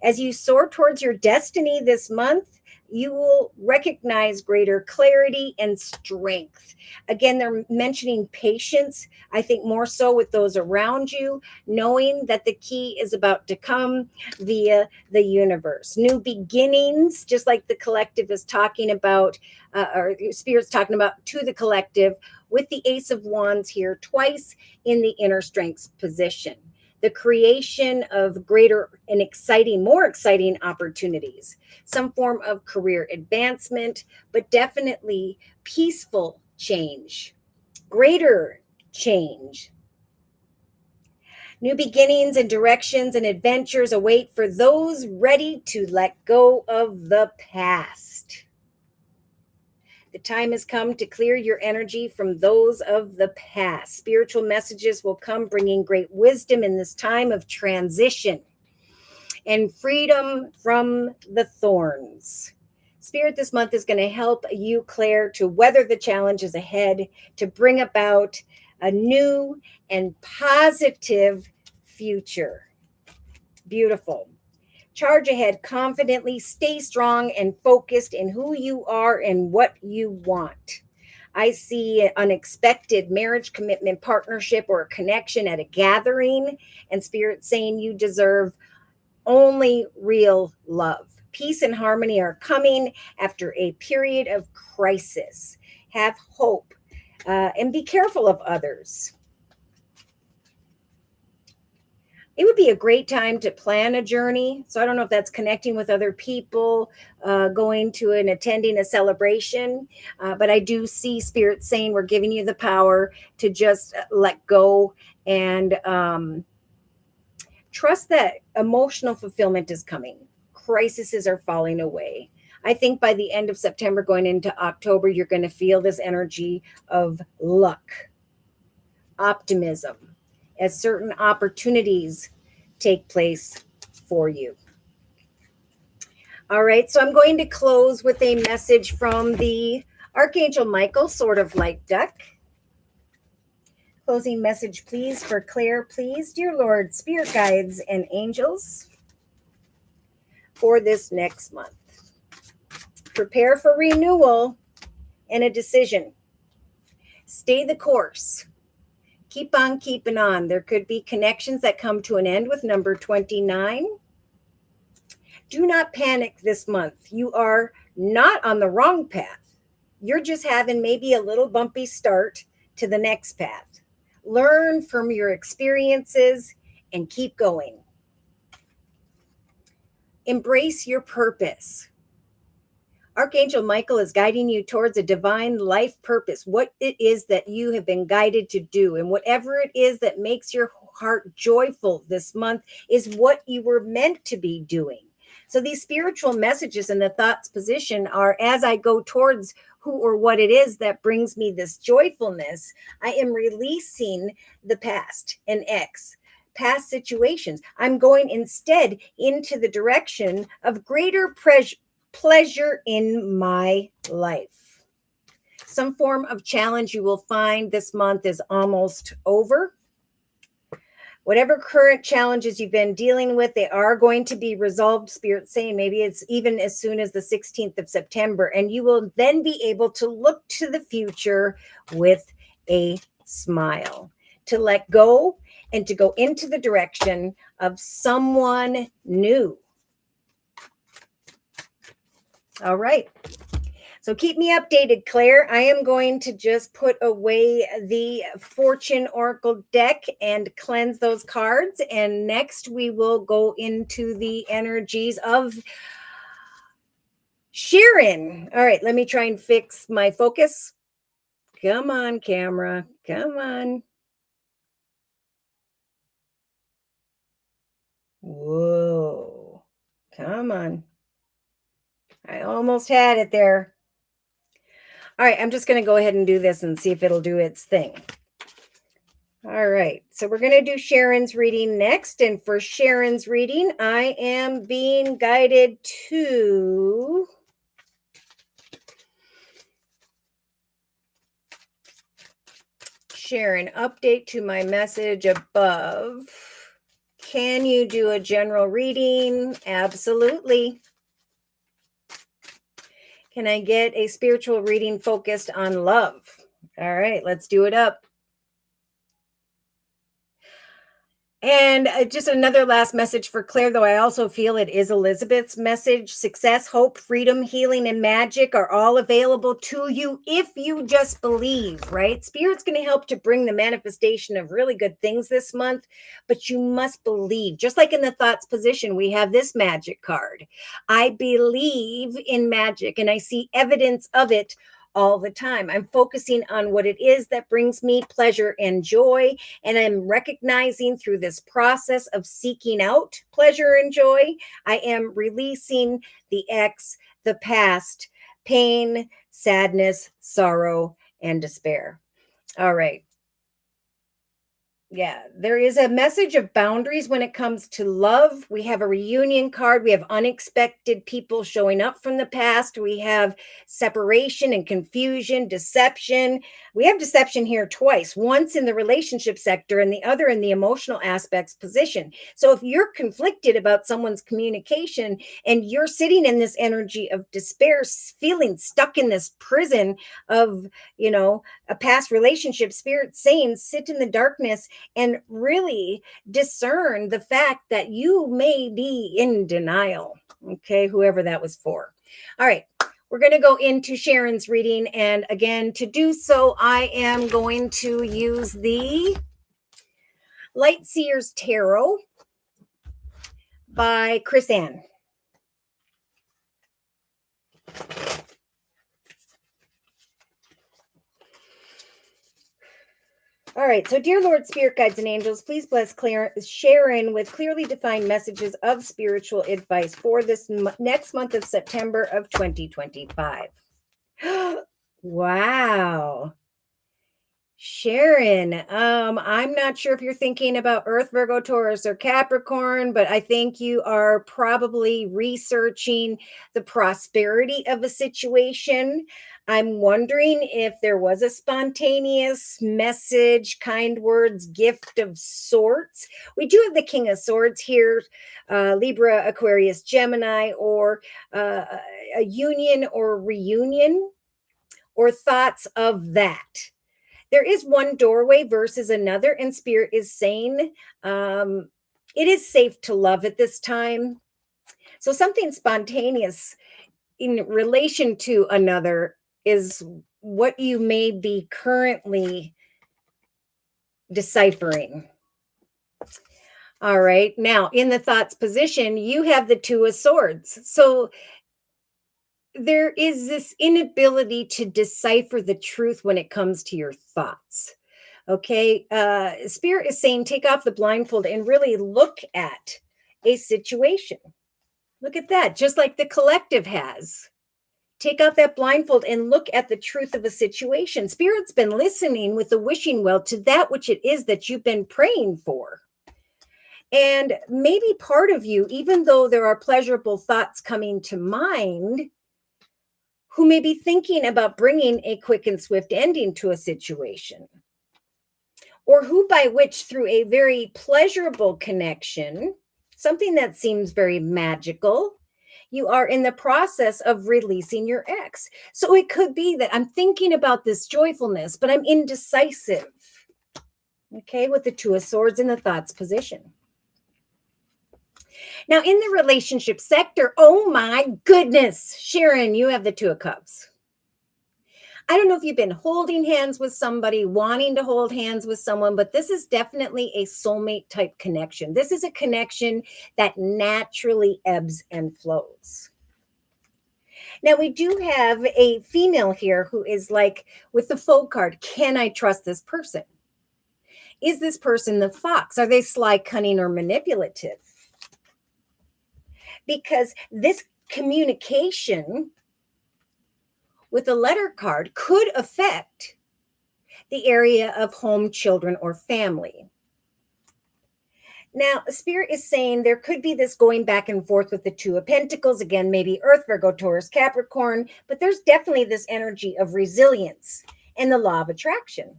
As you soar towards your destiny this month, you will recognize greater clarity and strength. Again, they're mentioning patience, I think more so with those around you, knowing that the key is about to come via the universe. New beginnings, just like the collective is talking about, or Spirit's talking about to the collective, with the Ace of Wands here twice in the inner strengths position. The creation of greater and exciting, more exciting opportunities, some form of career advancement, but definitely peaceful change, greater change. New beginnings and directions and adventures await for those ready to let go of the past. The time has come to clear your energy from those of the past. Spiritual messages will come bringing great wisdom in this time of transition and freedom from the thorns. Spirit this month is going to help you, Claire, to weather the challenges ahead, to bring about a new and positive future. Beautiful. Charge ahead confidently, stay strong and focused in who you are and what you want. I see an unexpected marriage, commitment, partnership, or a connection at a gathering, and Spirit saying you deserve only real love. Peace and harmony are coming after a period of crisis. Have hope and be careful of others. It would be a great time to plan a journey. So I don't know if that's connecting with other people, going to and attending a celebration. But I do see Spirit saying we're giving you the power to just let go and trust that emotional fulfillment is coming. Crises are falling away. I think by the end of September, going into October, you're going to feel this energy of luck, optimism, as certain opportunities take place for you. All right, so I'm going to close with a message from the Archangel Michael, Sword of Light deck. Closing message, please, for Claire, please. Dear Lord, spirit guides and angels, for this next month. Prepare for renewal and a decision. Stay the course. Keep on keeping on. There could be connections that come to an end with number 29. Do not panic this month. You are not on the wrong path. You're just having maybe a little bumpy start to the next path. Learn from your experiences and keep going. Embrace your purpose. Archangel Michael is guiding you towards a divine life purpose, what it is that you have been guided to do. And whatever it is that makes your heart joyful this month is what you were meant to be doing. So these spiritual messages in the thoughts position are, as I go towards who or what it is that brings me this joyfulness, I am releasing the past and past situations. I'm going instead into the direction of greater pleasure in my life. Some form of challenge you will find this month is almost over. Whatever current challenges you've been dealing with, they are going to be resolved, Spirit saying. Maybe it's even as soon as the 16th of September. And you will then be able to look to the future with a smile, to let go and to go into the direction of someone new. All right. So keep me updated, Claire. I am going to just put away the Fortune Oracle deck and cleanse those cards. And next we will go into the energies of Sharon. All right, let me try and fix my focus. Come on, camera. Come on. Whoa. Come on. I almost had it there. All right, I'm just going to go ahead and do this and see if it'll do its thing. All right, so we're going to do Sharon's reading next. And for Sharon's reading, I am being guided to Sharon, update to my message above. Can you do a general reading? Absolutely. Can I get a spiritual reading focused on love? All right, let's do it up. And just another last message for Claire, though I also feel it is Elizabeth's message. Success, hope, freedom, healing, and magic are all available to you if you just believe, right? Spirit's going to help to bring the manifestation of really good things this month, but you must believe. Just like in the thoughts position, we have this magic card. I believe in magic, and I see evidence of it all the time. I'm focusing on what it is that brings me pleasure and joy. And I'm recognizing through this process of seeking out pleasure and joy, I am releasing the the past, pain, sadness, sorrow, and despair. All right. Yeah, there is a message of boundaries when it comes to love. We have a reunion card. We have unexpected people showing up from the past. We have separation and confusion, deception. We have deception here twice, once in the relationship sector and the other in the emotional aspects position. So if you're conflicted about someone's communication and you're sitting in this energy of despair, feeling stuck in this prison of, a past relationship, Spirit saying, sit in the darkness and really discern the fact that you may be in denial. Okay, whoever that was for. All right, we're going to go into Sharon's reading. And again, to do so, I am going to use the Light Seers Tarot by Chris Ann. All right, so dear Lord, Spirit Guides and Angels, please bless Sharon with clearly defined messages of spiritual advice for this next month of September of 2025. Wow. Sharon, I'm not sure if you're thinking about Earth, Virgo, Taurus, or Capricorn, but I think you are probably researching the prosperity of a situation. I'm wondering if there was a spontaneous message, kind words, gift of sorts. We do have the King of Swords here, Libra, Aquarius, Gemini, or a union or reunion, or thoughts of that. There is one doorway versus another, and Spirit is saying it is safe to love at this time. So something spontaneous in relation to another is what you may be currently deciphering. All right. Now, in the thoughts position, you have the Two of Swords. So there is this inability to decipher the truth when it comes to your thoughts. Okay. Spirit is saying take off the blindfold and really look at a situation. Look at that, just like the collective has. Take off that blindfold and look at the truth of a situation. Spirit's been listening with the wishing well to that which it is that you've been praying for. And maybe part of you, even though there are pleasurable thoughts coming to mind, who may be thinking about bringing a quick and swift ending to a situation, or who by which through a very pleasurable connection, something that seems very magical, you are in the process of releasing your ex. So it could be that I'm thinking about this joyfulness, but I'm indecisive. Okay, with the Two of Swords in the thoughts position. Now, in the relationship sector, oh my goodness, Sharon, you have the Two of Cups. I don't know if you've been holding hands with somebody, wanting to hold hands with someone, but this is definitely a soulmate type connection. This is a connection that naturally ebbs and flows. Now, we do have a female here who is like, with the Foe card, can I trust this person? Is this person the fox? Are they sly, cunning, or manipulative? Because this communication with a letter card could affect the area of home, children, or family. Now, Spirit is saying there could be this going back and forth with the Two of Pentacles. Again, maybe Earth, Virgo, Taurus, Capricorn, but there's definitely this energy of resilience and the law of attraction.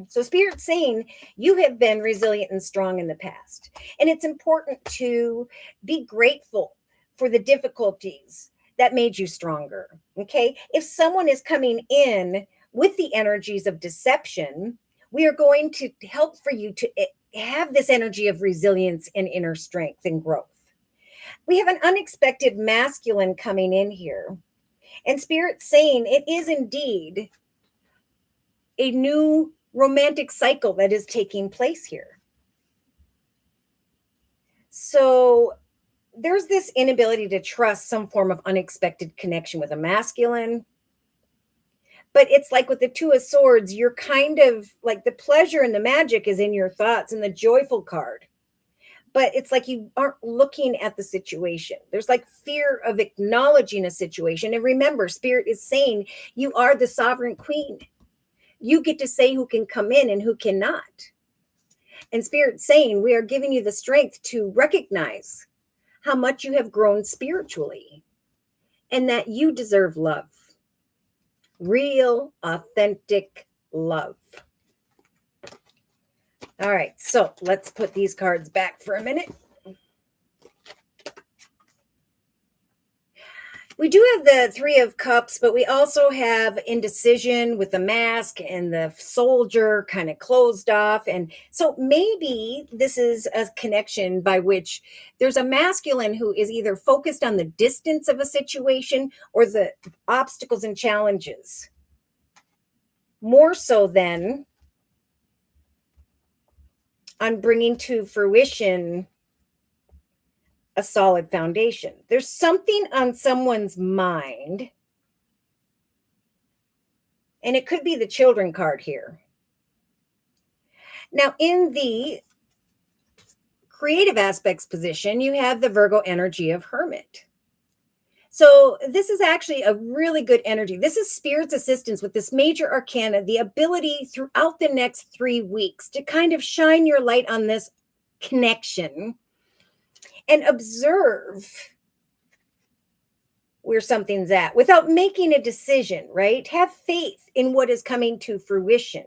So Spirit's saying you have been resilient and strong in the past. And it's important to be grateful for the difficulties that made you stronger. Okay. If someone is coming in with the energies of deception, we are going to help for you to have this energy of resilience and inner strength and growth. We have an unexpected masculine coming in here. And Spirit's saying it is indeed a new romantic cycle that is taking place here. So there's this inability to trust some form of unexpected connection with a masculine. But it's like with the Two of Swords, you're kind of like the pleasure and the magic is in your thoughts and the joyful card. But it's like you aren't looking at the situation. There's like fear of acknowledging a situation. And remember, Spirit is saying you are the sovereign queen. You get to say who can come in and who cannot. And Spirit's saying we are giving you the strength to recognize how much you have grown spiritually and that you deserve love. Real, authentic love. All right, so let's put these cards back for a minute. We do have the Three of Cups, but we also have indecision with the Mask and the Soldier kind of closed off. And so maybe this is a connection by which there's a masculine who is either focused on the distance of a situation or the obstacles and challenges, more so than on bringing to fruition a solid foundation. There's something on someone's mind, and it could be the Children card here. Now, in the creative aspects position, you have the Virgo energy of Hermit. So this is actually a really good energy. This is Spirit's assistance with this major arcana, the ability throughout the next 3 weeks to kind of shine your light on this connection and observe where something's at without making a decision, right? Have faith in what is coming to fruition.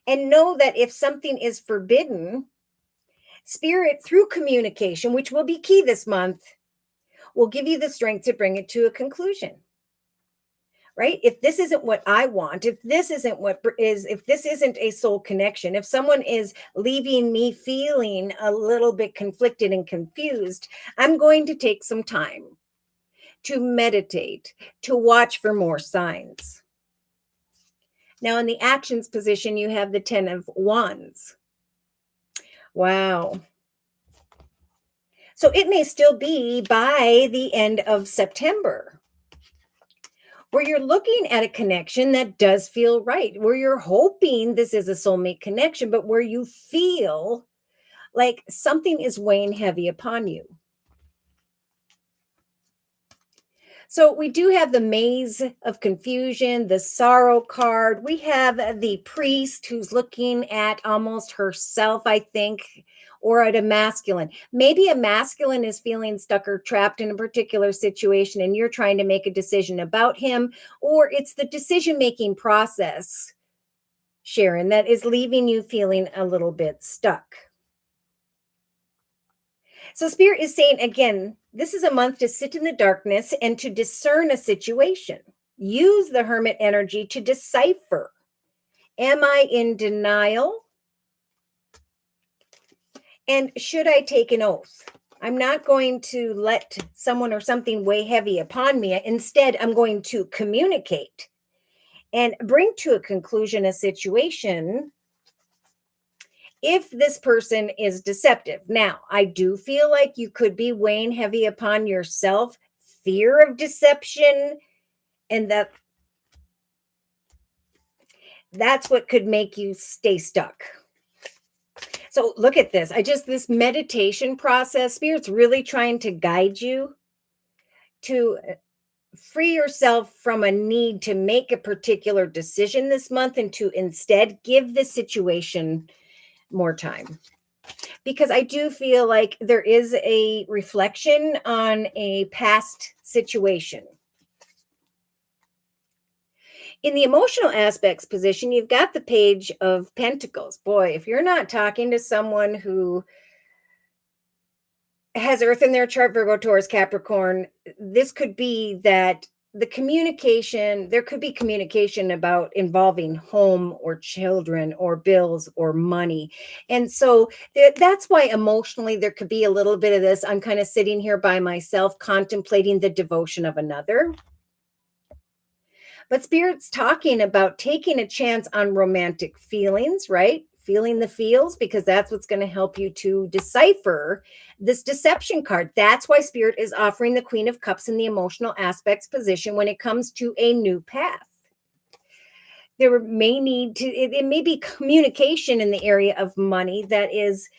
And know that if something is forbidden, Spirit, through communication, which will be key this month, will give you the strength to bring it to a conclusion. Right? If this isn't what I want, if this isn't a soul connection, if someone is leaving me feeling a little bit conflicted and confused, I'm going to take some time to meditate, to watch for more signs. Now, in the actions position, you have the 10 of Wands. Wow. So it may still be by the end of September, where you're looking at a connection that does feel right, where you're hoping this is a soulmate connection, but where you feel like something is weighing heavy upon you. So we do have the maze of confusion, the sorrow card. We have the priest who's looking at almost herself, I think, or at a masculine. Maybe a masculine is feeling stuck or trapped in a particular situation and you're trying to make a decision about him, or it's the decision-making process, Sharon, that is leaving you feeling a little bit stuck. So, Spirit is saying again, this is a month to sit in the darkness and to discern a situation. Use the hermit energy to decipher. Am I in denial? And should I take an oath? I'm not going to let someone or something weigh heavy upon me. Instead, I'm going to communicate and bring to a conclusion a situation if this person is deceptive. Now, I do feel like you could be weighing heavy upon yourself, fear of deception, and that's what could make you stay stuck. So look at this. This meditation process, Spirit's really trying to guide you to free yourself from a need to make a particular decision this month and to instead give the situation more time. Because I do feel like there is a reflection on a past situation. In the emotional aspects position, you've got the Page of Pentacles. Boy, if you're not talking to someone who has Earth in their chart, Virgo, Taurus, Capricorn, this could be that there could be communication about involving home or children or bills or money. And so that's why emotionally there could be a little bit of this. I'm kind of sitting here by myself, contemplating the devotion of another. But Spirit's talking about taking a chance on romantic feelings, right? Feeling the feels, because that's what's going to help you to decipher this deception card. That's why Spirit is offering the Queen of Cups in the emotional aspects position when it comes to a new path. It may be communication in the area of money that is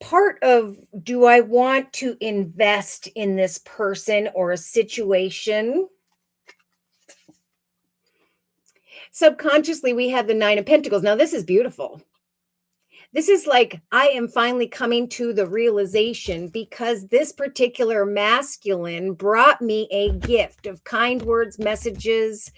part of, do I want to invest in this person or a situation? Subconsciously, we have the Nine of Pentacles. Now, this is beautiful. This is like, I am finally coming to the realization because this particular masculine brought me a gift of kind words, messages,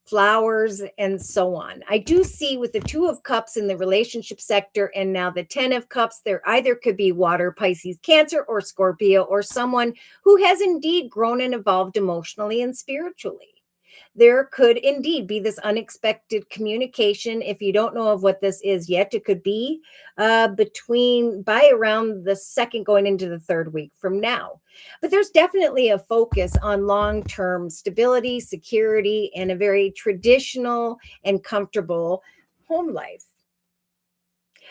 flowers, and so on. I do see with the Two of Cups in the relationship sector and now the 10 of Cups, there either could be water, Pisces, Cancer, or Scorpio, or someone who has indeed grown and evolved emotionally and spiritually. There could indeed be this unexpected communication. If you don't know of what this is yet, it could be by around the second going into the third week from now. But there's definitely a focus on long-term stability, security, and a very traditional and comfortable home life.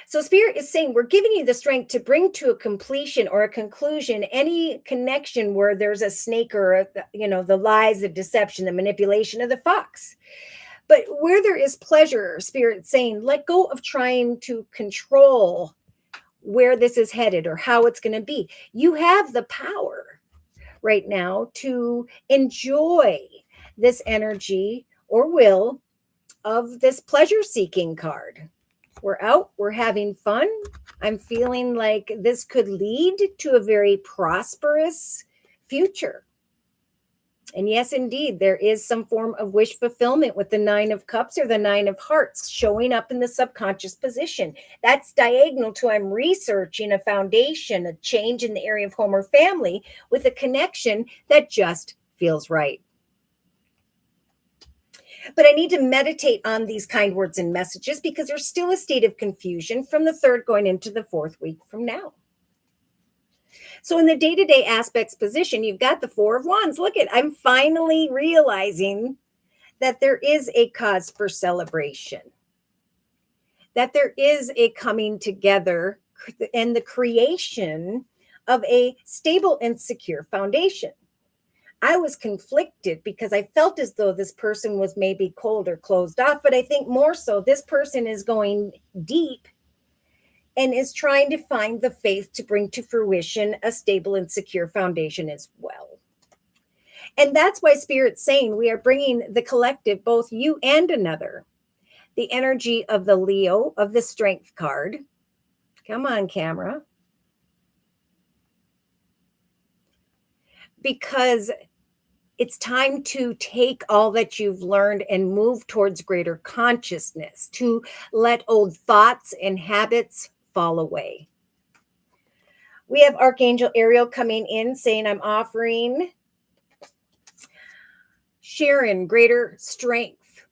So Spirit is saying, we're giving you the strength to bring to a completion or a conclusion any connection where there's a snake or, the lies, the deception, the manipulation of the fox. But where there is pleasure, Spirit saying, let go of trying to control where this is headed or how it's going to be. You have the power right now to enjoy this energy or will of this pleasure-seeking card. We're out, we're having fun. I'm feeling like this could lead to a very prosperous future. And yes, indeed, there is some form of wish fulfillment with the Nine of Cups or the Nine of Hearts showing up in the subconscious position. That's diagonal to I'm researching a foundation, a change in the area of home or family with a connection that just feels right. But I need to meditate on these kind words and messages because there's still a state of confusion from the third going into the fourth week from now. So in the day-to-day aspects position, you've got the Four of Wands. Look I'm finally realizing that there is a cause for celebration, that there is a coming together and the creation of a stable and secure foundation. I was conflicted because I felt as though this person was maybe cold or closed off, but I think more so this person is going deep and is trying to find the faith to bring to fruition a stable and secure foundation as well. And that's why Spirit's saying we are bringing the collective, both you and another, the energy of the Leo, of the Strength card. Come on, camera. Because it's time to take all that you've learned and move towards greater consciousness, to let old thoughts and habits fall away. We have Archangel Ariel coming in saying, I'm offering Sharon greater strength,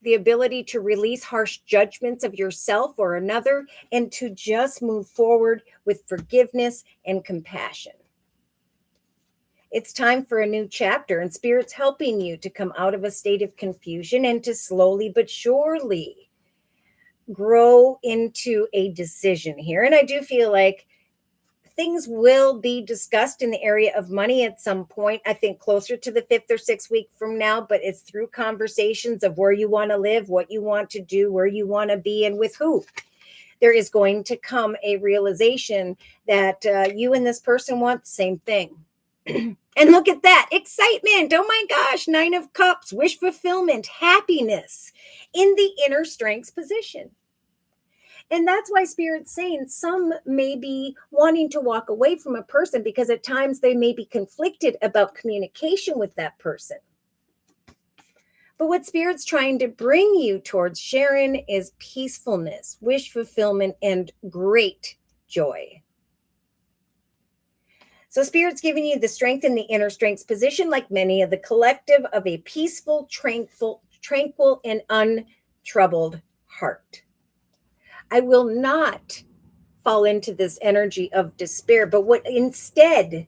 the ability to release harsh judgments of yourself or another, and to just move forward with forgiveness and compassion. It's time for a new chapter, and Spirit's helping you to come out of a state of confusion and to slowly but surely grow into a decision here. And I do feel like things will be discussed in the area of money at some point, I think closer to the 5th or 6th week from now, but it's through conversations of where you want to live, what you want to do, where you want to be, and with who. There is going to come a realization that you and this person want the same thing. And look at that excitement. Oh my gosh, 9 of Cups, wish fulfillment, happiness in the inner strengths position. And that's why Spirit's saying some may be wanting to walk away from a person because at times they may be conflicted about communication with that person. But what Spirit's trying to bring you towards, Sharon, is peacefulness, wish fulfillment, and great joy. So Spirit's giving you the strength in the inner strengths position, like many of the collective, of a peaceful, tranquil, and untroubled heart. I will not fall into this energy of despair, but what instead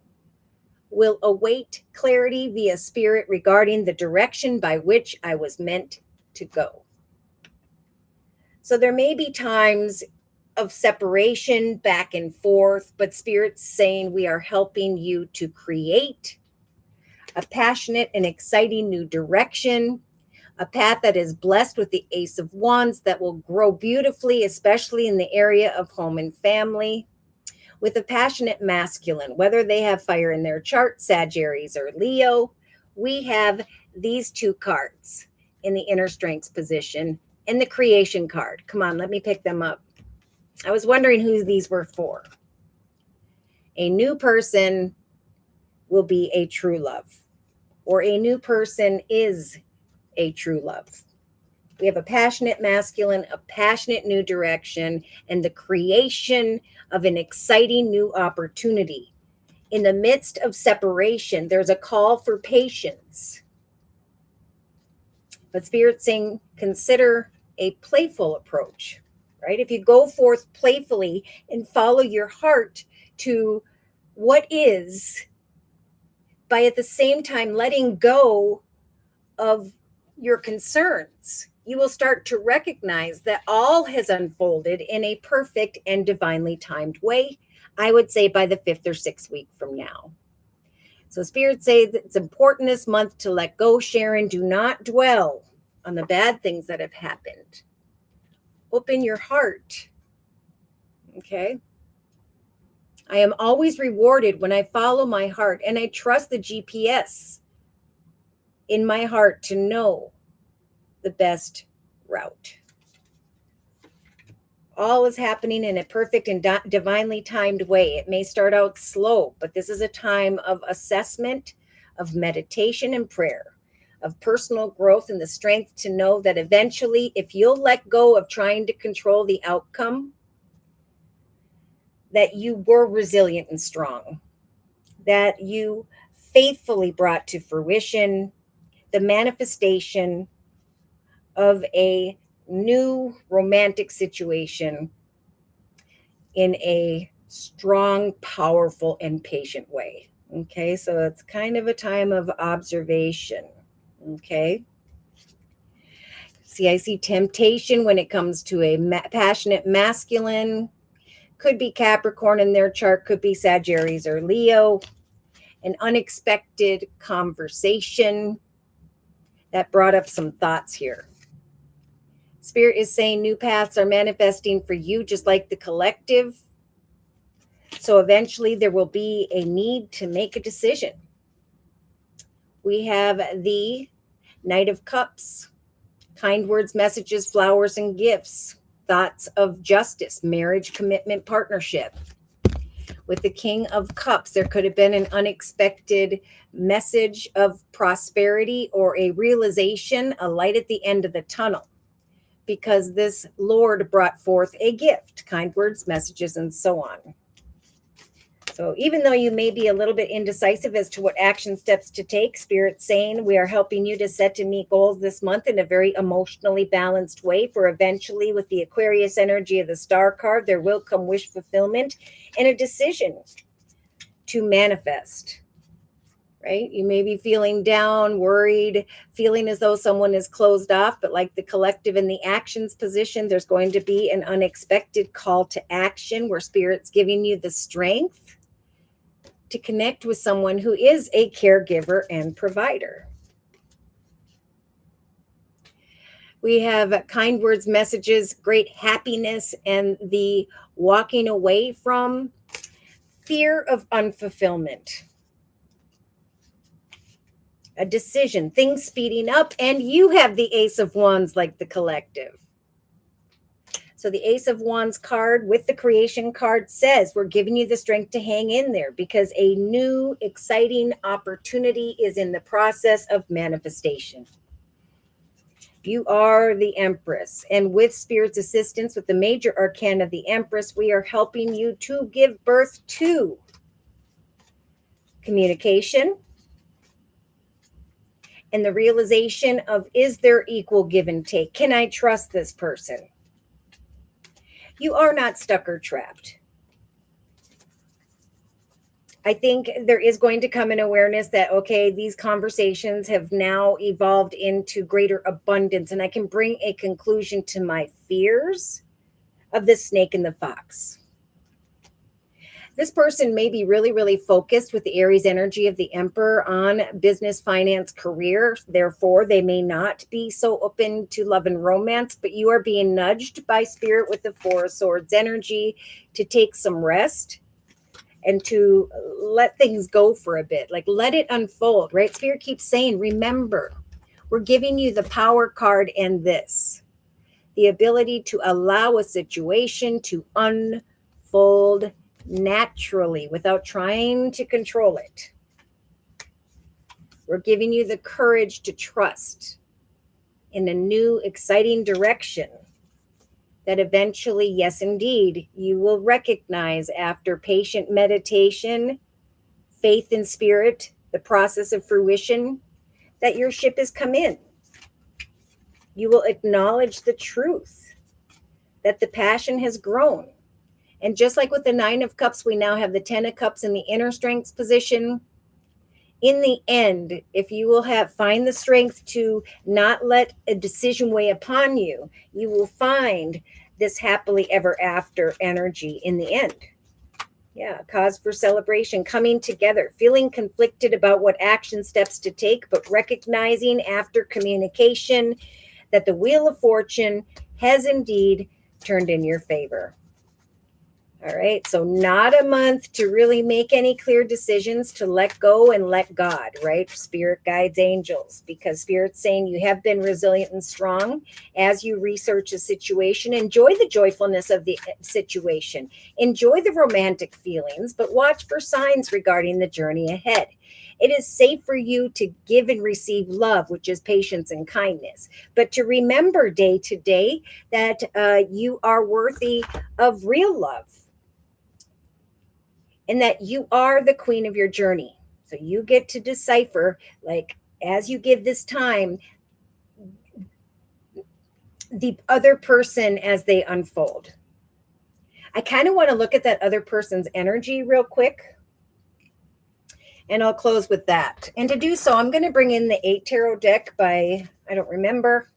will await clarity via Spirit regarding the direction by which I was meant to go. So there may be times of separation back and forth, but Spirit's saying we are helping you to create a passionate and exciting new direction, a path that is blessed with the Ace of Wands that will grow beautifully, especially in the area of home and family, with a passionate masculine, whether they have fire in their chart, Sagittarius or Leo. We have these 2 cards in the inner strengths position and the creation card. Come on, let me pick them up. I was wondering who these were for. A new person will be a true love, or a new person is a true love. We have a passionate masculine, a passionate new direction, and the creation of an exciting new opportunity. In the midst of separation, there's a call for patience. But Spirit's saying, consider a playful approach. Right? If you go forth playfully and follow your heart to what is, by at the same time letting go of your concerns, you will start to recognize that all has unfolded in a perfect and divinely timed way. I would say by the 5th or 6th week from now. So Spirit say that it's important this month to let go, Sharon. Do not dwell on the bad things that have happened. Open your heart. Okay. I am always rewarded when I follow my heart, and I trust the GPS in my heart to know the best route. All is happening in a perfect and divinely timed way. It may start out slow, but this is a time of assessment, of meditation and prayer, of personal growth and the strength to know that eventually, if you'll let go of trying to control the outcome, that you were resilient and strong, that you faithfully brought to fruition the manifestation of a new romantic situation in a strong, powerful, and patient way. Okay, so it's kind of a time of observation. Okay. See, I see temptation when it comes to a passionate masculine, Could be Capricorn in their chart, could be Sagittarius or Leo. An unexpected conversation that brought up some thoughts here. Spirit is saying new paths are manifesting for you, just like the collective. So eventually there will be a need to make a decision. We have the Knight of Cups, kind words, messages, flowers, and gifts, thoughts of justice, marriage, commitment, partnership. With the King of Cups, there could have been an unexpected message of prosperity or a realization, a light at the end of the tunnel, because this Lord brought forth a gift, kind words, messages, and so on. So even though you may be a little bit indecisive as to what action steps to take, Spirit's saying we are helping you to set and meet goals this month in a very emotionally balanced way, for eventually with the Aquarius energy of the Star card, there will come wish fulfillment and a decision to manifest, right? You may be feeling down, worried, feeling as though someone is closed off, but like the collective in the actions position, there's going to be an unexpected call to action where Spirit's giving you the strength to connect with someone who is a caregiver and provider. We have kind words, messages, great happiness, and the walking away from fear of unfulfillment. A decision, things speeding up, and you have the Ace of Wands like the collective. So the Ace of Wands card with the creation card says we're giving you the strength to hang in there because a new, exciting opportunity is in the process of manifestation. You are the Empress, and with Spirit's assistance, with the major arcana of the Empress, we are helping you to give birth to communication and the realization of, is there equal give and take? Can I trust this person? You are not stuck or trapped. I think there is going to come an awareness that, okay, these conversations have now evolved into greater abundance, and I can bring a conclusion to my fears of the snake and the fox. This person may be really, really focused with the Aries energy of the Emperor on business, finance, career. Therefore, they may not be so open to love and romance, but you are being nudged by Spirit with the Four of Swords energy to take some rest and to let things go for a bit. Like, let it unfold, right? Spirit keeps saying, remember, we're giving you the power card and this, the ability to allow a situation to unfold naturally without trying to control it. We're giving you the courage to trust in a new, exciting direction that eventually, yes, indeed, you will recognize after patient meditation, faith in Spirit, the process of fruition, that your ship has come in. You will acknowledge the truth that the passion has grown. And just like with the Nine of Cups, we now have the Ten of Cups in the inner strengths position. In the end, if you will find the strength to not let a decision weigh upon you, you will find this happily ever after energy in the end. Yeah, cause for celebration, coming together, feeling conflicted about what action steps to take, but recognizing after communication that the Wheel of Fortune has indeed turned in your favor. All right, so not a month to really make any clear decisions, to let go and let God, right? Spirit guides, angels, because Spirit's saying you have been resilient and strong as you research a situation. Enjoy the joyfulness of the situation. Enjoy the romantic feelings, but watch for signs regarding the journey ahead. It is safe for you to give and receive love, which is patience and kindness, but to remember day to day that you are worthy of real love. And that you are the queen of your journey. So you get to decipher, like, as you give this time, the other person as they unfold. I kind of want to look at that other person's energy real quick. And I'll close with that. And to do so, I'm going to bring in the 8 Tarot deck by, I don't remember,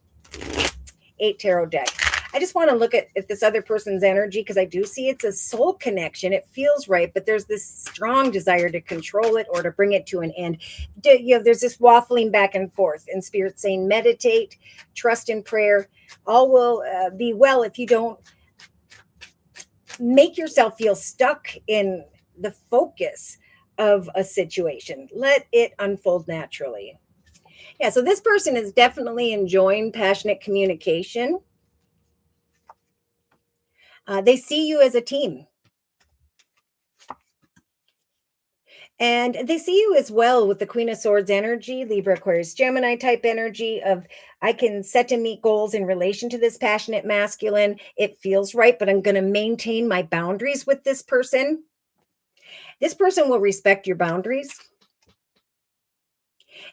8 Tarot deck. I just want to look at this other person's energy because I do see it's a soul connection. It feels right, but there's this strong desire to control it or to bring it to an end. There's this waffling back and forth, and Spirit saying, meditate, trust in prayer. All will be well if you don't make yourself feel stuck in the focus of a situation. Let it unfold naturally. Yeah, so this person is definitely enjoying passionate communication. They see you as a team. And they see you as well with the Queen of Swords energy, Libra, Aquarius, Gemini type energy of I can set and meet goals in relation to this passionate masculine. It feels right, but I'm going to maintain my boundaries with this person. This person will respect your boundaries.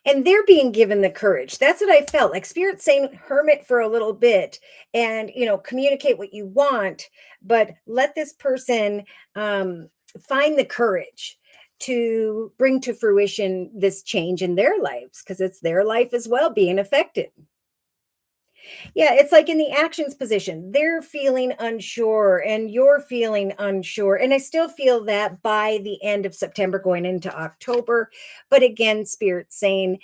And they're being given the courage. That's what I felt like. Spirit saying, hermit for a little bit and, communicate what you want, but let this person find the courage to bring to fruition this change in their lives because it's their life as well being affected. Yeah, it's like in the actions position, they're feeling unsure and you're feeling unsure. And I still feel that by the end of September, going into October. But again, Spirit saying,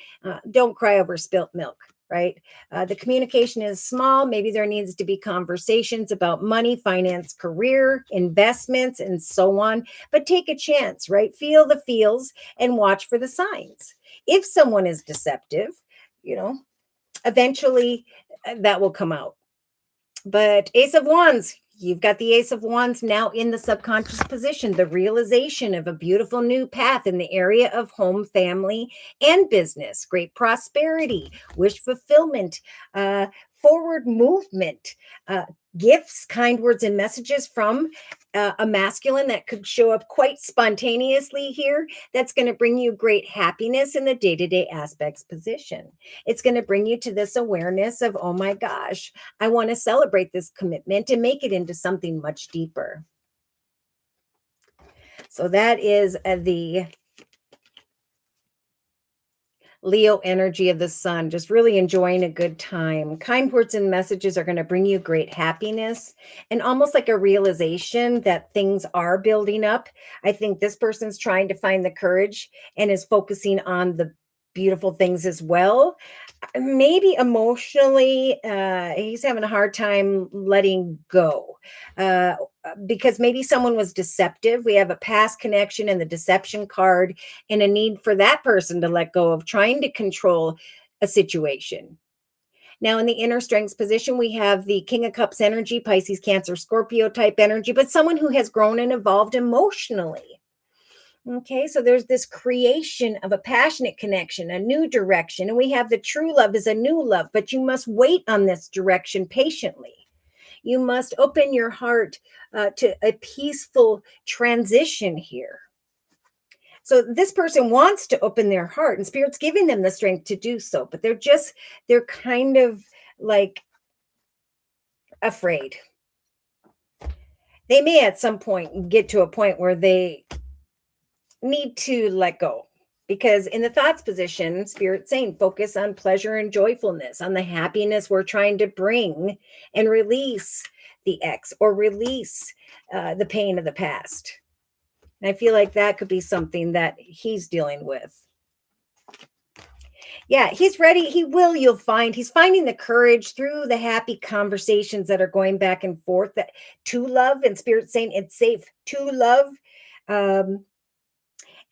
don't cry over spilt milk. Right. The communication is small. Maybe there needs to be conversations about money, finance, career, investments, and so on. But take a chance, right? Feel the feels and watch for the signs. If someone is deceptive, eventually that will come out. But Ace of Wands, you've got the Ace of Wands now in the subconscious position, the realization of a beautiful new path in the area of home, family, and business, great prosperity, wish fulfillment, forward movement, gifts, kind words, and messages from a masculine that could show up quite spontaneously here. That's going to bring you great happiness in the day-to-day aspects position. It's going to bring you to this awareness of, oh my gosh, I want to celebrate this commitment and make it into something much deeper. So that is the Leo energy of the sun, just really enjoying a good time. Kind words and messages are going to bring you great happiness and almost like a realization that things are building up. I think this person's trying to find the courage and is focusing on the beautiful things as well. Maybe emotionally, he's having a hard time letting go because maybe someone was deceptive. We have a past connection and the deception card and a need for that person to let go of trying to control a situation. Now, in the inner strengths position, we have the King of Cups energy, Pisces, Cancer, Scorpio type energy, but someone who has grown and evolved emotionally. Okay, so there's this creation of a passionate connection, a new direction, and we have the true love is a new love, but you must wait on this direction patiently. You must open your heart to a peaceful transition here. So this person wants to open their heart, and Spirit's giving them the strength to do so, but they're kind of like afraid. They may at some point get to a point where they need to let go because in the thoughts position, Spirit's saying focus on pleasure and joyfulness, on the happiness we're trying to bring and release the ex or release the pain of the past. And I feel like that could be something that he's dealing with. Yeah, he's ready. You'll find he's finding the courage through the happy conversations that are going back and forth that to love, and Spirit saying it's safe to love.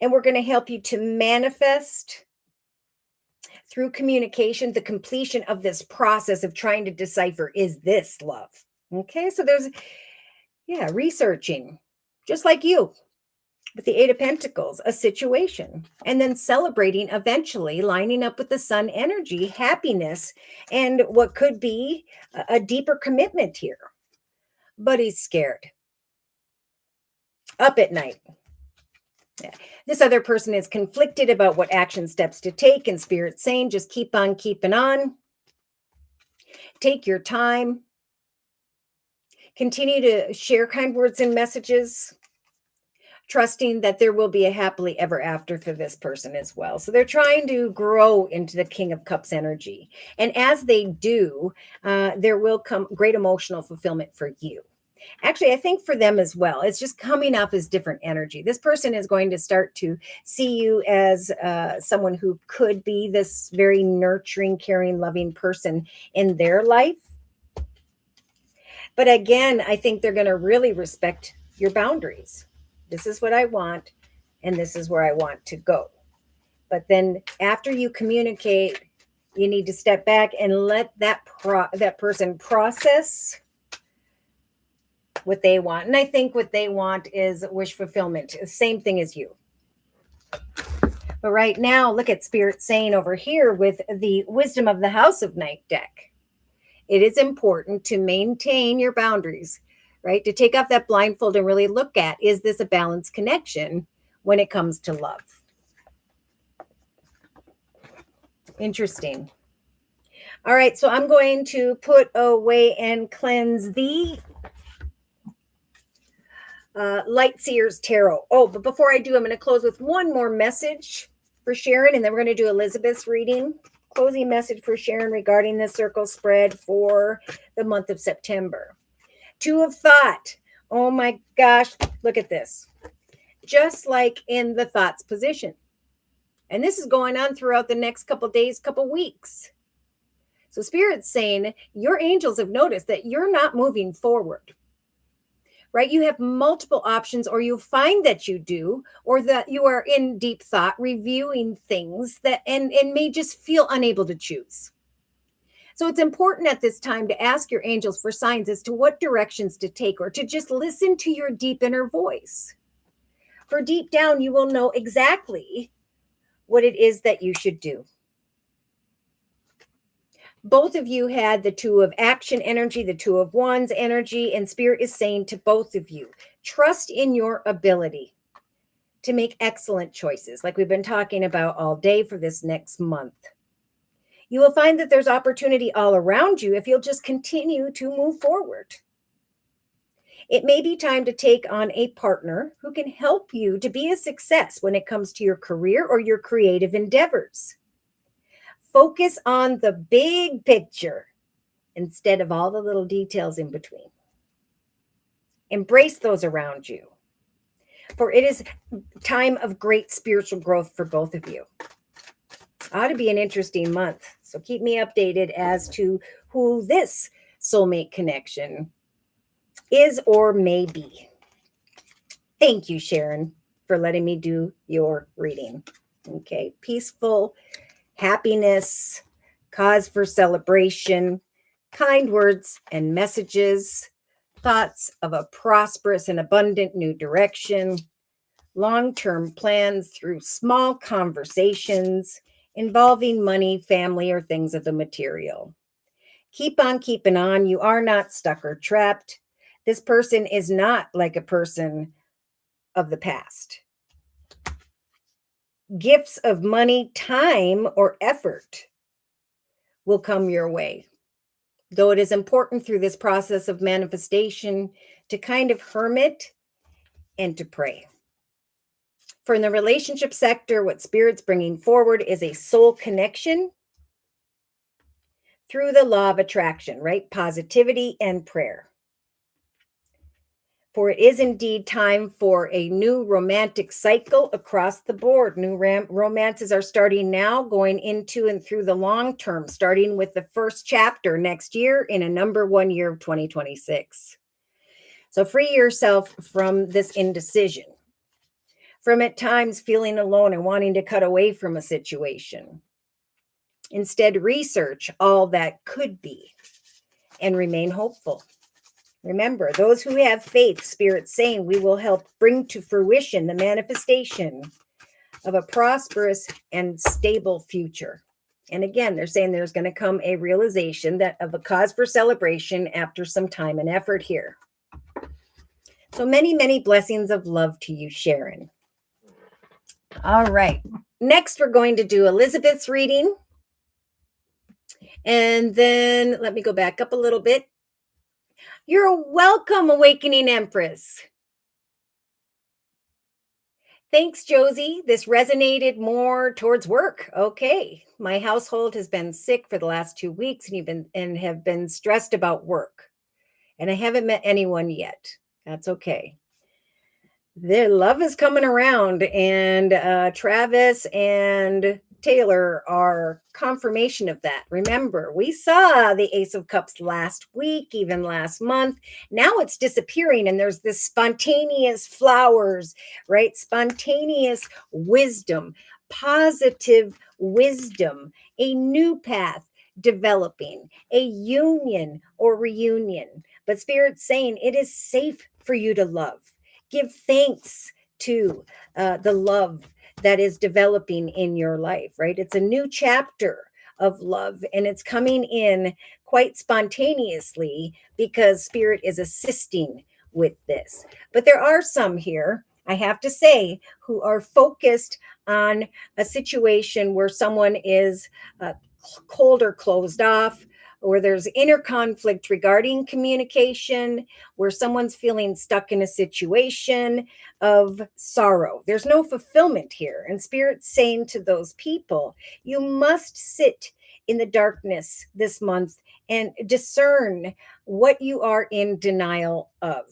And we're going to help you to manifest through communication the completion of this process of trying to decipher, is this love? Okay, so there's, researching, just like you with the Eight of Pentacles, a situation, and then celebrating eventually, lining up with the sun energy, happiness, and what could be a deeper commitment here. But he's scared. Up at night. Yeah. This other person is conflicted about what action steps to take, and Spirit saying, just keep on keeping on. Take your time. Continue to share kind words and messages. trusting that there will be a happily ever after for this person as well. So they're trying to grow into the King of Cups energy. And as they do, there will come great emotional fulfillment for you. Actually, I think for them as well, it's just coming up as different energy. This person is going to start to see you as someone who could be this very nurturing, caring, loving person in their life. But again, I think they're going to really respect your boundaries. This is what I want, and this is where I want to go. But then after you communicate, you need to step back and let that person process what they want. And I think what they want is wish fulfillment. Same thing as you. But right now, look at Spirit saying over here with the Wisdom of the House of Night deck. It is important to maintain your boundaries, right? To take off that blindfold and really look at, is this a balanced connection when it comes to love? Interesting. All right, so I'm going to put away and cleanse the Light Seers Tarot. Oh, but before I do, I'm going to close with one more message for Sharon, and then we're going to do Elizabeth's reading. Closing message for Sharon regarding the circle spread for the month of September. Two of Thought. Oh my gosh, look at this. Just like in the Thoughts position. And this is going on throughout the next couple days, couple weeks. So Spirit's saying your angels have noticed that you're not moving forward. Right? You have multiple options, or you find that you do, or that you are in deep thought, reviewing things that and may just feel unable to choose. So it's important at this time to ask your angels for signs as to what directions to take, or to just listen to your deep inner voice. For deep down, you will know exactly what it is that you should do. Both of you had the Two of Action energy, the Two of Wands energy, and Spirit is saying to both of you, trust in your ability to make excellent choices, like we've been talking about all day for this next month. You will find that there's opportunity all around you if you'll just continue to move forward. It may be time to take on a partner who can help you to be a success when it comes to your career or your creative endeavors. Focus on the big picture instead of all the little details in between. Embrace those around you, for it is time of great spiritual growth for both of you. Ought to be an interesting month. So keep me updated as to who this soulmate connection is or may be. Thank you, Sharon, for letting me do your reading. Okay, peaceful, happiness, cause for celebration, kind words and messages, thoughts of a prosperous and abundant new direction, long-term plans through small conversations involving money, family, or things of the material. Keep on keeping on. You are not stuck or trapped. This person is not like a person of the past. Gifts of money, time, or effort will come your way. Though it is important through this process of manifestation to kind of hermit and to pray. For in the relationship sector, what Spirit's bringing forward is a soul connection through the law of attraction, right? Positivity and prayer. For it is indeed time for a new romantic cycle across the board. New romances are starting now, going into and through the long term, starting with the first chapter next year in a number 1 year of 2026. So free yourself from this indecision, from at times feeling alone and wanting to cut away from a situation. Instead, research all that could be and remain hopeful. Remember, those who have faith, Spirit's saying, we will help bring to fruition the manifestation of a prosperous and stable future. And again, they're saying there's going to come a realization that of a cause for celebration after some time and effort here. So many, many blessings of love to you, Sharon. All right. Next, we're going to do Elizabeth's reading. And then let me go back up a little bit. You're welcome, Awakening Empress. Thanks, Josie. This resonated more towards work. Okay. My household has been sick for the last 2 weeks and have been stressed about work. And I haven't met anyone yet. That's okay. Their love is coming around, and Travis and Taylor are confirmation of that. Remember, we saw the Ace of Cups last week, even last month. Now it's disappearing, and there's this spontaneous flowers, right? Spontaneous wisdom, positive wisdom, a new path developing, a union or reunion. But Spirit's saying it is safe for you to love. Give thanks to the love that is developing in your life, right? It's a new chapter of love, and it's coming in quite spontaneously because Spirit is assisting with this. But there are some here, I have to say, who are focused on a situation where someone is cold or closed off, or there's inner conflict regarding communication, where someone's feeling stuck in a situation of sorrow. There's no fulfillment here. And Spirit's saying to those people, you must sit in the darkness this month and discern what you are in denial of.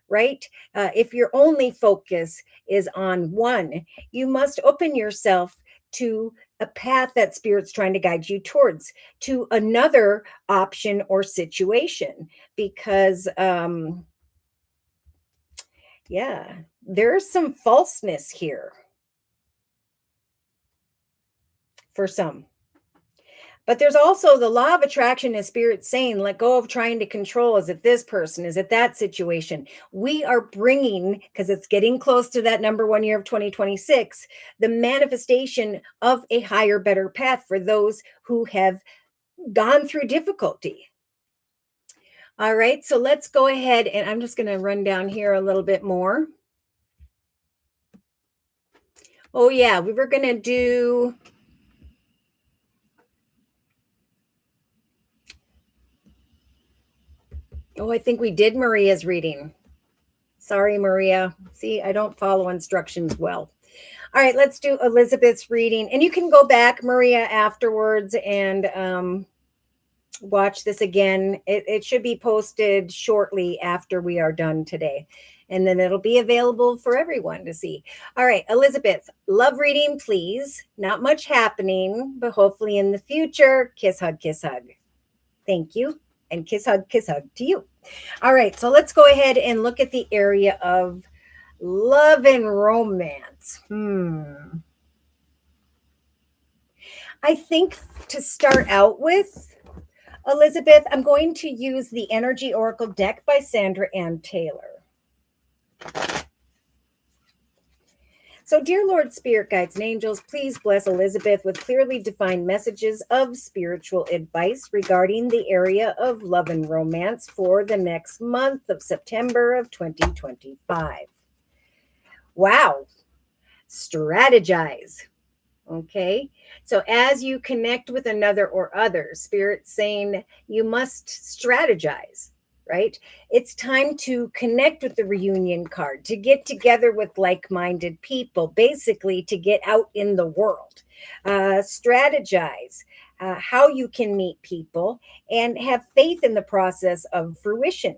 Right? If your only focus is on one, you must open yourself to a path that Spirit's trying to guide you towards, to another option or situation, because yeah, there's some falseness here for some. But there's also the law of attraction, as Spirit saying, let go of trying to control. Is it this person? Is it that situation? We are bringing, because it's getting close to that number 1 year of 2026, the manifestation of a higher, better path for those who have gone through difficulty. All right, so let's go ahead, and I'm just going to run down here a little bit more. Oh, yeah, we were going to do... Oh, I think we did Maria's reading. Sorry, Maria. See, I don't follow instructions well. All right, let's do Elizabeth's reading. And you can go back, Maria, afterwards and watch this again. It should be posted shortly after we are done today. And then it'll be available for everyone to see. All right, Elizabeth, love reading, please. Not much happening, but hopefully in the future. Kiss, hug, kiss, hug. Thank you. And kiss, hug to you. All right, so let's go ahead and look at the area of love and romance. I think to start out with, Elizabeth, I'm going to use the Energy Oracle deck by Sandra Ann Taylor. So, dear Lord, Spirit Guides and Angels, please bless Elizabeth with clearly defined messages of spiritual advice regarding the area of love and romance for the next month of September of 2025. Wow. Strategize. Okay. So as you connect with another or others, Spirit's saying you must strategize, right? It's time to connect with the reunion card, to get together with like-minded people, basically to get out in the world. Strategize how you can meet people and have faith in the process of fruition,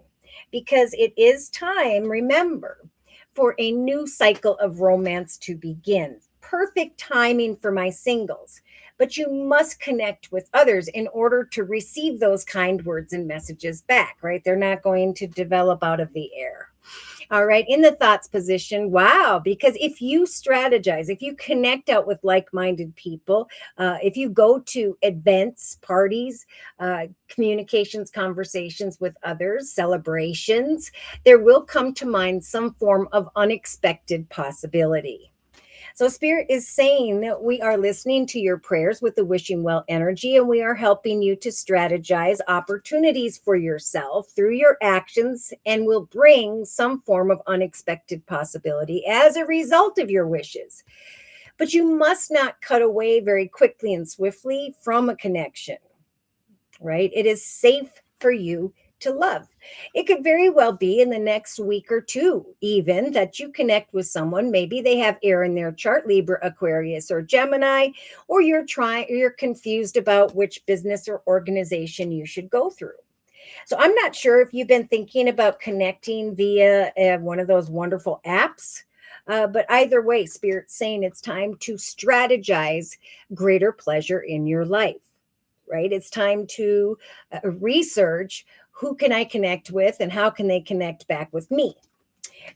because it is time, remember, for a new cycle of romance to begin. Perfect timing for my singles, but you must connect with others in order to receive those kind words and messages back, right? They're not going to develop out of the air. All right, in the thoughts position, wow, because if you strategize, if you connect out with like-minded people, if you go to events, parties, communications, conversations with others, celebrations, there will come to mind some form of unexpected possibility. So Spirit is saying that we are listening to your prayers with the wishing well energy, and we are helping you to strategize opportunities for yourself through your actions, and will bring some form of unexpected possibility as a result of your wishes. But you must not cut away very quickly and swiftly from a connection, right? It is safe for you to love. It could very well be in the next week or two, even that you connect with someone. Maybe they have air in their chart, Libra, Aquarius, or Gemini, or you're confused about which business or organization you should go through. So I'm not sure if you've been thinking about connecting via one of those wonderful apps. But either way, Spirit's saying it's time to strategize greater pleasure in your life, right? It's time to research who can I connect with and how can they connect back with me?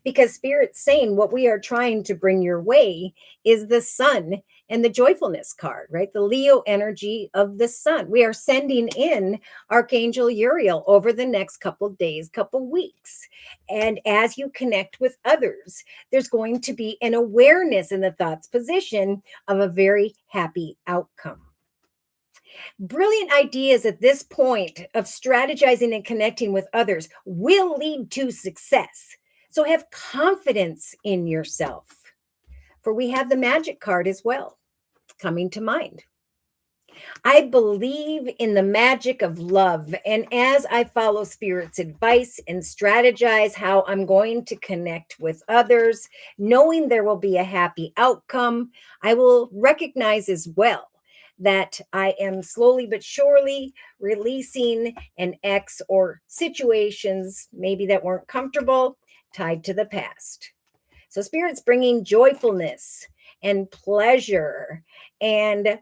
Because Spirit's saying what we are trying to bring your way is the sun and the joyfulness card, right? The Leo energy of the sun. We are sending in Archangel Uriel over the next couple days, couple weeks. And as you connect with others, there's going to be an awareness in the thoughts position of a very happy outcome. Brilliant ideas at this point of strategizing and connecting with others will lead to success. So have confidence in yourself. For we have the magic card as well coming to mind. I believe in the magic of love. And as I follow Spirit's advice and strategize how I'm going to connect with others, knowing there will be a happy outcome, I will recognize as well that I am slowly but surely releasing an ex or situations maybe that weren't comfortable tied to the past. So Spirit's bringing joyfulness and pleasure and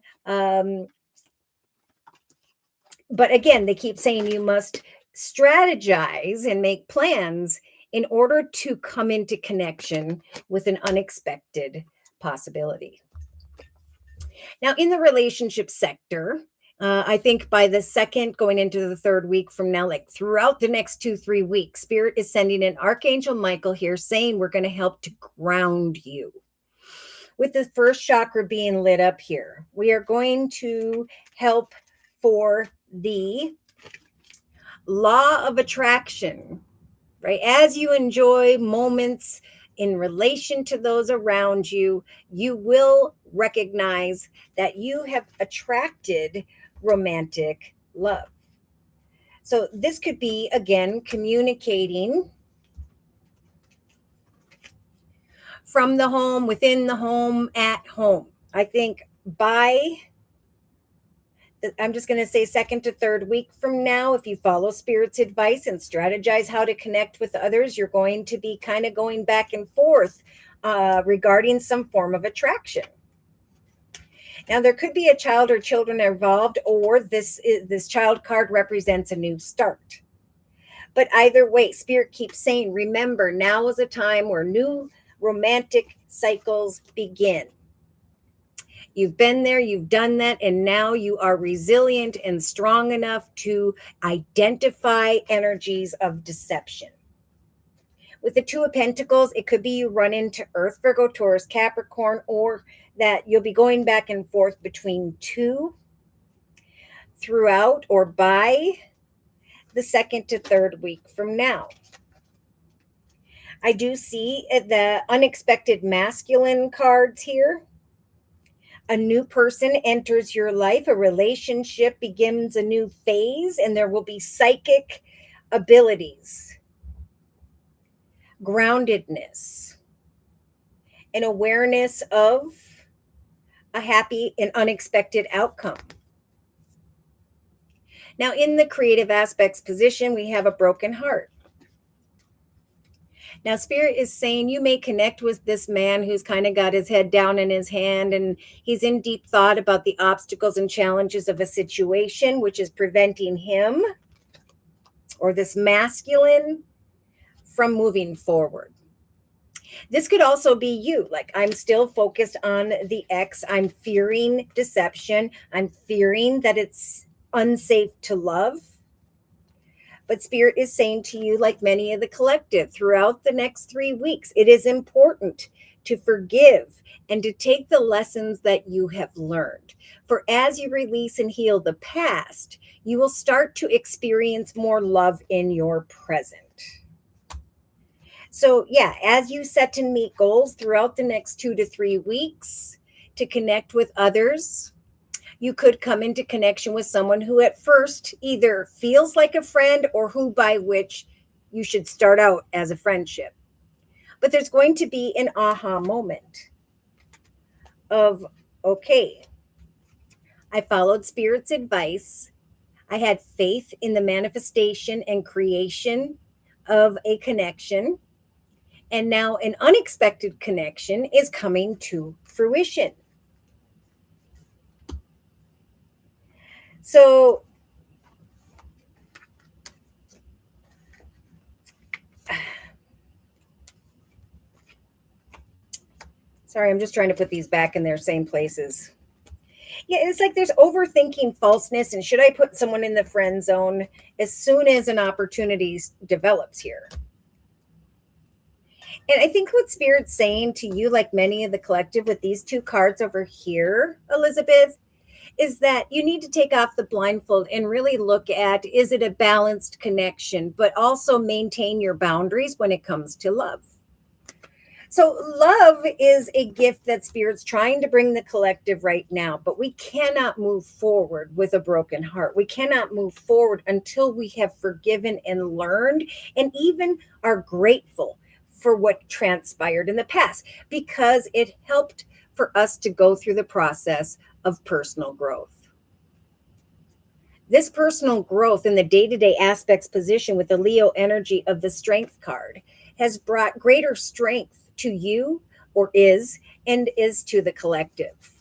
but again, they keep saying you must strategize and make plans in order to come into connection with an unexpected possibility. Now, in the relationship sector, I think by the second, going into the third week from now, like throughout the next 2-3 weeks, Spirit is sending an Archangel Michael here saying we're going to help to ground you. With the first chakra being lit up here, we are going to help for the law of attraction, right? As you enjoy moments in relation to those around you, you will recognize that you have attracted romantic love. So this could be, again, communicating from the home, within the home, at home. I think I'm just going to say second to third week from now, if you follow Spirit's advice and strategize how to connect with others, you're going to be kind of going back and forth regarding some form of attraction. Now, there could be a child or children involved, or this child card represents a new start. But either way, Spirit keeps saying, remember, now is a time where new romantic cycles begin. You've been there, you've done that, and now you are resilient and strong enough to identify energies of deception. With the Two of Pentacles, it could be you run into Earth, Virgo, Taurus, Capricorn, or that you'll be going back and forth between two throughout or by the second to third week from now. I do see the unexpected masculine cards here. A new person enters your life, a relationship begins a new phase, and there will be psychic abilities, groundedness, an awareness of a happy and unexpected outcome. Now, in the creative aspects position, we have a broken heart. Now, Spirit is saying you may connect with this man who's kind of got his head down in his hand and he's in deep thought about the obstacles and challenges of a situation, which is preventing him or this masculine from moving forward. This could also be you. Like, I'm still focused on the ex. I'm fearing deception. I'm fearing that it's unsafe to love. But Spirit is saying to you, like many of the collective, throughout the next 3 weeks, it is important to forgive and to take the lessons that you have learned. For as you release and heal the past, you will start to experience more love in your present. So yeah, as you set and meet goals throughout the next 2 to 3 weeks to connect with others, You could come into connection with someone who at first either feels like a friend or who by which you should start out as a friendship. But there's going to be an aha moment of, okay, I followed Spirit's advice. I had faith in the manifestation and creation of a connection. And now an unexpected connection is coming to fruition. So sorry, I'm just trying to put these back in their same places. Yeah, it's like there's overthinking falseness. And should I put someone in the friend zone as soon as an opportunity develops here? And I think what Spirit's saying to you, like many of the collective with these two cards over here, Elizabeth, is that you need to take off the blindfold and really look at, is it a balanced connection, but also maintain your boundaries when it comes to love. So love is a gift that Spirit's trying to bring the collective right now, but we cannot move forward with a broken heart. We cannot move forward until we have forgiven and learned and even are grateful for what transpired in the past, because it helped for us to go through the process of personal growth. This personal growth in the day-to-day aspects position with the Leo energy of the Strength card has brought greater strength to you, or is to the collective.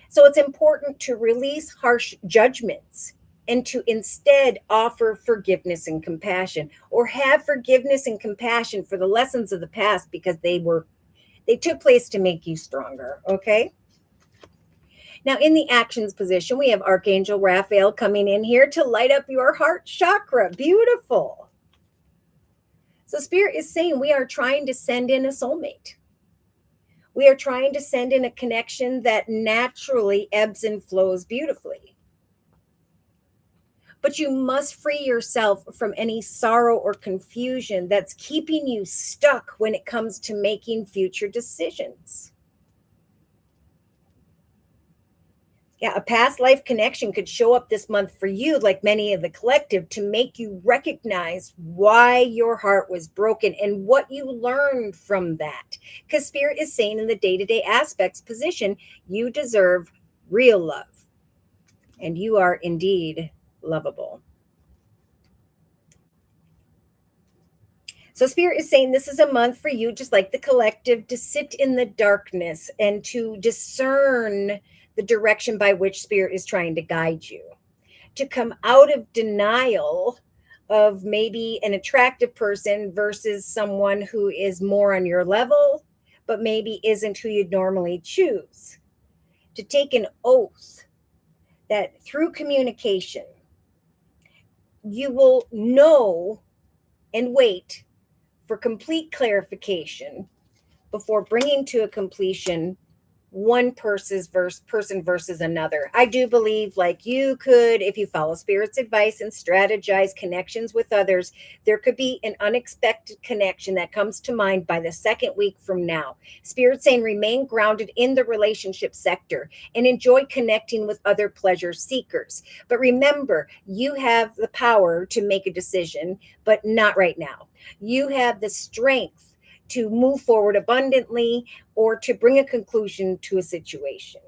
So it's important to release harsh judgments and to instead offer forgiveness and compassion, or have forgiveness and compassion for the lessons of the past, because they took place to make you stronger. Okay. Now, in the actions position, we have Archangel Raphael coming in here to light up your heart chakra. Beautiful. So Spirit is saying we are trying to send in a soulmate. We are trying to send in a connection that naturally ebbs and flows beautifully. But you must free yourself from any sorrow or confusion that's keeping you stuck when it comes to making future decisions. Yeah, a past life connection could show up this month for you, like many of the collective, to make you recognize why your heart was broken and what you learned from that. Because Spirit is saying in the day-to-day aspects position, you deserve real love. And you are indeed lovable. So Spirit is saying this is a month for you, just like the collective, to sit in the darkness and to discern the direction by which Spirit is trying to guide you, to come out of denial of maybe an attractive person versus someone who is more on your level, but maybe isn't who you'd normally choose, to take an oath that through communication, you will know and wait for complete clarification before bringing to a completion one person versus another. I do believe, like you could, if you follow Spirit's advice and strategize connections with others, there could be an unexpected connection that comes to mind by the second week from now. Spirit's saying remain grounded in the relationship sector and enjoy connecting with other pleasure seekers. But remember, you have the power to make a decision, but not right now. You have the strength to move forward abundantly or to bring a conclusion to a situation.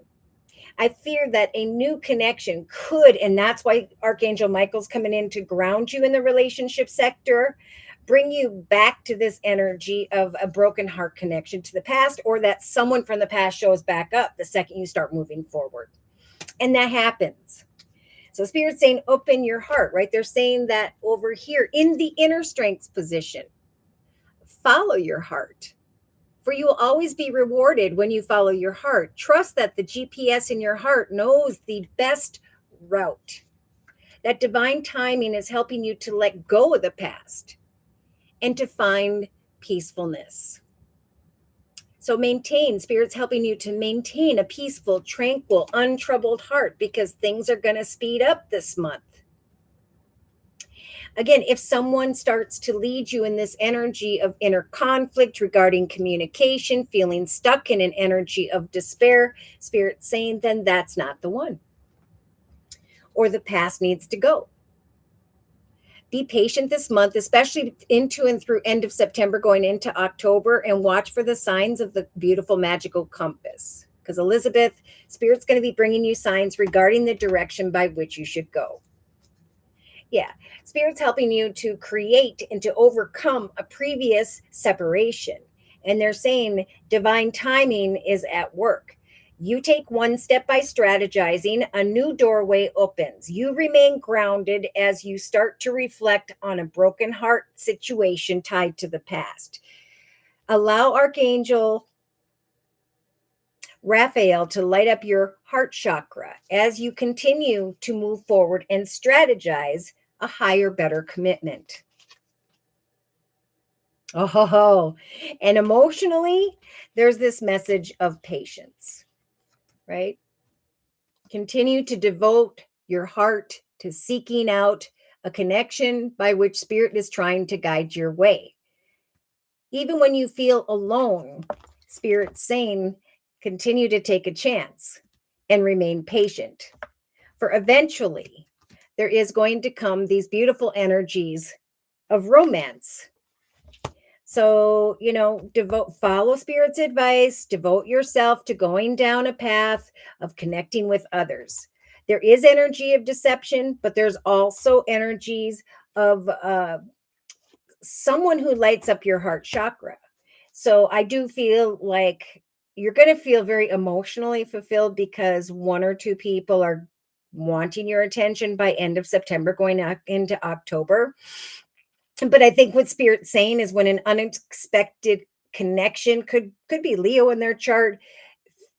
I fear that a new connection could, and that's why Archangel Michael's coming in to ground you in the relationship sector, bring you back to this energy of a broken heart connection to the past, or that someone from the past shows back up the second you start moving forward. And that happens. So Spirit's saying open your heart, right? They're saying that over here in the inner strengths position. Follow your heart, for you will always be rewarded when you follow your heart. Trust that the GPS in your heart knows the best route. That divine timing is helping you to let go of the past and to find peacefulness. So Spirit's helping you to maintain a peaceful, tranquil, untroubled heart, because things are going to speed up this month. Again, if someone starts to lead you in this energy of inner conflict regarding communication, feeling stuck in an energy of despair, Spirit saying, then that's not the one. or the past needs to go. Be patient this month, especially into and through end of September, going into October, and watch for the signs of the beautiful magical compass. Because Elizabeth, Spirit's going to be bringing you signs regarding the direction by which you should go. Yeah, Spirit's helping you to create and to overcome a previous separation. And they're saying divine timing is at work. You take one step by strategizing, a new doorway opens. You remain grounded as you start to reflect on a broken heart situation tied to the past. Allow Archangel Raphael to light up your heart chakra as you continue to move forward and strategize a higher, better commitment. Oh, and emotionally, there's this message of patience, right? Continue to devote your heart to seeking out a connection by which Spirit is trying to guide your way. Even when you feel alone, Spirit's saying, continue to take a chance and remain patient. For eventually, there is going to come these beautiful energies of romance. So, follow Spirit's advice, devote yourself to going down a path of connecting with others. There is energy of deception, but there's also energies of someone who lights up your heart chakra. So I do feel like you're going to feel very emotionally fulfilled because one or two people are wanting your attention by end of September, going into October. But I think what Spirit's saying is when an unexpected connection could be Leo in their chart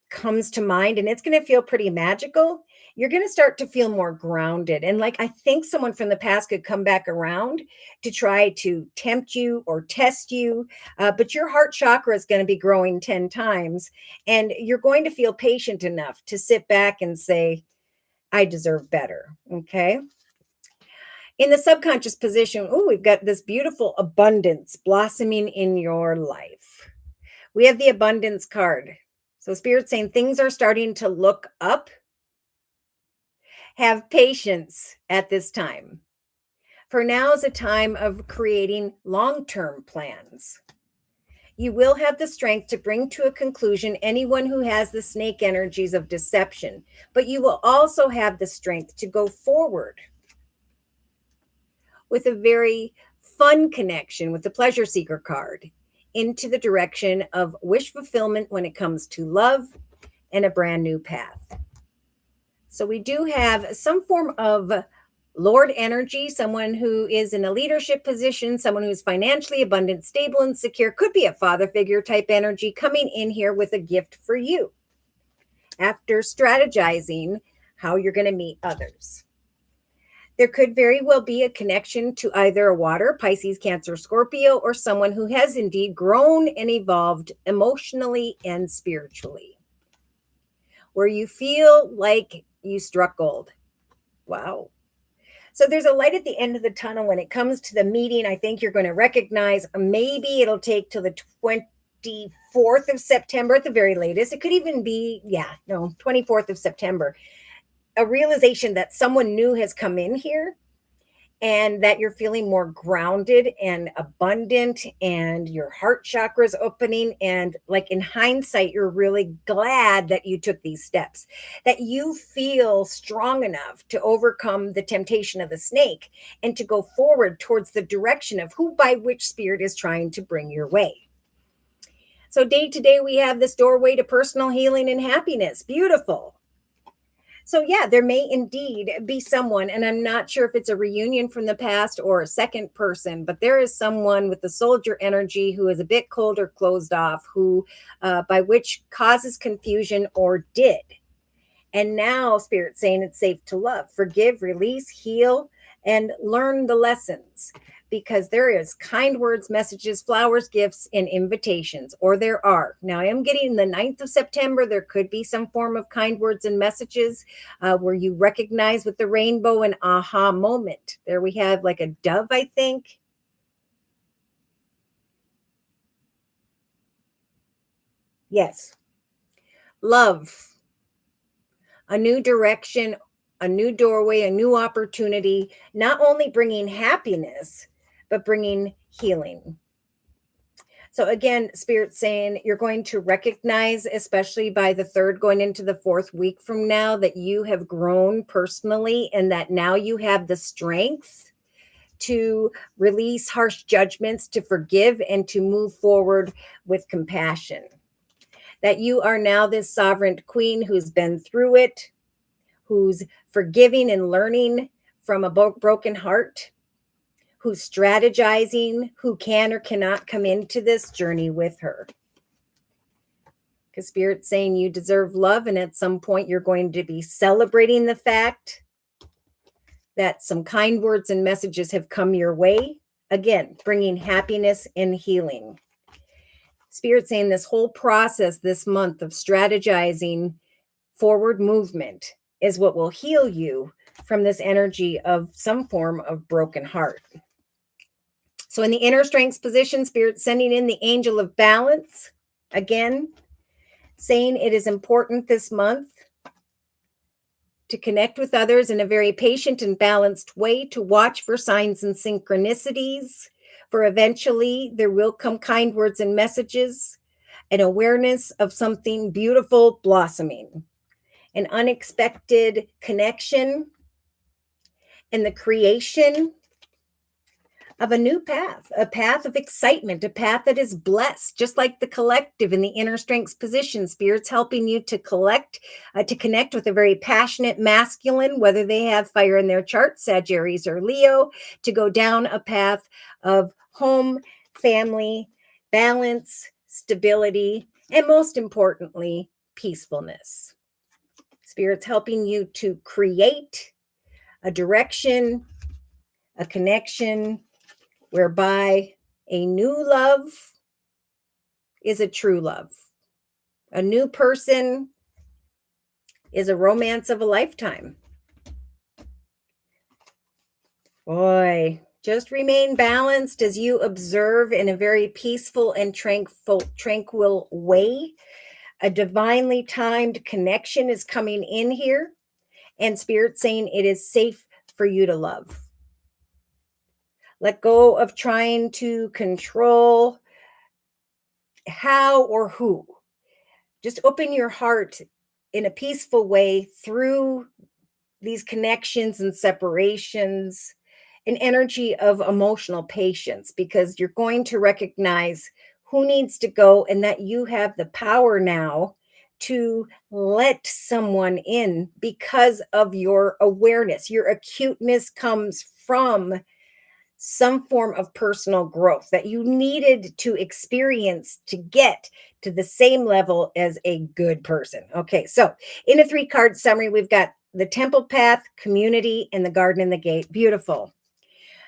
comes to mind, and it's going to feel pretty magical, you're going to start to feel more grounded. And like, I think someone from the past could come back around to try to tempt you or test you. But your heart chakra is going to be growing 10 times, and you're going to feel patient enough to sit back and say, I deserve better. Okay. In the subconscious position, we've got this beautiful abundance blossoming in your life. We have the abundance card. So Spirit's saying things are starting to look up. Have patience at this time. For now is a time of creating long-term plans. You will have the strength to bring to a conclusion anyone who has the snake energies of deception, but you will also have the strength to go forward with a very fun connection with the pleasure seeker card into the direction of wish fulfillment when it comes to love and a brand new path. So we do have some form of Lord energy, someone who is in a leadership position, someone who's financially abundant, stable, and secure, could be a father figure type energy coming in here with a gift for you after strategizing how you're going to meet others. There could very well be a connection to either a water, Pisces, Cancer, Scorpio, or someone who has indeed grown and evolved emotionally and spiritually, where you feel like you struck gold. Wow. So there's a light at the end of the tunnel when it comes to the meeting. I think you're going to recognize, maybe it'll take till the 24th of September at the very latest. It could even be, 24th of September. A realization that someone new has come in here and that you're feeling more grounded and abundant and your heart chakra is opening. And like in hindsight, you're really glad that you took these steps, that you feel strong enough to overcome the temptation of the snake and to go forward towards the direction of who by which Spirit is trying to bring your way. So day to day, we have this doorway to personal healing and happiness. Beautiful. So yeah, there may indeed be someone, and I'm not sure if it's a reunion from the past or a second person, but there is someone with the soldier energy who is a bit cold or closed off, who by which causes confusion or did. And now Spirit's saying it's safe to love, forgive, release, heal, and learn the lessons. Because there is kind words, messages, flowers, gifts, and invitations, or there are. Now, I am getting the 9th of September. There could be some form of kind words and messages where you recognize with the rainbow an aha moment. There we have like a dove, I think. Yes. Love. A new direction a new doorway, a new opportunity, not only bringing happiness, but bringing healing. So again, Spirit's saying you're going to recognize, especially by the third going into the fourth week from now, that you have grown personally and that now you have the strength to release harsh judgments, to forgive, and to move forward with compassion. That you are now this sovereign queen who's been through it, who's forgiving and learning from a broken heart, who's strategizing, who can or cannot come into this journey with her. Because Spirit's saying you deserve love, and at some point you're going to be celebrating the fact that some kind words and messages have come your way. Again, bringing happiness and healing. Spirit's saying this whole process this month of strategizing forward movement is what will heal you from this energy of some form of broken heart. So in the inner strengths position, Spirit's sending in the angel of balance. Again, saying it is important this month to connect with others in a very patient and balanced way, to watch for signs and synchronicities, for eventually there will come kind words and messages, an awareness of something beautiful blossoming, an unexpected connection, and the creation of a new path, a path of excitement, a path that is blessed, just like the collective in the inner strengths position. Spirit's helping you to connect with a very passionate masculine, whether they have fire in their chart, Sagittarius or Leo, to go down a path of home, family, balance, stability, and most importantly, peacefulness. Spirit's helping you to create a direction, a connection, whereby a new love is a true love. A new person is a romance of a lifetime. Boy, just remain balanced as you observe in a very peaceful and tranquil way. A divinely timed connection is coming in here, and Spirit saying it is safe for you to love. Let go of trying to control how or who. Just open your heart in a peaceful way through these connections and separations, an energy of emotional patience, because you're going to recognize who needs to go and that you have the power now to let someone in because of your awareness. Your acuteness comes from some form of personal growth that you needed to experience to get to the same level as a good person. Okay, so in a 3-card summary, we've got the temple path, community, and the garden and the gate. Beautiful.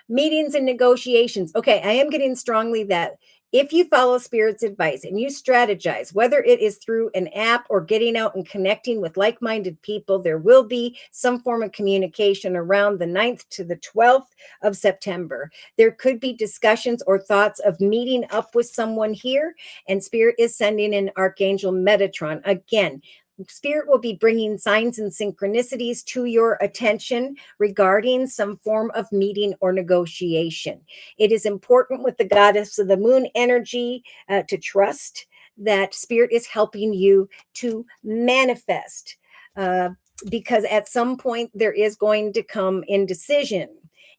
Meetings and negotiations. Okay, I am getting strongly that if you follow Spirit's advice and you strategize, whether it is through an app or getting out and connecting with like-minded people, there will be some form of communication around the 9th to the 12th of September. There could be discussions or thoughts of meeting up with someone here, and Spirit is sending in Archangel Metatron. Again, Spirit will be bringing signs and synchronicities to your attention regarding some form of meeting or negotiation. It is important with the goddess of the moon energy to trust that Spirit is helping you to manifest, because at some point there is going to come indecision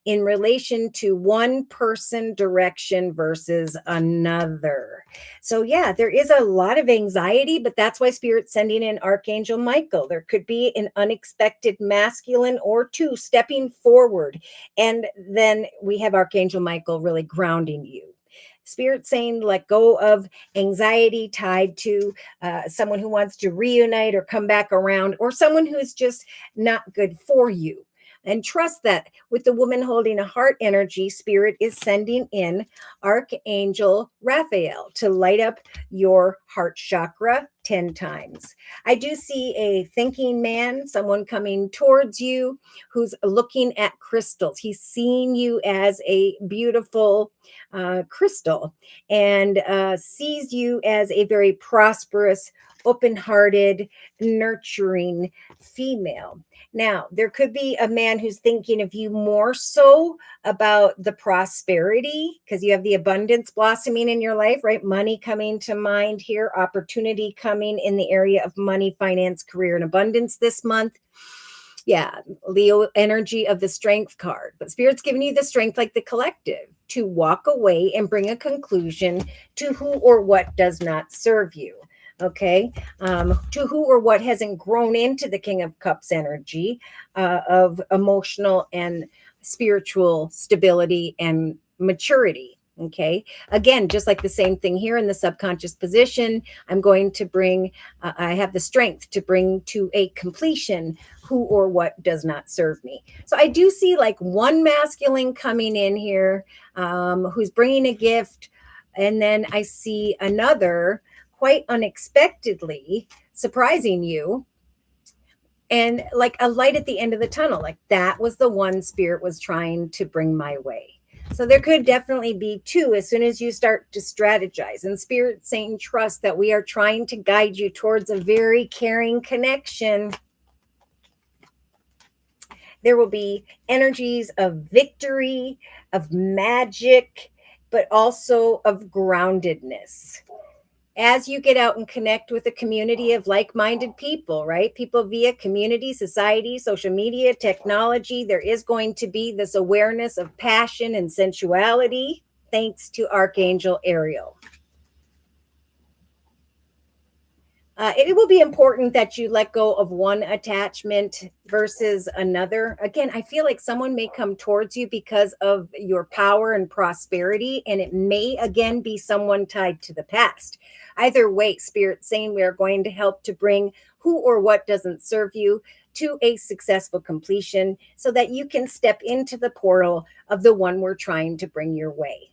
in relation to one person direction versus another. So yeah, there is a lot of anxiety, but that's why Spirit's sending in Archangel Michael. There could be an unexpected masculine or two stepping forward. And then we have Archangel Michael really grounding you. Spirit saying let go of anxiety tied to someone who wants to reunite or come back around, or someone who's just not good for you. And trust that with the woman holding a heart energy, Spirit is sending in Archangel Raphael to light up your heart chakra 10 times. I do see a thinking man, someone coming towards you who's looking at crystals. He's seeing you as a beautiful crystal and sees you as a very prosperous open-hearted, nurturing female. Now, there could be a man who's thinking of you more so about the prosperity because you have the abundance blossoming in your life, right? Money coming to mind here, opportunity coming in the area of money, finance, career, and abundance this month. Yeah, Leo energy of the strength card. But Spirit's giving you the strength, like the collective, to walk away and bring a conclusion to who or what does not serve you. Okay, to who or what hasn't grown into the King of Cups energy of emotional and spiritual stability and maturity. Okay, again, just like the same thing here in the subconscious position, I'm going to bring, I have the strength to bring to a completion who or what does not serve me. So I do see like one masculine coming in here who's bringing a gift. And then I see another quite unexpectedly surprising you and like a light at the end of the tunnel. Like that was the one Spirit was trying to bring my way. So there could definitely be two as soon as you start to strategize. And Spirit saying, trust that we are trying to guide you towards a very caring connection. There will be energies of victory, of magic, but also of groundedness. As you get out and connect with a community of like-minded people, right? People via community, society, social media, technology, there is going to be this awareness of passion and sensuality, thanks to Archangel Ariel. It will be important that you let go of one attachment versus another. Again, I feel like someone may come towards you because of your power and prosperity, and it may again be someone tied to the past. Either way, Spirit saying we are going to help to bring who or what doesn't serve you to a successful completion so that you can step into the portal of the one we're trying to bring your way.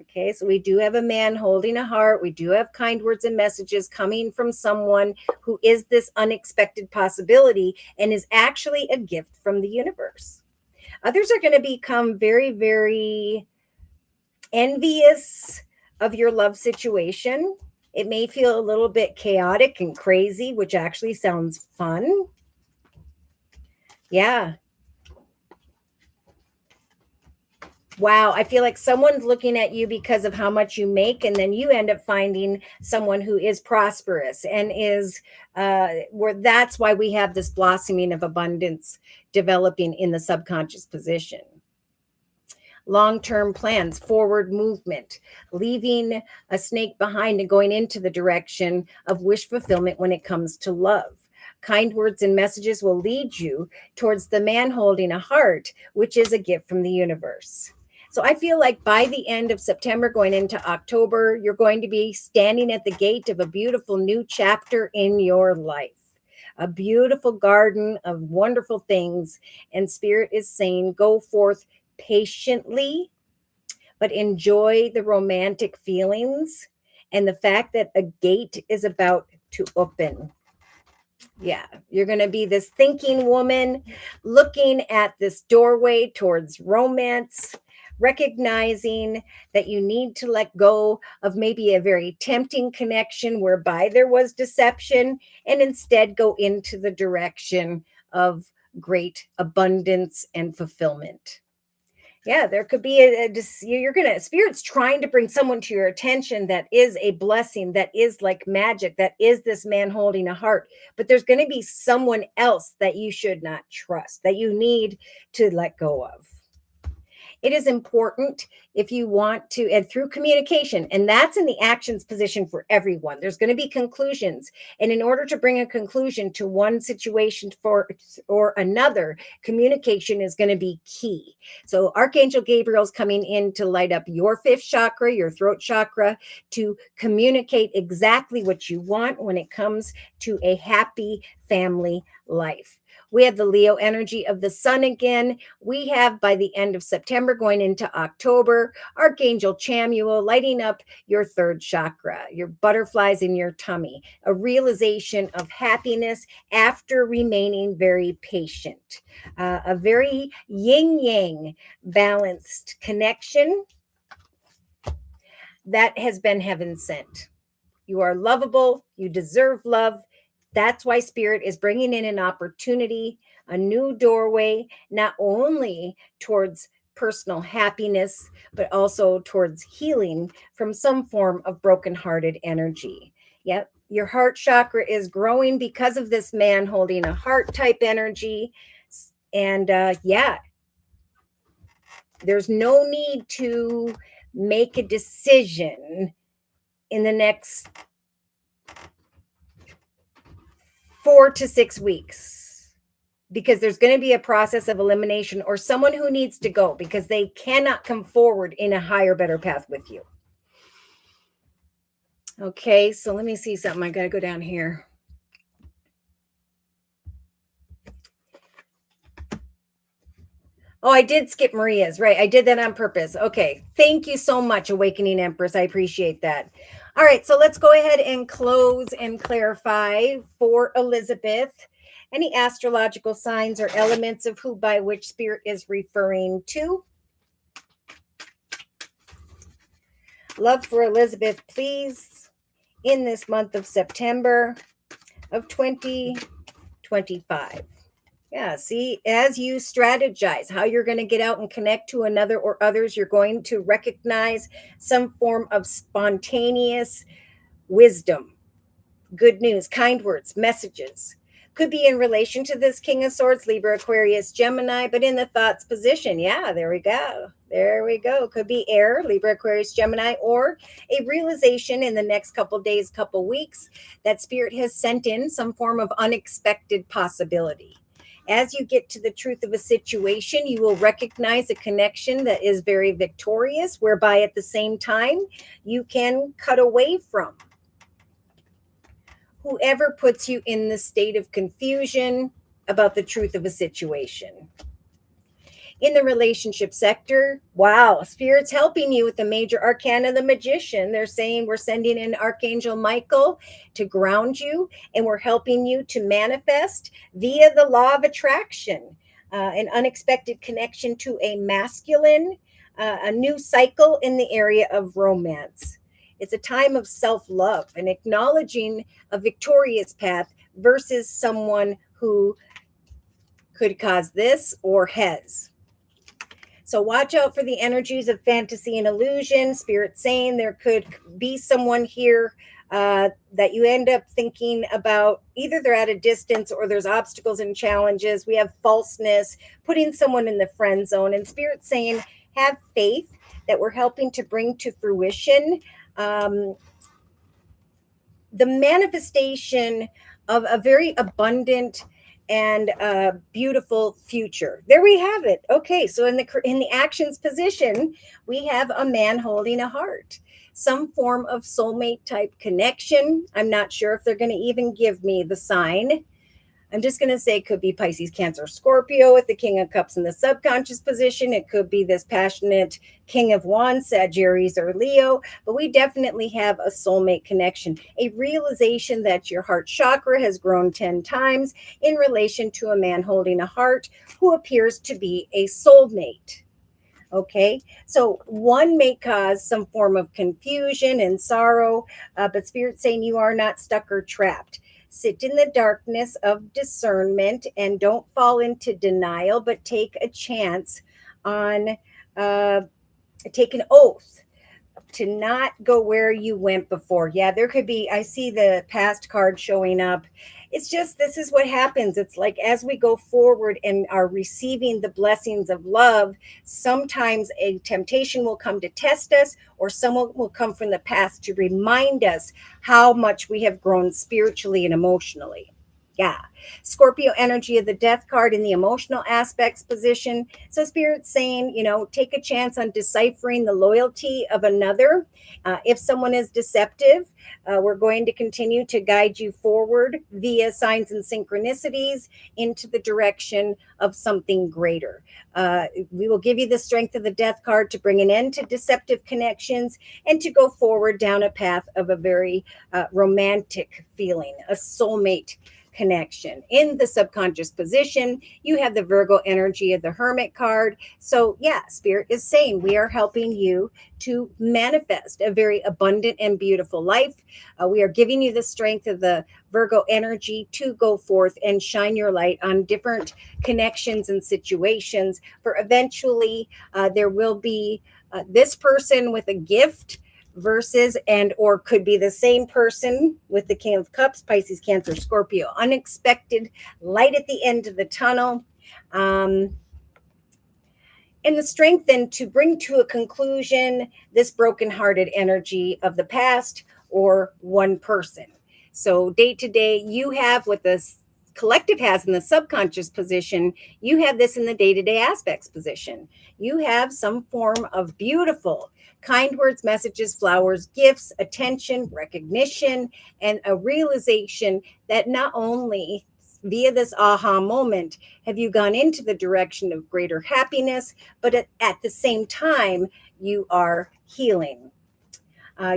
Okay, so we do have a man holding a heart. We do have kind words and messages coming from someone who is this unexpected possibility and is actually a gift from the universe. Others are going to become very, very envious of your love situation. It may feel a little bit chaotic and crazy, which actually sounds fun. Yeah. Wow, I feel like someone's looking at you because of how much you make, and then you end up finding someone who is prosperous and is where that's why we have this blossoming of abundance developing in the subconscious position. Long-term plans, forward movement, leaving a snake behind and going into the direction of wish fulfillment when it comes to love. Kind words and messages will lead you towards the man holding a heart, which is a gift from the universe. So I feel like by the end of September, going into October, you're going to be standing at the gate of a beautiful new chapter in your life. A beautiful garden of wonderful things. And Spirit is saying, go forth patiently, but enjoy the romantic feelings and the fact that a gate is about to open. Yeah, you're going to be this thinking woman looking at this doorway towards romance, recognizing that you need to let go of maybe a very tempting connection whereby there was deception and instead go into the direction of great abundance and fulfillment. Yeah, there could be you're gonna Spirit's trying to bring someone to your attention that is a blessing, that is like magic, that is this man holding a heart. But there's going to be someone else that you should not trust, that you need to let go of. It is important if you want to, and through communication, and that's in the actions position for everyone. There's going to be conclusions. And in order to bring a conclusion to one situation or another, communication is going to be key. So Archangel Gabriel's coming in to light up your fifth chakra, your throat chakra, to communicate exactly what you want when it comes to a happy family life. We have the Leo energy of the sun again. We have by the end of September going into October, Archangel Chamuel lighting up your third chakra, your butterflies in your tummy, a realization of happiness after remaining very patient, a very yin-yang balanced connection that has been heaven sent. You are lovable. You deserve love. That's why Spirit is bringing in an opportunity, a new doorway, not only towards personal happiness, but also towards healing from some form of brokenhearted energy. Yep, your heart chakra is growing because of this man holding a heart type energy. And yeah, there's no need to make a decision in the next 4 to 6 weeks, because there's going to be a process of elimination or someone who needs to go because they cannot come forward in a higher, better path with you. Okay, so let me see something. I got to go down here. Oh, I did skip Maria's, right? I did that on purpose. Okay, thank you so much, Awakening Empress. I appreciate that. All right, so let's go ahead and close and clarify for Elizabeth any astrological signs or elements of who by which Spirit is referring to. Love for Elizabeth, please, in this month of September of 2025. Yeah, see, as you strategize how you're going to get out and connect to another or others, you're going to recognize some form of spontaneous wisdom, good news, kind words, messages. Could be in relation to this King of Swords, Libra, Aquarius, Gemini, but in the thoughts position. Yeah, there we go. There we go. Could be air, Libra, Aquarius, Gemini, or a realization in the next couple days, couple weeks that Spirit has sent in some form of unexpected possibility. As you get to the truth of a situation, you will recognize a connection that is very victorious, whereby at the same time, you can cut away from whoever puts you in the state of confusion about the truth of a situation. In the relationship sector, wow, Spirit's helping you with the major arcana, the Magician. They're saying we're sending in Archangel Michael to ground you, and we're helping you to manifest via the law of attraction, an unexpected connection to a masculine, a new cycle in the area of romance. It's a time of self-love and acknowledging a victorious path versus someone who could cause this or has. So watch out for the energies of fantasy and illusion. Spirit saying there could be someone here that you end up thinking about. Either they're at a distance or there's obstacles and challenges. We have falseness, putting someone in the friend zone. And Spirit saying, have faith that we're helping to bring to fruition the manifestation of a very abundant and beautiful future. There we have it. Okay, so in the actions position, we have a man holding a heart, some form of soulmate type connection. I'm not sure if they're going to even give me the sign. I'm just going to say it could be Pisces, Cancer, Scorpio with the King of Cups in the subconscious position. It could be this passionate King of Wands, Sagittarius, or Leo. But we definitely have a soulmate connection, a realization that your heart chakra has grown 10 times in relation to a man holding a heart who appears to be a soulmate. Okay, so one may cause some form of confusion and sorrow, but Spirit saying you are not stuck or trapped. Sit in the darkness of discernment and don't fall into denial, but take a chance on, take an oath to not go where you went before. Yeah, there could be, I see the past card showing up. It's just, this is what happens. It's like as we go forward and are receiving the blessings of love, sometimes a temptation will come to test us, or someone will come from the past to remind us how much we have grown spiritually and emotionally. Yeah. Scorpio energy of the death card in the emotional aspects position. So Spirit's saying, take a chance on deciphering the loyalty of another. If someone is deceptive, we're going to continue to guide you forward via signs and synchronicities into the direction of something greater. We will give you the strength of the death card to bring an end to deceptive connections and to go forward down a path of a very romantic feeling, a soulmate connection. In the subconscious position, you have the Virgo energy of the Hermit card. So yeah, Spirit is saying we are helping you to manifest a very abundant and beautiful life. We are giving you the strength of the Virgo energy to go forth and shine your light on different connections and situations. For eventually, there will be this person with a gift versus and or could be the same person with the King of Cups, Pisces, Cancer, Scorpio. Unexpected light at the end of the tunnel. And the strength then to bring to a conclusion this brokenhearted energy of the past or one person. So day to day, you have what the collective has in the subconscious position, you have this in the day-to-day aspects position. You have some form of beautiful kind words, messages, flowers, gifts, attention, recognition, and a realization that not only via this aha moment have you gone into the direction of greater happiness, but at the same time, you are healing.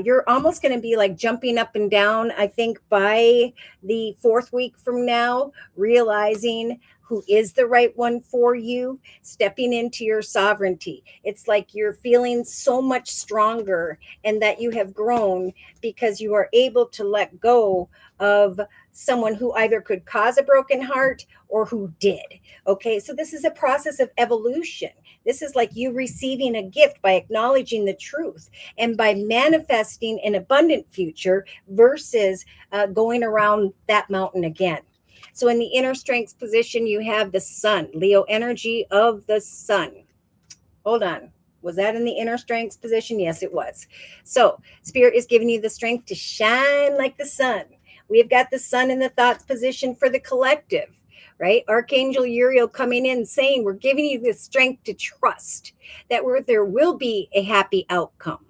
You're almost going to be like jumping up and down, I think, by the 4th week from now, realizing who is the right one for you, stepping into your sovereignty. It's like you're feeling so much stronger and that you have grown because you are able to let go of someone who either could cause a broken heart or who did. Okay, so this is a process of evolution. This is like you receiving a gift by acknowledging the truth and by manifesting an abundant future versus going around that mountain again. So in the inner strengths position, you have the sun, Leo energy of the sun. Hold on. Was that in the inner strengths position? Yes, it was. So Spirit is giving you the strength to shine like the sun. We've got the sun in the thoughts position for the collective, right? Archangel Uriel coming in saying, we're giving you the strength to trust that there will be a happy outcome,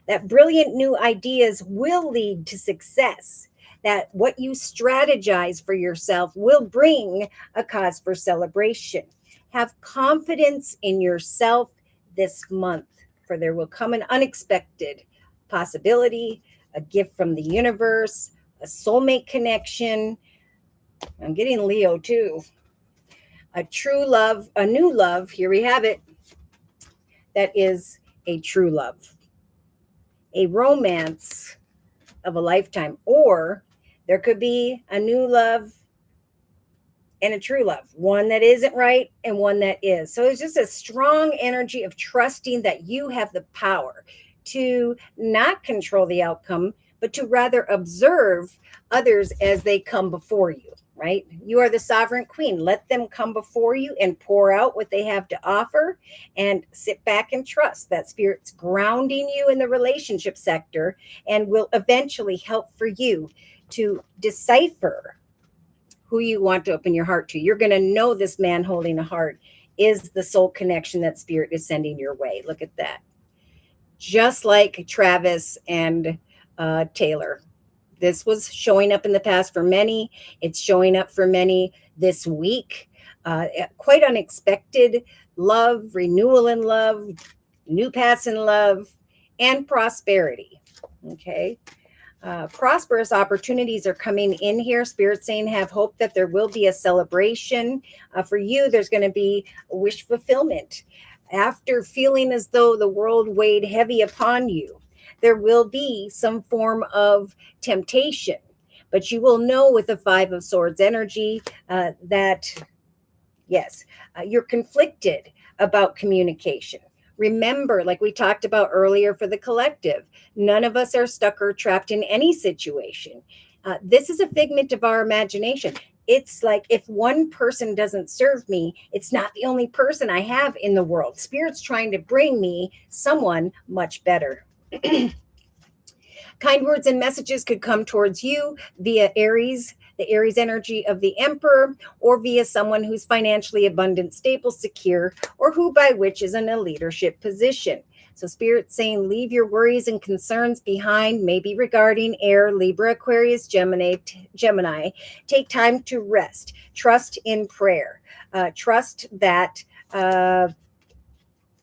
that brilliant new ideas will lead to success, that what you strategize for yourself will bring a cause for celebration. Have confidence in yourself this month, for there will come an unexpected possibility, a gift from the universe, a soulmate connection. I'm getting Leo too. A true love, a new love. Here we have it. That is a true love, a romance of a lifetime, or there could be a new love and a true love, one that isn't right and one that is. So it's just a strong energy of trusting that you have the power to not control the outcome, but to rather observe others as they come before you, right? You are the sovereign queen. Let them come before you and pour out what they have to offer and sit back and trust that Spirit's grounding you in the relationship sector and will eventually help for you to decipher who you want to open your heart to. You're going to know this man holding a heart is the soul connection that Spirit is sending your way. Look at that. Just like Travis and Taylor. This was showing up in the past for many. It's showing up for many this week. Quite unexpected love, renewal in love, new paths in love, and prosperity. Okay. Prosperous opportunities are coming in here. Spirit saying have hope that there will be a celebration. For you, there's going to be a wish fulfillment. After feeling as though the world weighed heavy upon you, there will be some form of temptation. But you will know with the 5 of Swords energy that, yes, you're conflicted about communication. Remember, like we talked about earlier for the collective, none of us are stuck or trapped in any situation. This is a figment of our imagination. It's like if one person doesn't serve me, it's not the only person I have in the world. Spirit's trying to bring me someone much better. Kind words and messages could come towards you via Aries, the Aries energy of the Emperor, or via someone who's financially abundant, stable, secure, or who by which is in a leadership position. So Spirit's saying leave your worries and concerns behind, maybe regarding air, Libra, Aquarius, Gemini. Take time to rest. Trust in prayer. Trust that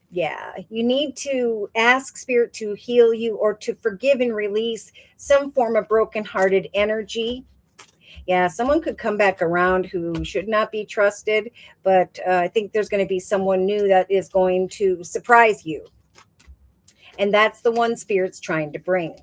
you need to ask Spirit to heal you or to forgive and release some form of brokenhearted energy. Yeah, someone could come back around who should not be trusted, but I think there's going to be someone new that is going to surprise you. And that's the one Spirit's trying to bring.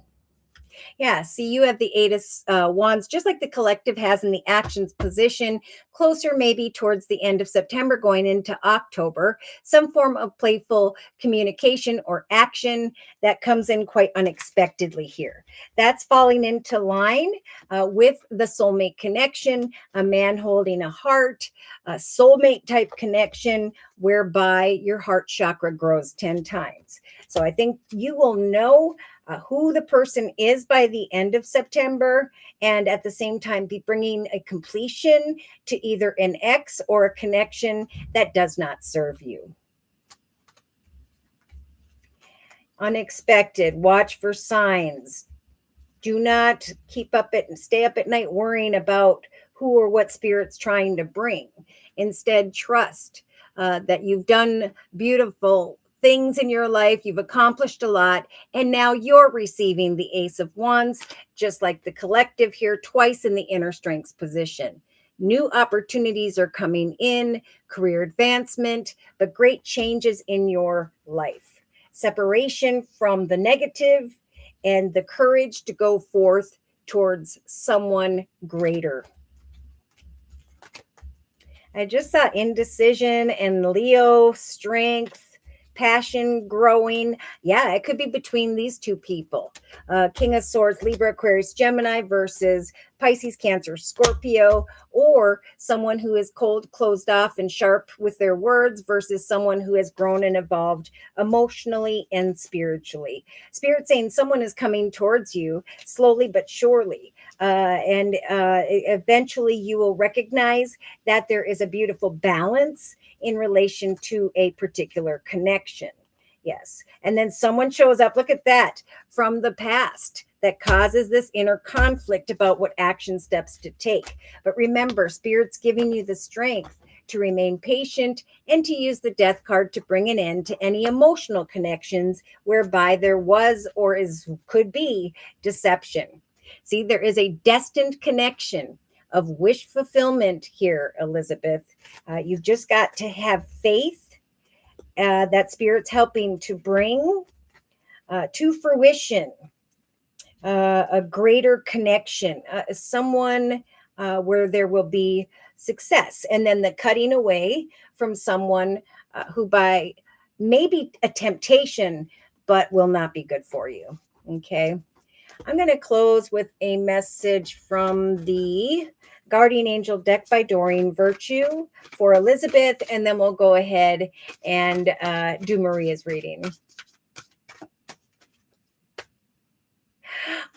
Yeah, see, you have the Eight of Wands, just like the collective has in the actions position, closer maybe towards the end of September, going into October. Some form of playful communication or action that comes in quite unexpectedly here. That's falling into line with the soulmate connection, a man holding a heart, a soulmate type connection whereby your heart chakra grows 10 times. So I think you will know who the person is by the end of September, and at the same time be bringing a completion to either an ex or a connection that does not serve you. Unexpected, watch for signs. Do not keep up it and stay up at night worrying about who or what Spirit's trying to bring. Instead, trust that you've done beautiful things in your life, you've accomplished a lot, and now you're receiving the Ace of Wands, just like the collective here, twice in the inner strengths position. New opportunities are coming in, career advancement, but great changes in your life. Separation from the negative and the courage to go forth towards someone greater. I just saw indecision and Leo strength, passion growing. Yeah, it could be between these two people. King of Swords, Libra, Aquarius, Gemini versus Pisces, Cancer, Scorpio, or someone who is cold, closed off, and sharp with their words versus someone who has grown and evolved emotionally and spiritually. Spirit saying someone is coming towards you slowly but surely. And eventually you will recognize that there is a beautiful balance in relation to a particular connection. Yes. And then someone shows up, look at that, from the past that causes this inner conflict about what action steps to take. But remember, Spirit's giving you the strength to remain patient and to use the death card to bring an end to any emotional connections whereby there was or could be deception. See, there is a destined connection of wish fulfillment here, Elizabeth. You've just got to have faith that Spirit's helping to bring to fruition a greater connection, someone where there will be success. And then the cutting away from someone who by maybe a temptation, but will not be good for you. Okay. I'm going to close with a message from the Guardian Angel deck by Doreen Virtue for Elizabeth, and then we'll go ahead and do Maria's reading.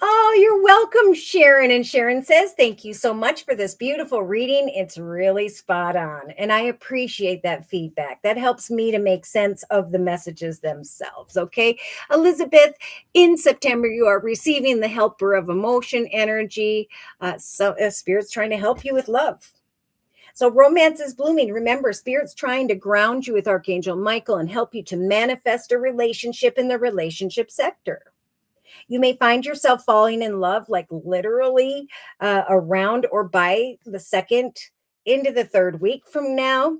Oh, you're welcome, Sharon. And Sharon says, thank you so much for this beautiful reading. It's really spot on. And I appreciate that feedback. That helps me to make sense of the messages themselves. Okay. Elizabeth, in September, you are receiving the helper of emotion energy. So Spirit's trying to help you with love. So romance is blooming. Remember, Spirit's trying to ground you with Archangel Michael and help you to manifest a relationship in the relationship sector. You may find yourself falling in love, like literally around or by the second into the third week from now.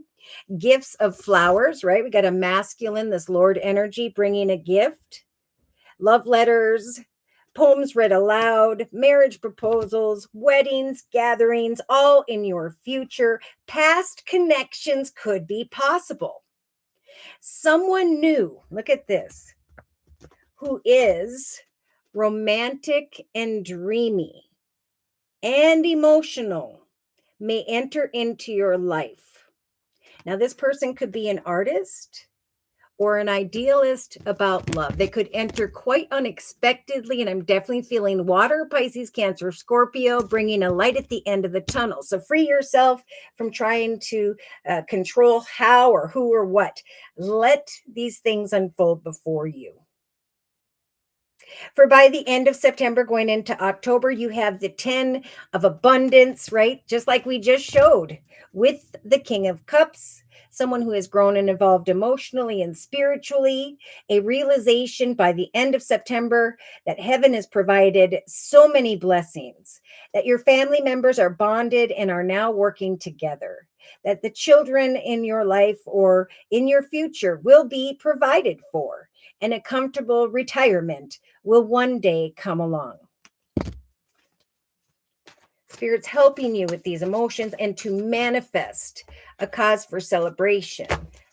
Gifts of flowers, right? We got a masculine, this Lord energy bringing a gift. Love letters, poems read aloud, marriage proposals, weddings, gatherings, all in your future. Past connections could be possible. Someone new, look at this, who is romantic and dreamy and emotional may enter into your life. Now, this person could be an artist or an idealist about love. They could enter quite unexpectedly, and I'm definitely feeling water, Pisces, Cancer, Scorpio, bringing a light at the end of the tunnel. So free yourself from trying to control how or who or what. Let these things unfold before you. For by the end of September, going into October, you have the 10 of abundance, right? Just like we just showed with the King of Cups, someone who has grown and evolved emotionally and spiritually, a realization by the end of September that heaven has provided so many blessings, that your family members are bonded and are now working together, that the children in your life or in your future will be provided for, and a comfortable retirement will one day come along. Spirit's helping you with these emotions and to manifest a cause for celebration,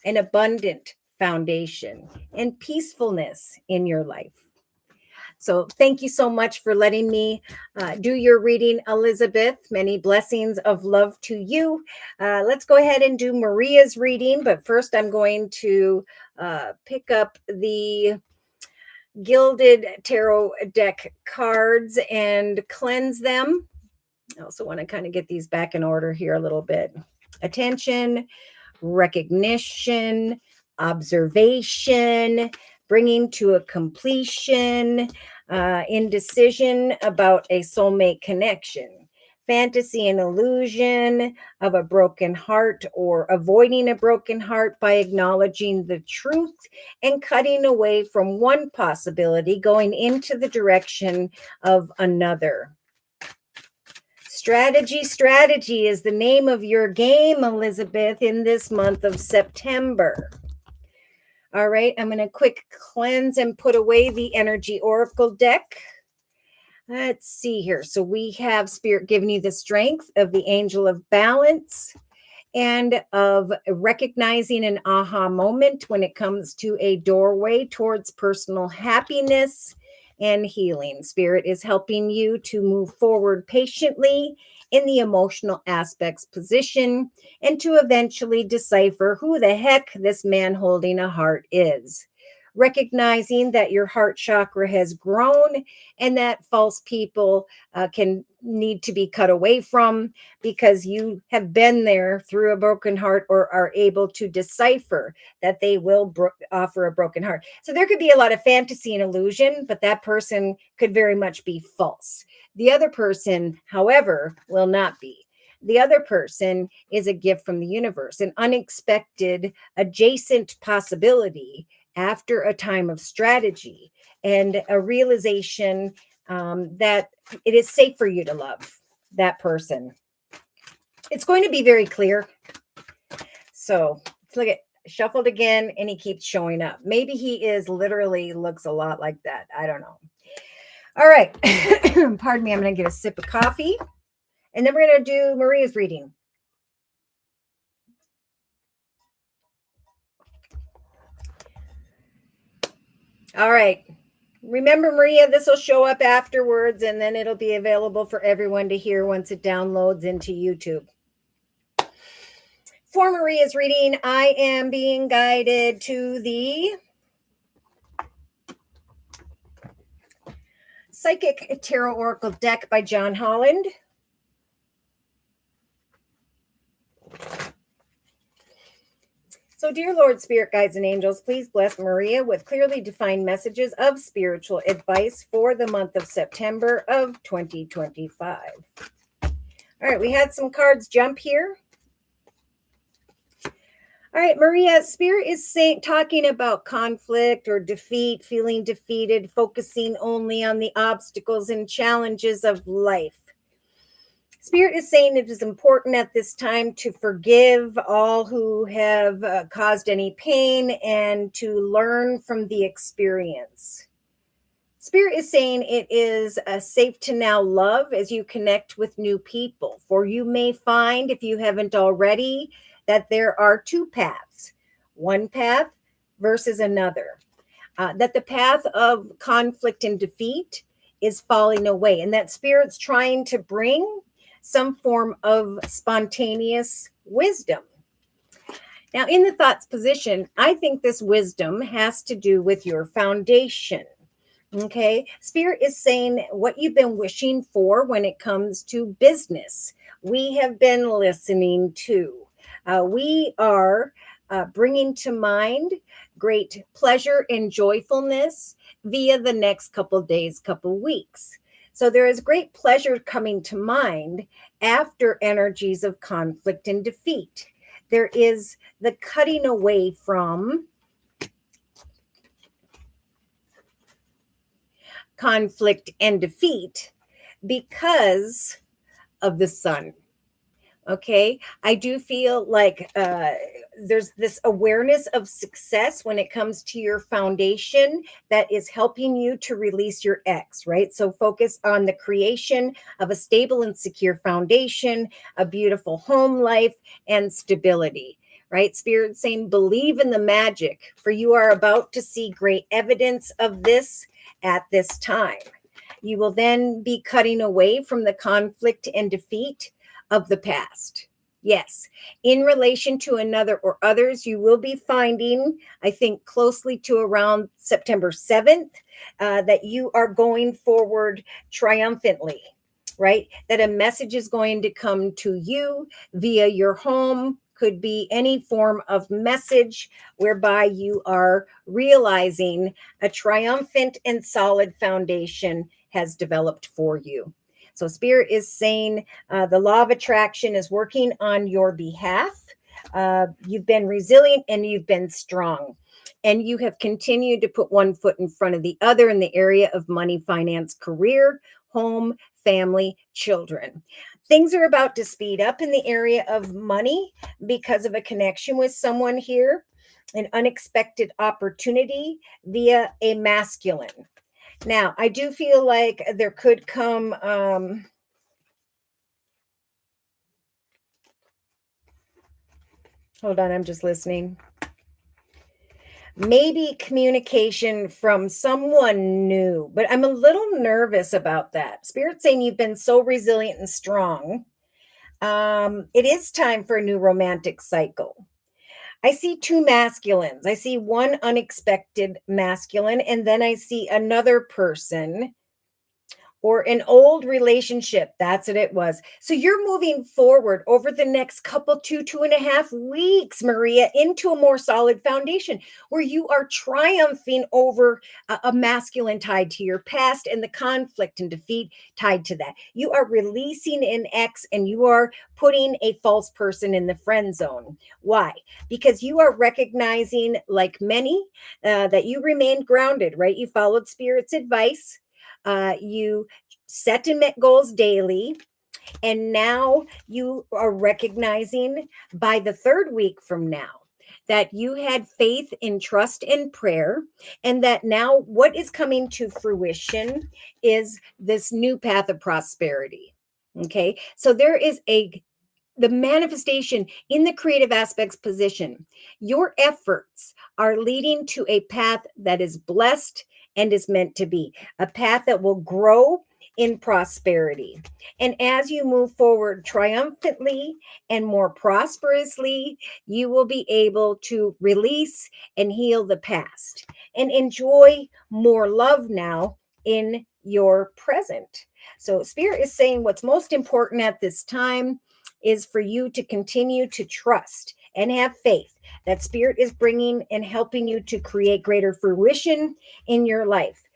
an abundant foundation, and peacefulness in your life. So thank you so much for letting me do your reading, Elizabeth. Many blessings of love to you. Let's go ahead and do Maria's reading. But first, I'm going to pick up the Gilded Tarot deck cards and cleanse them. I also want to kind of get these back in order here a little bit. Attention, recognition, observation, bringing to a completion, indecision about a soulmate connection, fantasy and illusion of a broken heart or avoiding a broken heart by acknowledging the truth and cutting away from one possibility, going into the direction of another. Strategy is the name of your game, Elizabeth, in this month of September. All right, I'm going to quick cleanse and put away the Energy Oracle deck. Let's see here. So we have Spirit giving you the strength of the Angel of Balance and of recognizing an aha moment when it comes to a doorway towards personal happiness and healing. Spirit is helping you to move forward patiently in the emotional aspects position and to eventually decipher who the heck this man holding a heart is. Recognizing that your heart chakra has grown and that false people can need to be cut away from because you have been there through a broken heart or are able to decipher that they will offer a broken heart. So there could be a lot of fantasy and illusion, but that person could very much be false. The other person, however, will not be. The other person is a gift from the universe, an unexpected adjacent possibility after a time of strategy and a realization that it is safe for you to love that person. It's going to be very clear. So let's look at shuffled again, and he keeps showing up. Maybe he is literally looks a lot like that. I don't know. All right. Pardon me. I'm going to get a sip of coffee, and then we're going to do Maria's reading. All right. Remember, Maria, this will show up afterwards, and then it'll be available for everyone to hear once it downloads into YouTube. For Maria's reading, I am being guided to the Psychic Tarot Oracle deck by John Holland. So, dear Lord, Spirit Guides and Angels, please bless Maria with clearly defined messages of spiritual advice for the month of September of 2025. All right, we had some cards jump here. All right, Maria, Spirit is talking about conflict or defeat, feeling defeated, focusing only on the obstacles and challenges of life. Spirit is saying it is important at this time to forgive all who have caused any pain and to learn from the experience. Spirit is saying it is safe to now love as you connect with new people. For you may find, if you haven't already, that there are two paths, one path versus another. That the path of conflict and defeat is falling away, and that Spirit's trying to bring some form of spontaneous wisdom. Now, in the thoughts position, I think this wisdom has to do with your foundation. Okay, Spirit is saying what you've been wishing for when it comes to business. We have been listening to. We are bringing to mind great pleasure and joyfulness via the next couple days, couple weeks. So there is great pleasure coming to mind after energies of conflict and defeat. There is the cutting away from conflict and defeat because of the sun. Okay. I do feel like there's this awareness of success when it comes to your foundation that is helping you to release your ex, right? So focus on the creation of a stable and secure foundation, a beautiful home life, and stability. Right? Spirit saying, believe in the magic, for you are about to see great evidence of this at this time. You will then be cutting away from the conflict and defeat of the past. Yes, in relation to another or others, you will be finding, I think, closely to around September 7th, that you are going forward triumphantly, right? That a message is going to come to you via your home, could be any form of message whereby you are realizing a triumphant and solid foundation has developed for you. So Spirit is saying the law of attraction is working on your behalf. You've been resilient and you've been strong. And you have continued to put one foot in front of the other in the area of money, finance, career, home, family, children. Things are about to speed up in the area of money because of a connection with someone here, an unexpected opportunity via a masculine. Now, I do feel like there could come hold on, I'm just listening. Maybe communication from someone new, but I'm a little nervous about that. Spirit saying you've been so resilient and strong. It is time for a new romantic cycle. I see two masculines. I see one unexpected masculine, and then I see another person or an old relationship. That's what it was. So you're moving forward over the next couple, 2.5 weeks, Maria, into a more solid foundation where you are triumphing over a masculine tied to your past and the conflict and defeat tied to that. You are releasing an ex and you are putting a false person in the friend zone. Why? Because you are recognizing, like many, that you remained grounded, right? You followed Spirit's advice. You set and met goals daily. And now you are recognizing by the third week from now that you had faith in trust and prayer, and that now what is coming to fruition is this new path of prosperity. Okay. So there is the manifestation in the creative aspects position. Your efforts are leading to a path that is blessed and is meant to be, a path that will grow in prosperity. And as you move forward triumphantly and more prosperously, you will be able to release and heal the past and enjoy more love now in your present. So Spirit is saying what's most important at this time is for you to continue to trust and have faith that Spirit is bringing and helping you to create greater fruition in your life.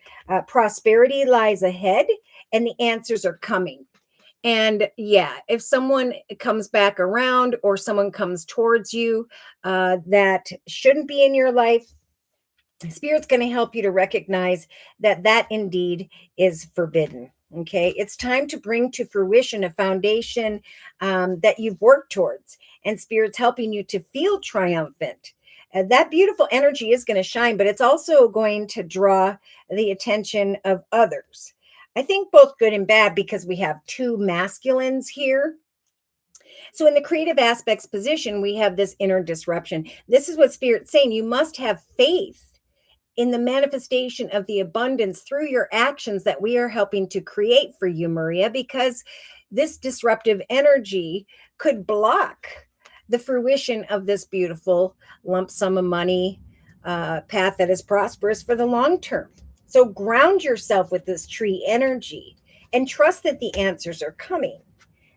Prosperity lies ahead and the answers are coming. And yeah, if someone comes back around or someone comes towards you that shouldn't be in your life, Spirit's going to help you to recognize that that indeed is forbidden. Okay, it's time to bring to fruition a foundation that you've worked towards, and Spirit's helping you to feel triumphant. That beautiful energy is going to shine, but it's also going to draw the attention of others. I think both good and bad because we have two masculines here. So in the creative aspects position, we have this inner disruption. This is what Spirit's saying. You must have faith in the manifestation of the abundance through your actions that we are helping to create for you, Maria, because this disruptive energy could block the fruition of this beautiful lump sum of money path that is prosperous for the long term. So ground yourself with this tree energy and trust that the answers are coming.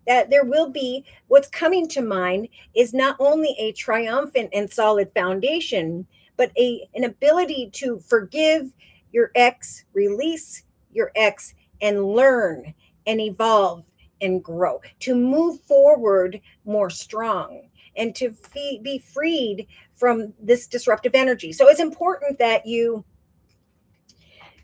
that there will be, what's coming to mind is not only a triumphant and solid foundation, but an ability to forgive your ex, release your ex, and learn and evolve and grow, to move forward more strong, and to be freed from this disruptive energy. So it's important that you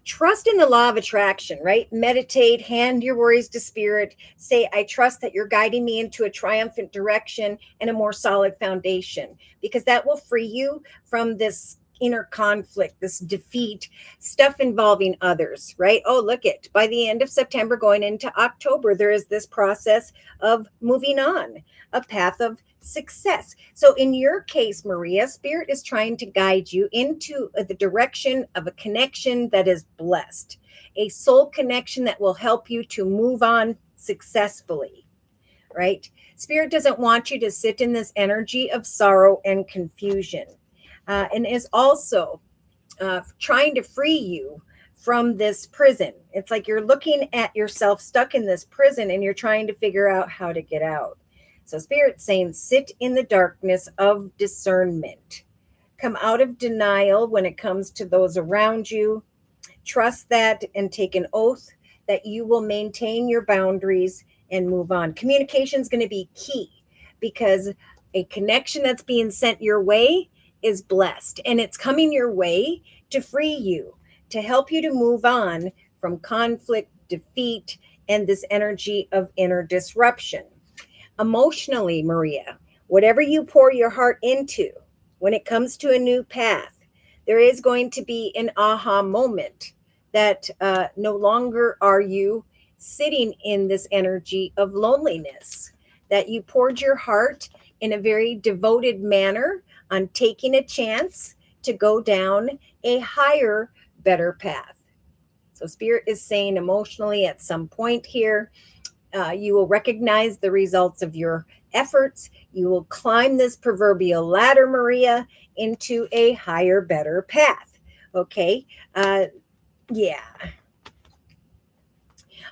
trust in the law of attraction, right? Meditate, hand your worries to spirit. Say, I trust that you're guiding me into a triumphant direction and a more solid foundation, because that will free you from this inner conflict, this defeat, stuff involving others, right? Oh, look it. By the end of September, going into October, there is this process of moving on, a path of success. So in your case, Maria, Spirit is trying to guide you into the direction of a connection that is blessed, a soul connection that will help you to move on successfully, right? Spirit doesn't want you to sit in this energy of sorrow and confusion, and is also trying to free you from this prison. It's like you're looking at yourself stuck in this prison and you're trying to figure out how to get out. So Spirit's saying, sit in the darkness of discernment. Come out of denial when it comes to those around you. Trust that and take an oath that you will maintain your boundaries and move on. Communication is going to be key, because a connection that's being sent your way is blessed, and it's coming your way to free you, to help you to move on from conflict, defeat, and this energy of inner disruption. Emotionally, Maria, whatever you pour your heart into when it comes to a new path, there is going to be an aha moment that no longer are you sitting in this energy of loneliness, that you poured your heart in a very devoted manner on taking a chance to go down a higher, better path. So Spirit is saying emotionally at some point here, you will recognize the results of your efforts. You will climb this proverbial ladder, Maria, into a higher, better path. Okay. Yeah.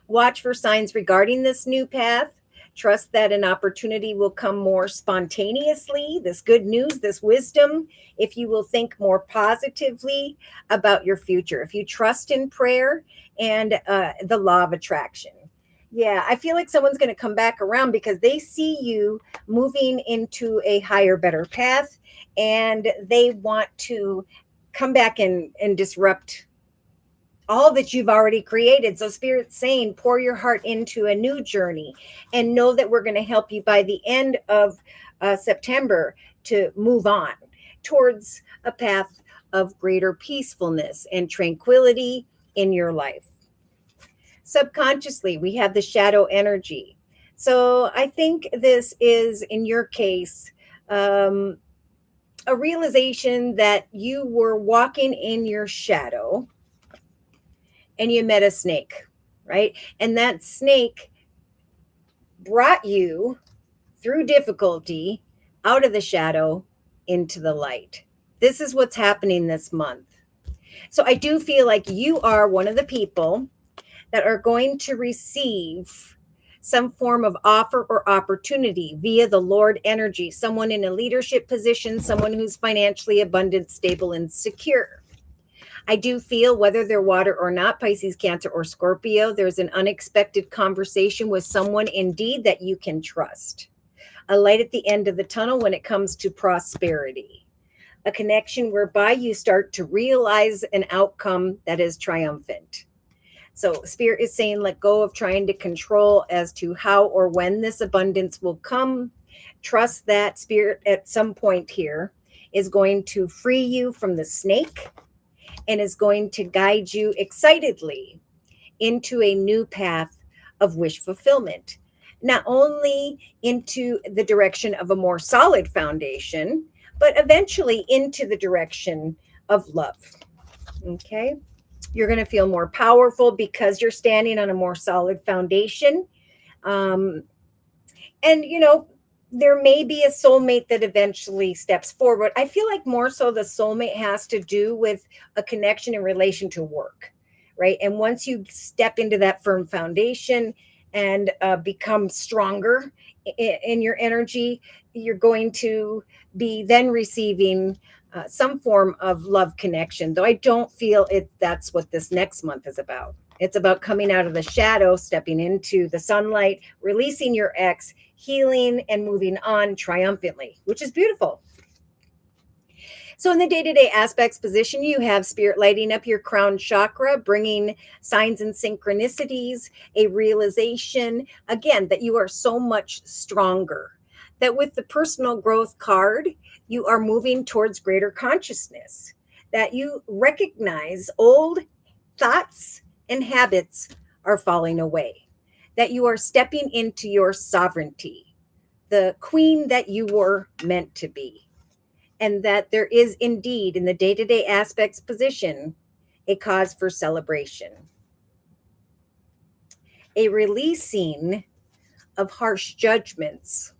Watch for signs regarding this new path. Trust that an opportunity will come more spontaneously, this good news, this wisdom, if you will think more positively about your future, if you trust in prayer and the law of attraction. Yeah, I feel like someone's going to come back around because they see you moving into a higher, better path, and they want to come back and disrupt all that you've already created. So Spirit's saying, pour your heart into a new journey, and know that we're going to help you by the end of September to move on towards a path of greater peacefulness and tranquility in your life. Subconsciously, we have the shadow energy. So I think this is, in your case, a realization that you were walking in your shadow and you met a snake, right? And that snake brought you through difficulty out of the shadow into the light. This is what's happening this month. So I do feel like you are one of the people that are going to receive some form of offer or opportunity via the Lord energy, someone in a leadership position, someone who's financially abundant, stable, and secure. I do feel, whether they're water or not, Pisces, Cancer, or Scorpio, there's an unexpected conversation with someone indeed that you can trust. A light at the end of the tunnel when it comes to prosperity. A connection whereby you start to realize an outcome that is triumphant. So Spirit is saying, let go of trying to control as to how or when this abundance will come. Trust that Spirit at some point here is going to free you from the snake and is going to guide you excitedly into a new path of wish fulfillment. Not only into the direction of a more solid foundation, but eventually into the direction of love. Okay? You're going to feel more powerful because you're standing on a more solid foundation. And, there may be a soulmate that eventually steps forward. I feel like more so the soulmate has to do with a connection in relation to work, right? And once you step into that firm foundation, and become stronger in your energy, you're going to be then receiving some form of love connection, though I don't feel that's what this next month is about. It's about coming out of the shadow, stepping into the sunlight, releasing your ex, healing, and moving on triumphantly, which is beautiful. So in the day-to-day aspects position, you have spirit lighting up your crown chakra, bringing signs and synchronicities, a realization, again, that you are so much stronger. That with the personal growth card, you are moving towards greater consciousness. That you recognize old thoughts and habits are falling away. That you are stepping into your sovereignty, the queen that you were meant to be. And that there is indeed in the day-to-day aspects position a cause for celebration, a releasing of harsh judgments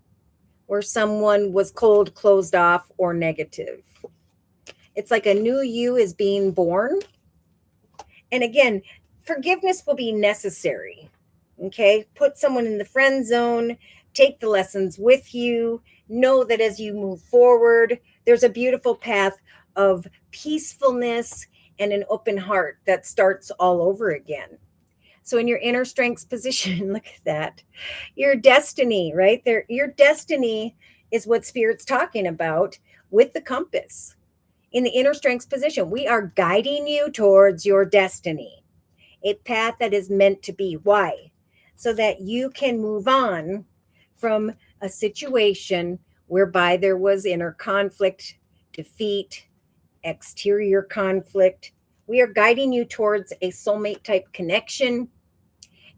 where someone was cold, closed off, or negative. It's like a new you is being born. And again, forgiveness will be necessary. Okay, put someone in the friend zone, take the lessons with you, know that as you move forward, there's a beautiful path of peacefulness and an open heart that starts all over again. So in your inner strengths position, look at that. Your destiny, right there. Your destiny is what Spirit's talking about with the compass. In the inner strengths position, we are guiding you towards your destiny, a path that is meant to be. Why? So that you can move on from a situation whereby there was inner conflict, defeat, exterior conflict. We are guiding you towards a soulmate type connection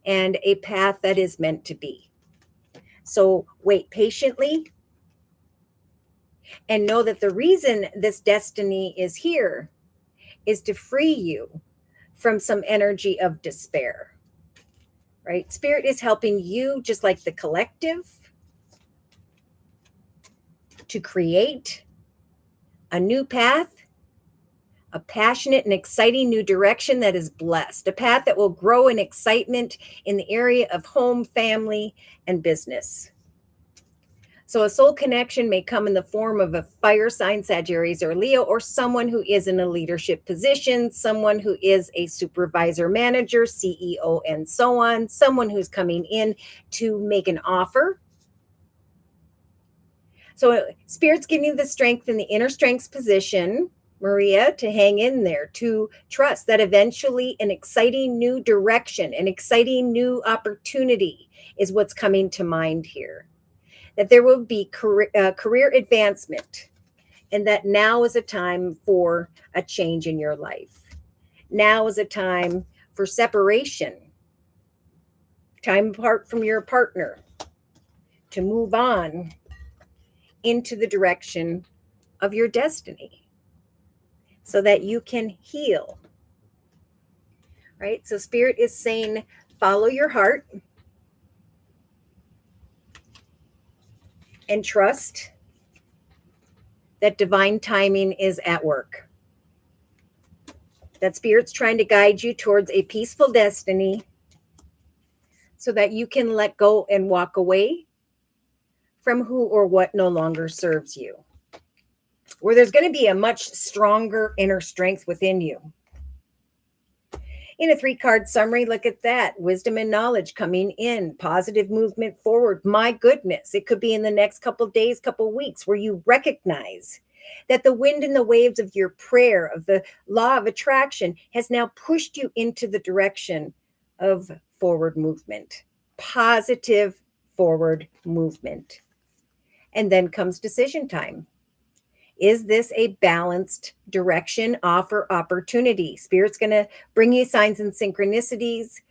and a path that is meant to be. So wait patiently and know that the reason this destiny is here is to free you from some energy of despair. Right? Spirit is helping you, just like the collective, to create a new path, a passionate and exciting new direction that is blessed, a path that will grow in excitement in the area of home, family, and business. So a soul connection may come in the form of a fire sign, Sagittarius or Leo, or someone who is in a leadership position, someone who is a supervisor, manager, CEO, and so on, someone who's coming in to make an offer. So Spirit's giving you the strength in the inner strengths position, Maria, to hang in there, to trust that eventually an exciting new direction, an exciting new opportunity is what's coming to mind here. That there will be career advancement, and that now is a time for a change in your life. Now is a time for separation, time apart from your partner, to move on into the direction of your destiny so that you can heal. Right? So Spirit is saying, follow your heart and trust that divine timing is at work. That Spirit's trying to guide you towards a peaceful destiny so that you can let go and walk away from who or what no longer serves you. Where there's going to be a much stronger inner strength within you. In a 3-card summary, look at that. Wisdom and knowledge coming in. Positive movement forward. My goodness, it could be in the next couple days, couple weeks, where you recognize that the wind and the waves of your prayer, of the law of attraction, has now pushed you into the direction of forward movement. Positive forward movement. And then comes decision time. Is this a balanced direction, offer, opportunity? Spirit's going to bring you signs and synchronicities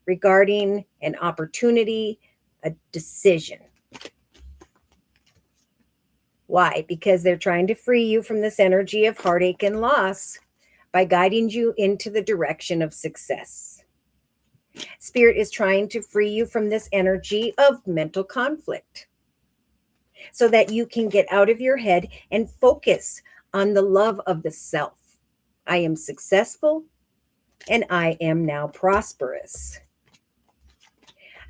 regarding an opportunity, a decision. Why? Because they're trying to free you from this energy of heartache and loss by guiding you into the direction of success. Spirit is trying to free you from this energy of mental conflict, so that you can get out of your head and focus on the love of the self. I am successful and I am now prosperous.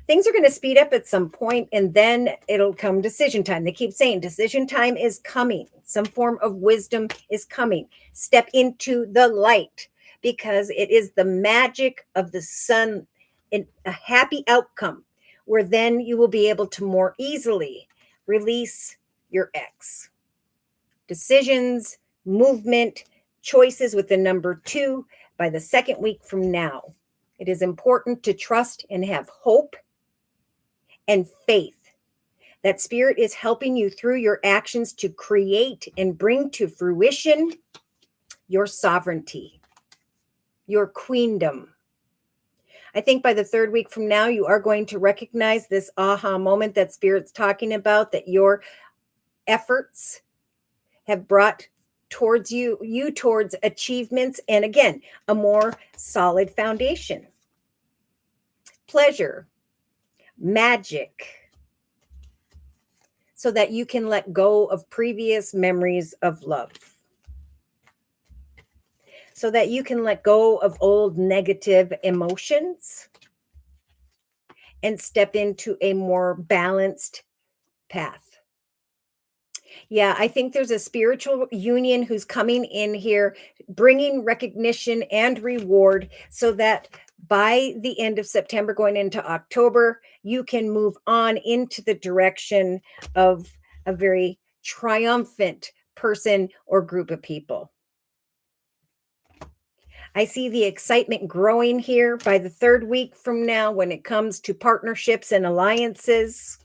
things are going to speed up at some point, and then it'll come decision time. They keep saying decision time is coming. Some form of wisdom is coming. Step into the light, because it is the magic of the sun in a happy outcome, where then you will be able to more easily release your ex. Decisions, movement, choices with the number 2 by the second week from now. It is important to trust and have hope and faith that Spirit is helping you through your actions to create and bring to fruition your sovereignty, your queendom. I think by the third week from now, you are going to recognize this aha moment that Spirit's talking about, that your efforts have brought towards you towards achievements, and again, a more solid foundation. Pleasure, magic, so that you can let go of previous memories of love, so that you can let go of old negative emotions and step into a more balanced path. Yeah, I think there's a spiritual union who's coming in here, bringing recognition and reward, so that by the end of September, going into October, you can move on into the direction of a very triumphant person or group of people. I see the excitement growing here by the third week from now when it comes to partnerships and alliances.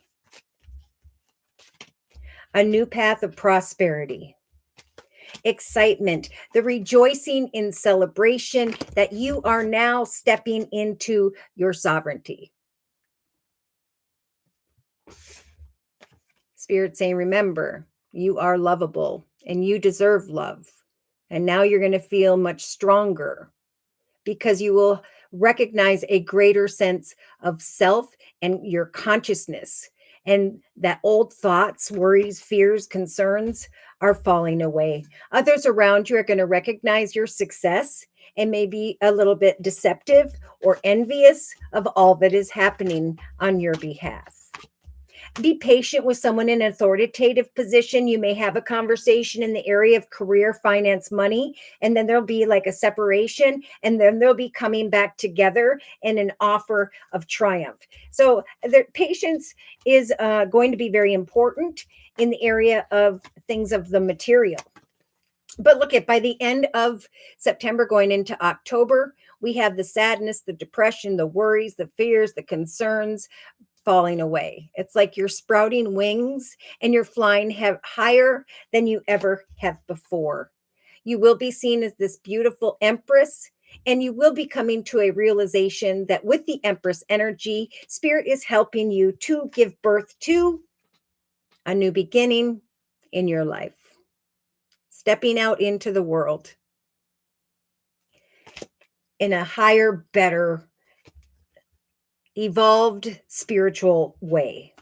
A new path of prosperity, excitement, the rejoicing in celebration that you are now stepping into your sovereignty. Spirit saying, remember, you are lovable and you deserve love. And now you're going to feel much stronger, because you will recognize a greater sense of self and your consciousness. And that old thoughts, worries, fears, concerns are falling away. Others around you are going to recognize your success and maybe a little bit deceptive or envious of all that is happening on your behalf. Be patient with someone in an authoritative position. You may have a conversation in the area of career, finance, money, and then there'll be like a separation, and then they'll be coming back together in an offer of triumph. So the patience is going to be very important in the area of things of the material. But look at, by the end of September going into October, we have the sadness, the depression, the worries, the fears, the concerns falling away. It's like you're sprouting wings and you're flying higher than you ever have before. You will be seen as this beautiful empress, and you will be coming to a realization that with the empress energy, Spirit is helping you to give birth to a new beginning in your life, stepping out into the world in a higher, better, evolved spiritual way.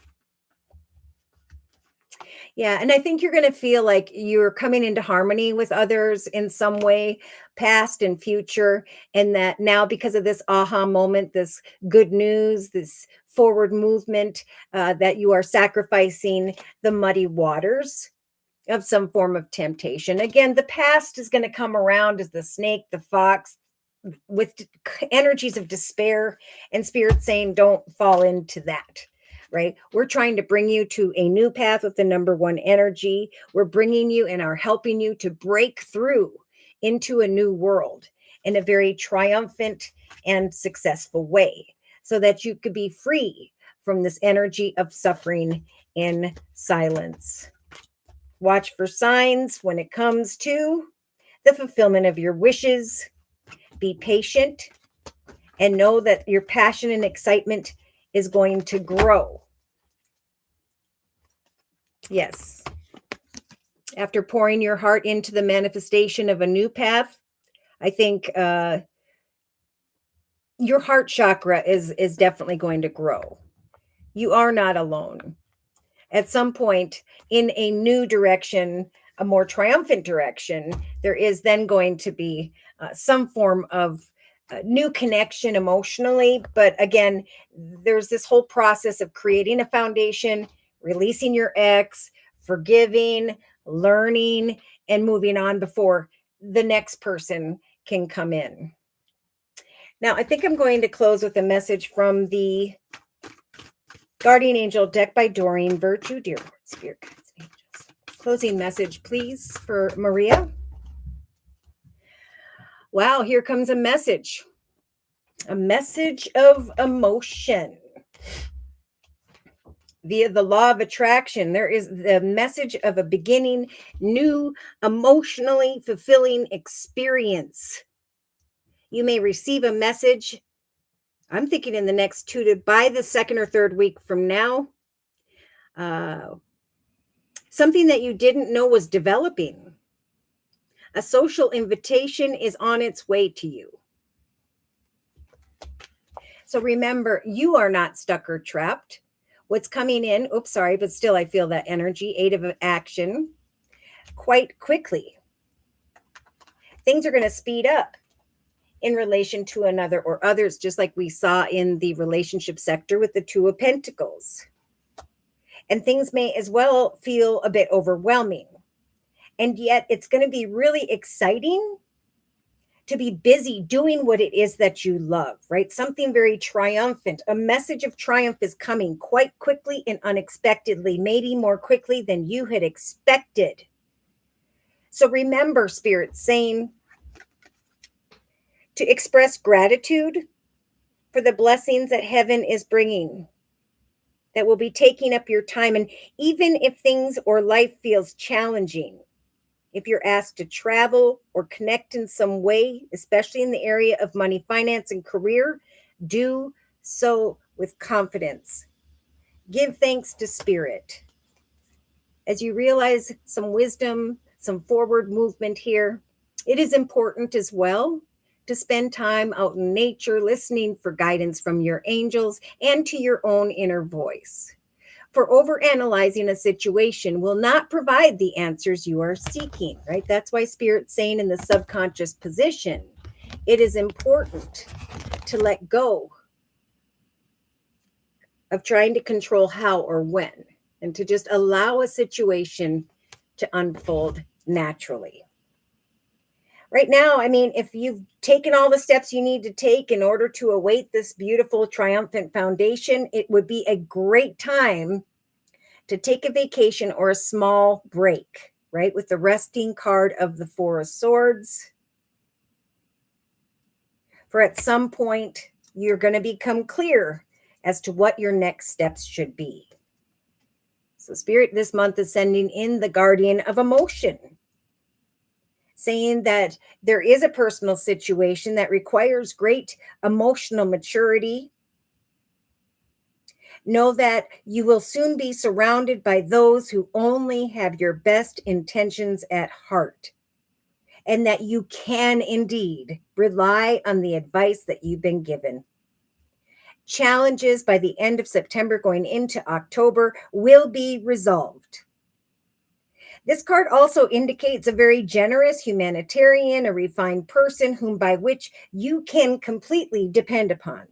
Yeah, and I think you're going to feel like you're coming into harmony with others in some way, past and future, and that now, because of this aha moment, this good news, this forward movement, that you are sacrificing the muddy waters of some form of temptation. Again, the past is going to come around as the snake, the fox, with energies of despair, and Spirit saying, don't fall into that. Right? We're trying to bring you to a new path with the number 1 energy. We're bringing you and are helping you to break through into a new world in a very triumphant and successful way, so that you could be free from this energy of suffering in silence. Watch for signs when it comes to the fulfillment of your wishes. Be patient and know that your passion and excitement is going to grow. Yes. After pouring your heart into the manifestation of a new path, I think your heart chakra is definitely going to grow. You are not alone. At some point in a new direction, a more triumphant direction, there is then going to be some form of new connection emotionally. But again, there's this whole process of creating a foundation, releasing your ex, forgiving, learning, and moving on before the next person can come in. Now, I think I'm going to close with a message from the Guardian Angel deck by Doreen Virtue. Dear Lord, Spirit, Guides, and Angels. Closing message, please, for Maria. Wow, here comes a message of emotion. Via the law of attraction, there is the message of a beginning, new, emotionally fulfilling experience. You may receive a message, I'm thinking in the next by the second or third week from now. Something that you didn't know was developing. A social invitation is on its way to you. So remember, you are not stuck or trapped. What's coming in, but still I feel that energy, 8 of action, quite quickly. Things are going to speed up in relation to another or others, just like we saw in the relationship sector with the 2 of Pentacles. And things may as well feel a bit overwhelming. And yet it's going to be really exciting to be busy doing what it is that you love, right? Something very triumphant. A message of triumph is coming quite quickly and unexpectedly, maybe more quickly than you had expected. So remember, Spirit saying to express gratitude for the blessings that heaven is bringing, that will be taking up your time. And even if things or life feels challenging, if you're asked to travel or connect in some way, especially in the area of money, finance, and career, do so with confidence. Give thanks to Spirit. As you realize some wisdom, some forward movement here, it is important as well to spend time out in nature, listening for guidance from your angels and to your own inner voice. For overanalyzing a situation will not provide the answers you are seeking, right? That's why Spirit's saying in the subconscious position, it is important to let go of trying to control how or when, and to just allow a situation to unfold naturally. Right now, I mean, if you've taken all the steps you need to take in order to await this beautiful, triumphant foundation, it would be a great time to take a vacation or a small break, right? With the resting card of the 4 of Swords. For at some point, you're going to become clear as to what your next steps should be. So Spirit this month is sending in the Guardian of Emotion, saying that there is a personal situation that requires great emotional maturity. Know that you will soon be surrounded by those who only have your best intentions at heart, and that you can indeed rely on the advice that you've been given. Challenges by the end of September going into October will be resolved. This card also indicates a very generous humanitarian, a refined person whom by which you can completely depend upon.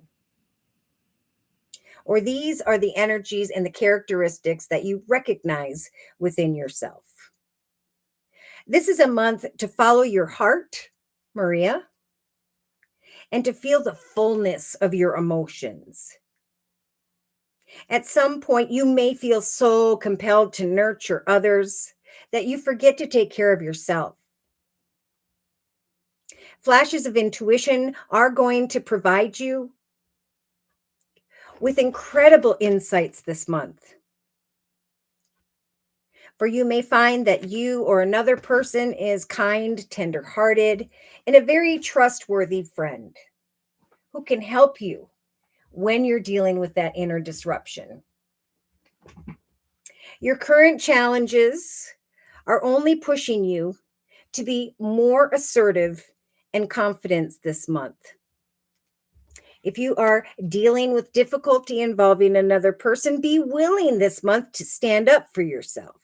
Or these are the energies and the characteristics that you recognize within yourself. This is a month to follow your heart, Maria, and to feel the fullness of your emotions. At some point, you may feel so compelled to nurture others that you forget to take care of yourself. Flashes of intuition are going to provide you with incredible insights this month. For you may find that you or another person is kind, tender-hearted, and a very trustworthy friend who can help you when you're dealing with that inner disruption. Your current challenges are only pushing you to be more assertive and confident this month. If you are dealing with difficulty involving another person, be willing this month to stand up for yourself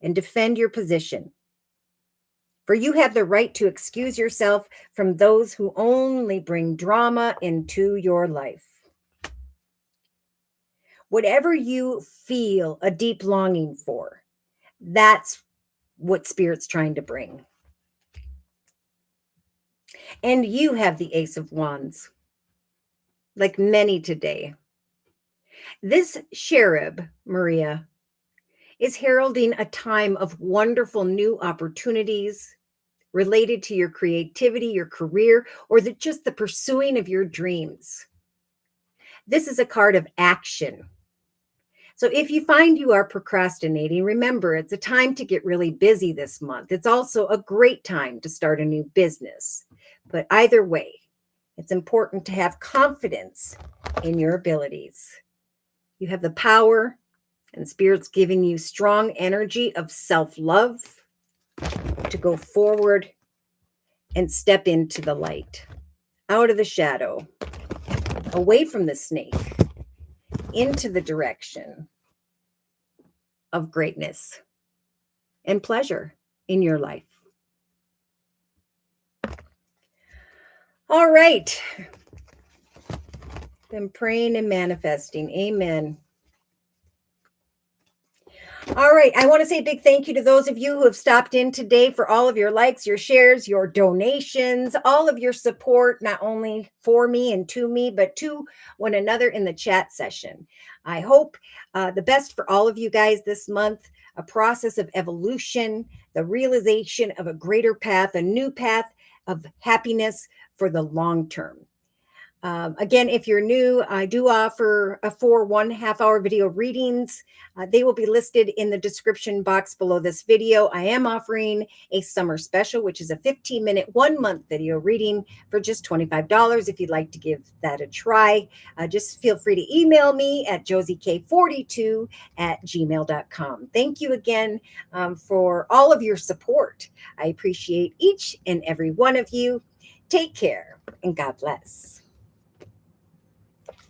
and defend your position. For you have the right to excuse yourself from those who only bring drama into your life. Whatever you feel a deep longing for, that's what Spirit's trying to bring. And you have the Ace of Wands, like many today. This cherub, Maria, is heralding a time of wonderful new opportunities related to your creativity, your career, or just the pursuing of your dreams. This is a card of action. So if you find you are procrastinating, remember it's a time to get really busy this month. It's also a great time to start a new business. But either way, it's important to have confidence in your abilities. You have the power, and Spirit's giving you strong energy of self-love to go forward and step into the light, out of the shadow, away from the snake, into the direction of greatness and pleasure in your life. All right. Been praying and manifesting. Amen. All right. I want to say a big thank you to those of you who have stopped in today for all of your likes, your shares, your donations, all of your support, not only for me and to me, but to one another in the chat session. I hope the best for all of you guys this month, a process of evolution, the realization of a greater path, a new path of happiness for the long term. Again, if you're new, I do offer 4 1.5-hour video readings. They will be listed in the description box below this video. I am offering a summer special, which is a 15-minute, 1-month video reading for just $25. If you'd like to give that a try, just feel free to email me at JosieK42@gmail.com. Thank you again for all of your support. I appreciate each and every one of you. Take care and God bless.